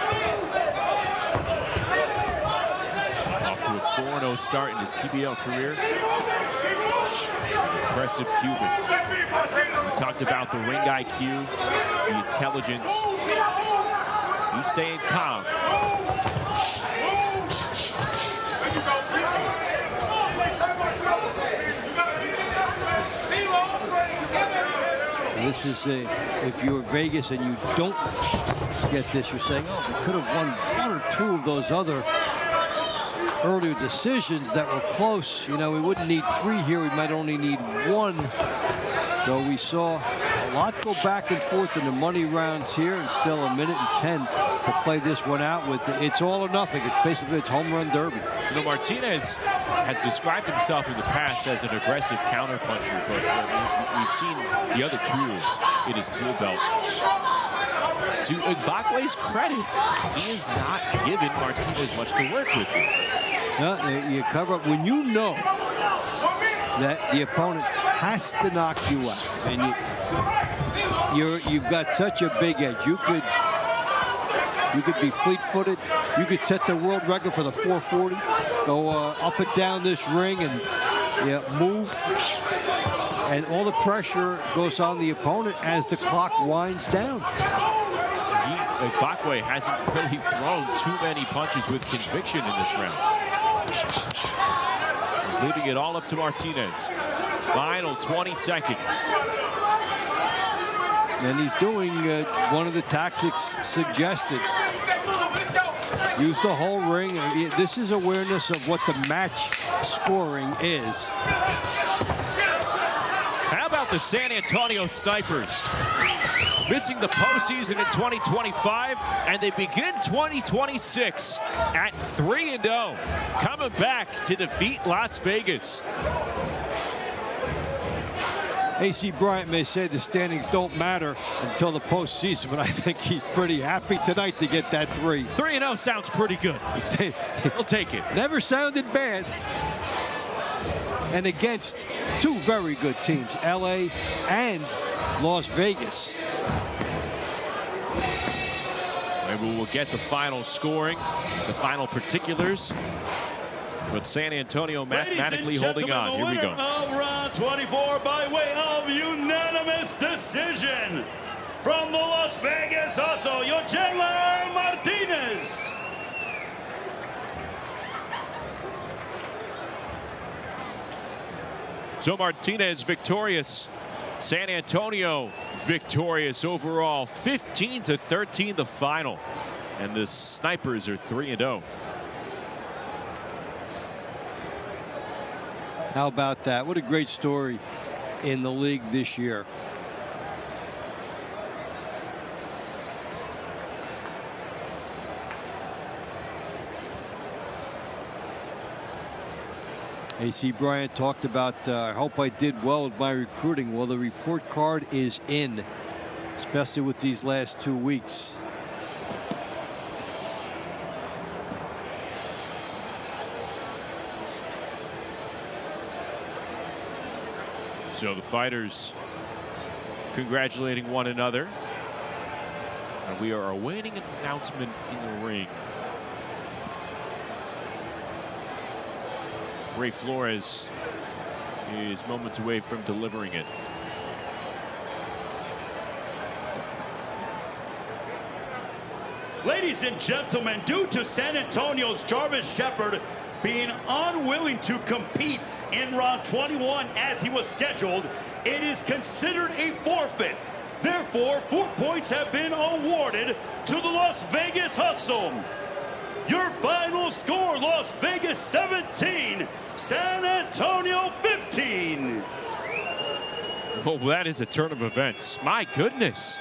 Off to a 4-0 start in his TBL career. Impressive Cuban. We talked about the ring IQ, the intelligence. He's staying calm. This is if you're Vegas and you don't get this, you're saying, oh, we could have won one or two of those other earlier decisions that were close. You know, we wouldn't need 3 here. We might only need 1. So we saw a lot go back and forth in the money rounds here, and still a minute and 10 to play this one out with. It's all or nothing. It's basically it's home run derby. You know, Martinez has described himself in the past as an aggressive counterpuncher, but we've seen the other tools in his tool belt. To Igbokwe's credit, he is not giving Martinez much to work with. You cover up when you know that the opponent has to knock you out, and you've got such a big edge. You could be fleet-footed. You could set the world record for the 440. Go up and down this ring and move. And all the pressure goes on the opponent as the clock winds down. Igbokwe hasn't really thrown too many punches with conviction in this round. He's leaving it all up to Martinez. Final 20 seconds. And he's doing one of the tactics suggested. Use the whole ring. This is awareness of what the match scoring is. How about the San Antonio Snipers? Missing the postseason in 2025, and they begin 2026 at 3-0, coming back to defeat Las Vegas. AC Bryant may say the standings don't matter until the postseason, but I think he's pretty happy tonight to get that 3. 3-0 sounds pretty good. We'll take it. Never sounded bad. And against 2 very good teams, LA and Las Vegas. Maybe we'll get the final scoring, the final particulars. But San Antonio mathematically holding on. Here we go. Of round 24 by way of unanimous decision from the Las Vegas Hustle, Johanler Martinez. So Martinez victorious. San Antonio victorious overall. 15-13 the final. And the Snipers are 3-0. How about that? What a great story in the league this year. AC Bryant talked about, I hope I did well with my recruiting. Well, the report card is in, especially with these last 2 weeks. So the fighters congratulating one another. And we are awaiting an announcement in the ring. Ray Flores is moments away from delivering it. Ladies and gentlemen, due to San Antonio's Jarvis Shepard being unwilling to compete in round 21 as he was scheduled, it is considered a forfeit. Therefore, 4 points have been awarded to the Las Vegas Hustle. Your final score, Las Vegas 17, San Antonio 15. Oh, that is a turn of events. My goodness.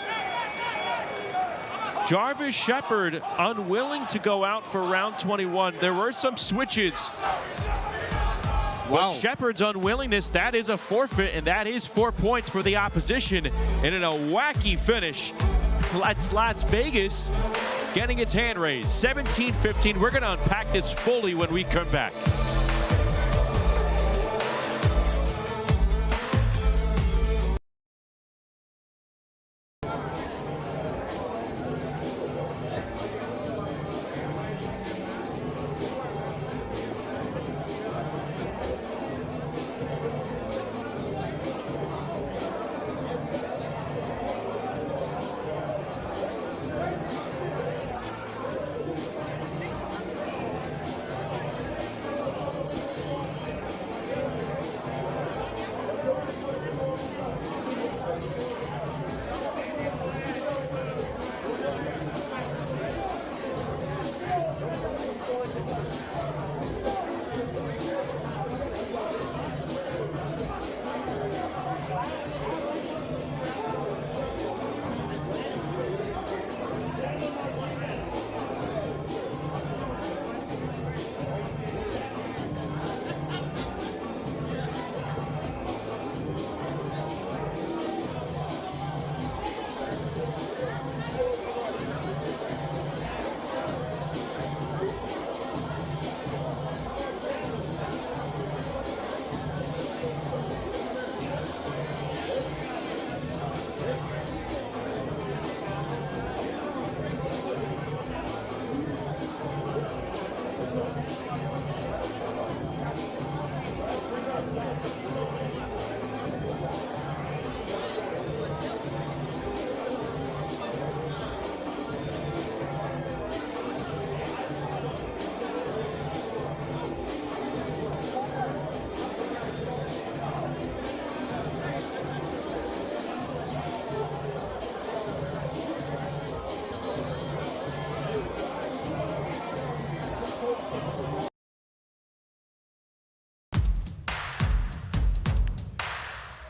Jarvis Shepard unwilling to go out for round 21. There were some switches. Wow. But Shepard's unwillingness, that is a forfeit, and that is 4 points for the opposition. And in a wacky finish, Las Vegas getting its hand raised. 17-15. We're going to unpack this fully when we come back.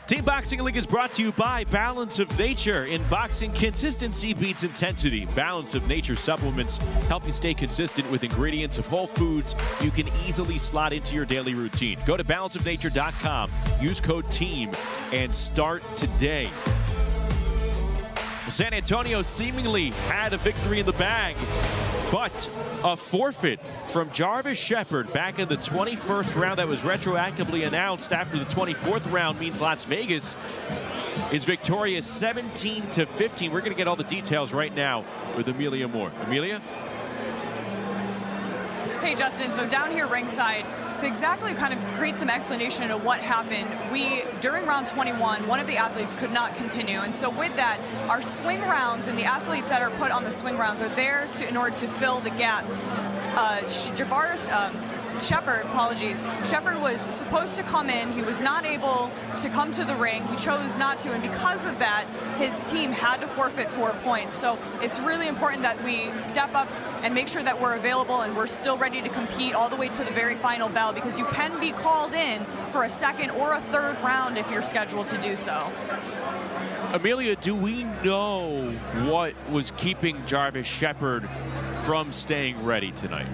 Team Boxing League is brought to you by Balance of Nature. In boxing, consistency beats intensity. Balance of Nature supplements help you stay consistent with ingredients of whole foods you can easily slot into your daily routine. Go to balanceofnature.com, use code TEAM, and start today. San Antonio seemingly had a victory in the bag, but a forfeit from Jarvis Shepard back in the 21st round that was retroactively announced after the 24th round means Las Vegas is victorious 17-15. We're going to get all the details right now with Amelia Moore. Amelia? Hey, Justin, so down here ringside, to exactly kind of create some explanation of what happened, during round 21, one of the athletes could not continue. And so with that, our swing rounds and the athletes that are put on the swing rounds are there in order to fill the gap. Shepard was supposed to come in. He was not able to come to the ring. He chose not to, and because of that, his team had to forfeit 4 points. So it's really important that we step up and make sure that we're available and we're still ready to compete all the way to the very final bell, because you can be called in for a second or a third round if you're scheduled to do so. Amelia, do we know what was keeping Jarvis Shepard from staying ready tonight?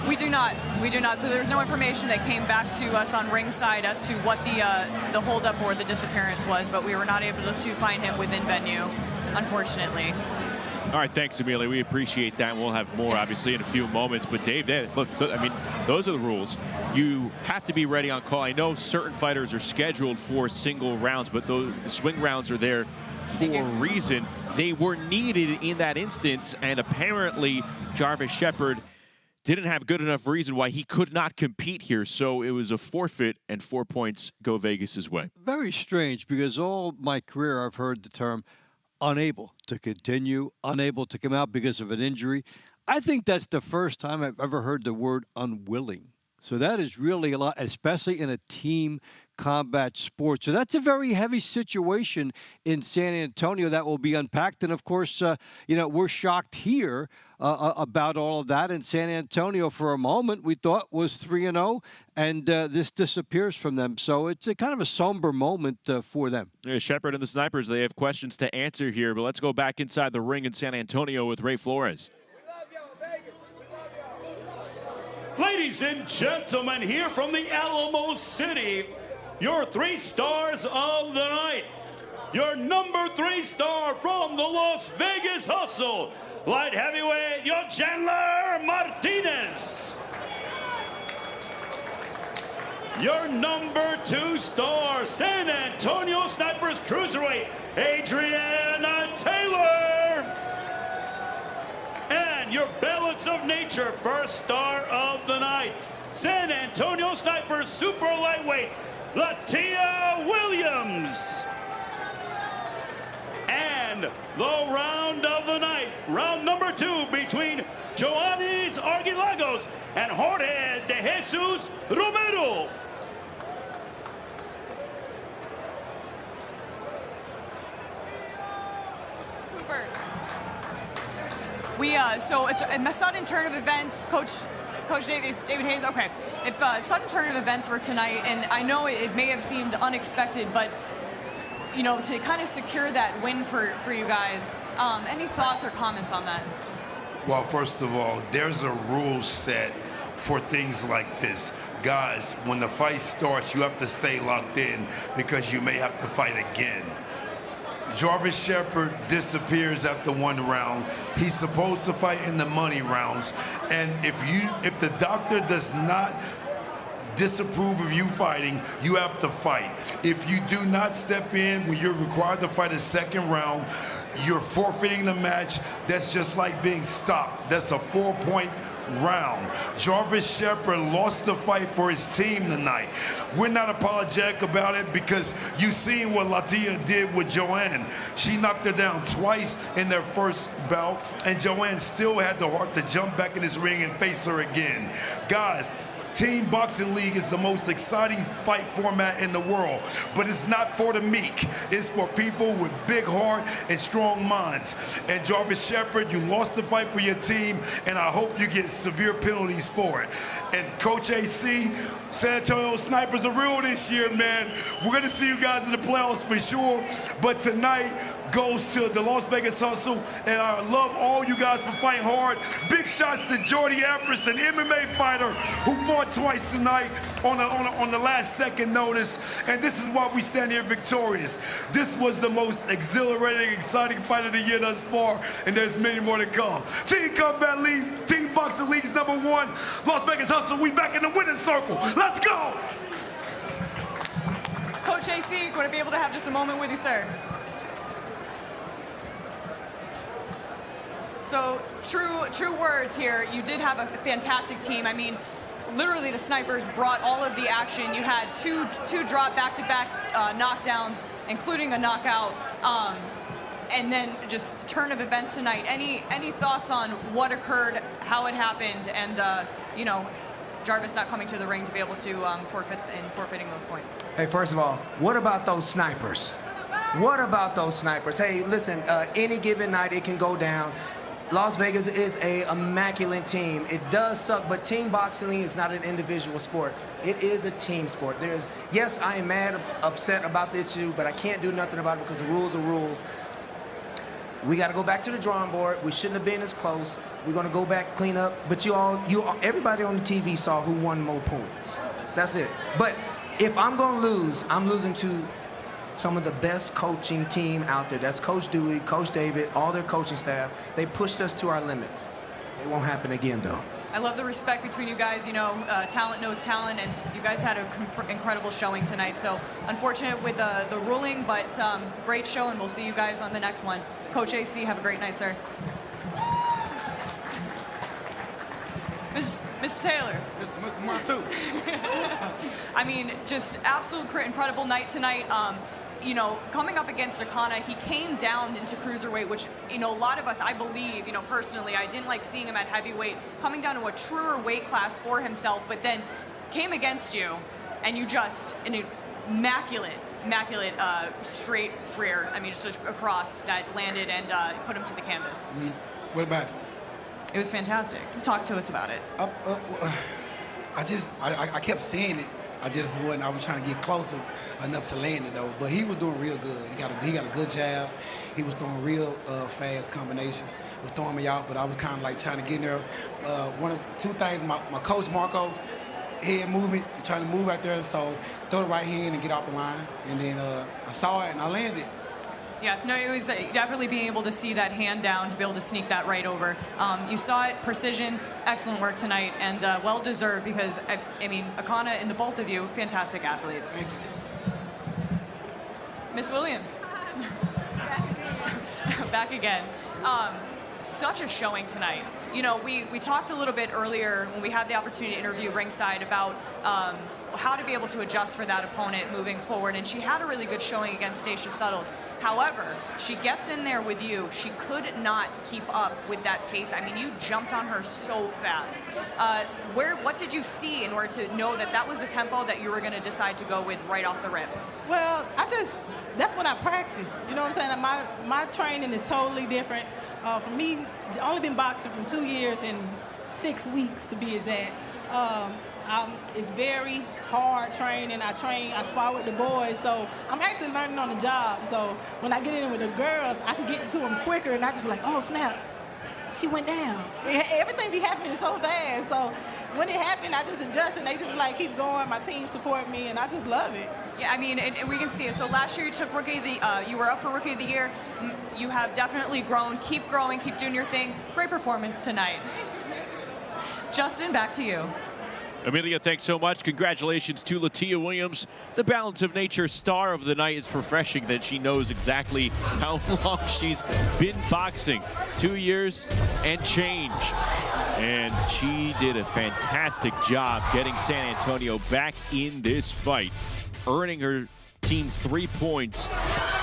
We do not. We do not. So there's no information that came back to us on ringside as to what the holdup or the disappearance was, but we were not able to find him within venue, unfortunately. All right, thanks, Amelia. We appreciate that. We'll have more, obviously, in a few moments. But, Dave, look, I mean, those are the rules. You have to be ready on call. I know certain fighters are scheduled for single rounds, but the swing rounds are there for a reason. They were needed in that instance, and apparently Jarvis Shepard didn't have good enough reason why he could not compete here. So it was a forfeit, and 4 points go Vegas' way. Very strange, because all my career I've heard the term unable to continue, unable to come out because of an injury. I think that's the first time I've ever heard the word unwilling. So that is really a lot, especially in a team combat sport. So that's a very heavy situation in San Antonio that will be unpacked. And, of course, we're shocked here about all of that. And San Antonio, for a moment, we thought was 3-0, and this disappears from them. So it's a kind of a somber moment for them. Yeah, Shepard and the Snipers, they have questions to answer here, but let's go back inside the ring in San Antonio with Ray Flores. Ladies and gentlemen, here from the Alamo City, your 3 stars of the night. Your number 3 star from the Las Vegas Hustle, light heavyweight, your Chandler Martinez. Your number 2 star, San Antonio Snipers cruiserweight, Adriana Taylor. And your Balance of Nature first star of the night, San Antonio Snipers super lightweight, Latia Williams. And the round of the night, round number 2 between Joannis Argilagos and Jorge de Jesus Romero. So it's a sudden turn of events, Coach David Hayes. Okay, if sudden turn of events were tonight, and I know it may have seemed unexpected, but to kind of secure that win for you guys, any thoughts or comments on that? Well, first of all, there's a rule set for things like this. Guys, when the fight starts, you have to stay locked in because you may have to fight again. Jarvis Shepard disappears after 1 round. He's supposed to fight in the money rounds. And if the doctor does not disapprove of you fighting, you have to fight. If you do not step in when you're required to fight a 2nd round, you're forfeiting the match. That's just like being stopped. That's a 4-point round. Jarvis Shepard lost the fight for his team tonight. We're not apologetic about it because you've seen what Latia did with Joanne. She knocked her down twice in their first bout, and Joanne still had the heart to jump back in this ring and face her again. Guys, Team Boxing League is the most exciting fight format in the world, but it's not for the meek. It's for people with big heart and strong minds. And Jarvis Shepard, you lost the fight for your team, and I hope you get severe penalties for it. And Coach AC, San Antonio Snipers are real this year, man. We're gonna see you guys in the playoffs for sure, but tonight goes to the Las Vegas Hustle, and I love all you guys for fighting hard. Big shots to Jordy Everest, an MMA fighter who fought twice tonight on the last second notice, and this is why we stand here victorious. This was the most exhilarating, exciting fight of the year thus far, and there's many more to come. Team Combat Leagues, Team Boxing Leagues #1, Las Vegas Hustle, we back in the winning circle. Let's go! Coach AC, would I be able to have just a moment with you, sir? So true words here. You did have a fantastic team. I mean, literally the Snipers brought all of the action. You had two drop back-to-back knockdowns, including a knockout, and then just turn of events tonight. Any thoughts on what occurred, how it happened, and Jarvis not coming to the ring to be able to forfeiting those points? Hey, first of all, what about those snipers? What about those snipers? Hey, listen, any given night it can go down. Las Vegas is an immaculate team. It does suck, but team boxing is not an individual sport. It is a team sport. Yes, I am mad, upset about the issue, but I can't do nothing about it because the rules are rules. We got to go back to the drawing board. We shouldn't have been as close. We're going to go back, clean up. But everybody on the TV saw who won more points. That's it. But if I'm going to lose, I'm losing to some of the best coaching team out there. That's Coach Dewey, Coach David, all their coaching staff. They pushed us to our limits. It won't happen again, though. I love the respect between you guys. Talent knows talent, and you guys had an incredible showing tonight. So unfortunate with the ruling, but great show, and we'll see you guys on the next one. Coach AC, have a great night, sir. Mr. Taylor. Mr. Montu. I mean, just absolute incredible night tonight. Coming up against Aana, he came down into cruiserweight, which, a lot of us, I believe, personally, I didn't like seeing him at heavyweight, coming down to a truer weight class for himself, but then came against you, and you just, immaculate straight rear. I mean, just across that landed and put him to the canvas. What about it? It was fantastic. Talk to us about it. I kept seeing it. I was trying to get closer enough to land it though. But he was doing real good. He got a good jab. He was doing real fast combinations. Was throwing me off, but I was kind of like trying to get in there. Two things. My coach Marco, head movement, trying to move out there. So throw the right hand and get off the line. And then I saw it and I landed. Yeah, no, it was definitely being able to see that hand down to be able to sneak that right over. You saw it, precision, excellent work tonight, and well-deserved because, I mean, Aana and the both of you, fantastic athletes. Thank you. Miss Williams. Back again. Such a showing tonight. You know, we talked a little bit earlier when we had the opportunity to interview ringside about how to be able to adjust for that opponent moving forward, and she had a really good showing against Stacia Suttles. However, she gets in there with you. She could not keep up with that pace. I mean, you jumped on her so fast. What did you see in order to know that that was the tempo that you were going to decide to go with right off the rip? Well, that's what I practice. You know what I'm saying? My training is totally different. For me, I've only been boxing for 2 years and 6 weeks to be exact. It's very hard training. I spar with the boys, so I'm actually learning on the job. So when I get in with the girls, I can get to them quicker, and I just be like, oh, snap, she went down. Everything be happening so fast. So when it happened, I just adjust, and they just be like, keep going. My team support me, and I just love it. Yeah, I mean, and we can see it. So last year you took you were up for Rookie of the Year. You have definitely grown. Keep growing. Keep doing your thing. Great performance tonight. Justin, back to you. Amelia, thanks so much. Congratulations to Latia Williams, the Balance of Nature star of the night. It's refreshing that she knows exactly how long she's been boxing. 2 years and change. And she did a fantastic job getting San Antonio back in this fight, earning her team 3 points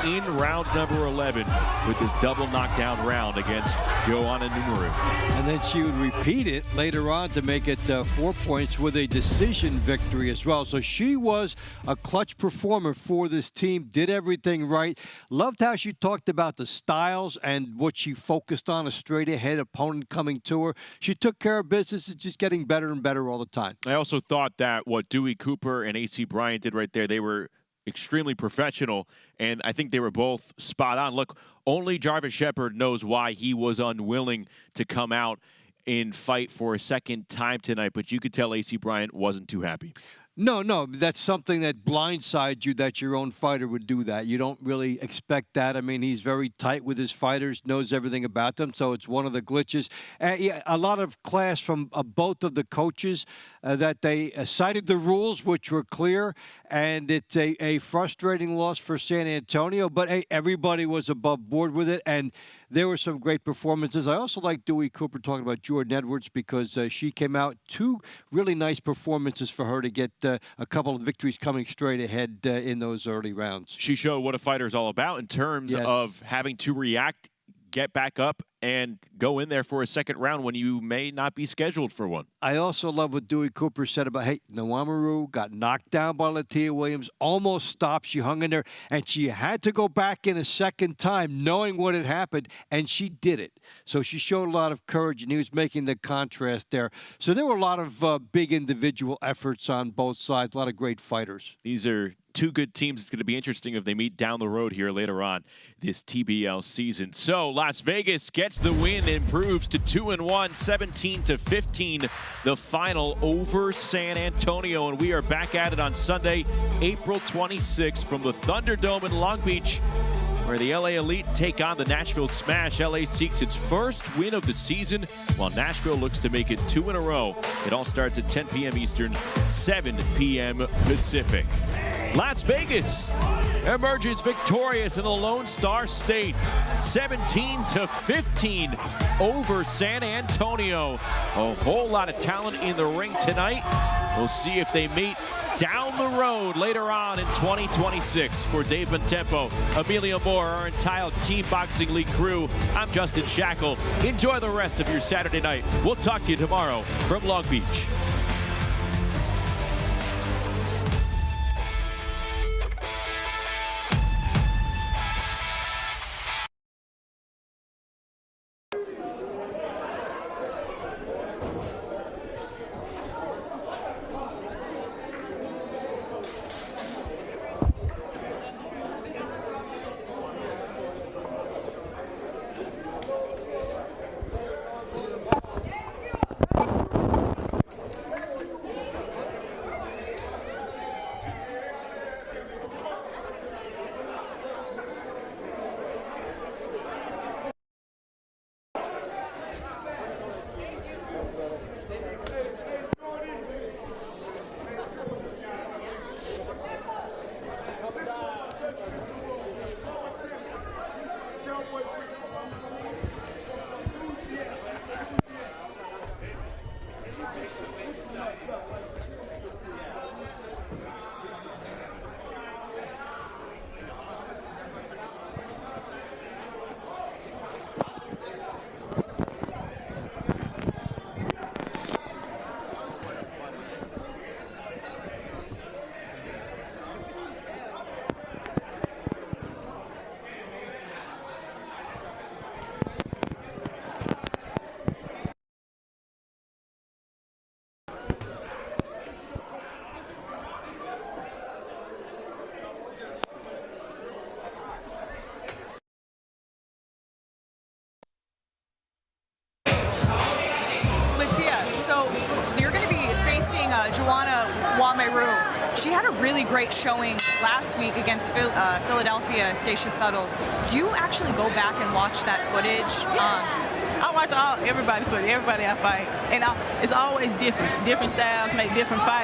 in round number 11 with this double knockdown round against Joanna Numero. And then she would repeat it later on to make it 4 points with a decision victory as well. So she was a clutch performer for this team, did everything right. Loved how she talked about the styles and what she focused on, a straight ahead opponent coming to her. She took care of business, it's just getting better and better all the time. I also thought that what Dewey Cooper and AC Bryant did right there, they were extremely professional, and I think they were both spot on. Look, only Jarvis Shepard knows why he was unwilling to come out and fight for a second time tonight, but you could tell AC Bryant wasn't too happy. No, that's something that blindsides you, that your own fighter would do that. You don't really expect that. I mean, he's very tight with his fighters, knows everything about them, so it's one of the glitches. Yeah, a lot of class from both of the coaches that they cited the rules, which were clear, and it's a frustrating loss for San Antonio, but hey, everybody was above board with it, and there were some great performances. I also like Dewey Cooper talking about Jordan Edwards because she came out, 2 really nice performances for her to get a couple of victories coming straight ahead in those early rounds. She showed what a fighter is all about in terms of having to react, get back up, and go in there for a second round when you may not be scheduled for one. I also love what Dewey Cooper said about, hey, Dwamu got knocked down by Latia Williams, almost stopped. She hung in there, and she had to go back in a second time knowing what had happened, and she did it. So she showed a lot of courage, and he was making the contrast there. So there were a lot of big individual efforts on both sides, a lot of great fighters. These are 2 good teams. It's going to be interesting if they meet down the road here later on this TBL season. So Las Vegas gets the win, improves to 2-1, 17-15, the final over San Antonio. And we are back at it on Sunday, April 26th from the Thunderdome in Long Beach, where the LA Elite take on the Nashville Smash. LA seeks its first win of the season, while Nashville looks to make it 2 in a row. It all starts at 10 p.m. Eastern, 7 p.m. Pacific. Las Vegas emerges victorious in the Lone Star State, 17-15 over San Antonio. A whole lot of talent in the ring tonight. We'll see if they meet down the road later on in 2026. For Dave Bontempo, Amelia Moore, our entire Team Boxing League crew, I'm Justin Shackle. Enjoy the rest of your Saturday night. We'll talk to you tomorrow from Long Beach. Joanna Romero, she had a really great showing last week against Philadelphia Stacia Suttles. Do you actually go back and watch that footage? I watch everybody I fight, and it's always different. Different styles make different fights.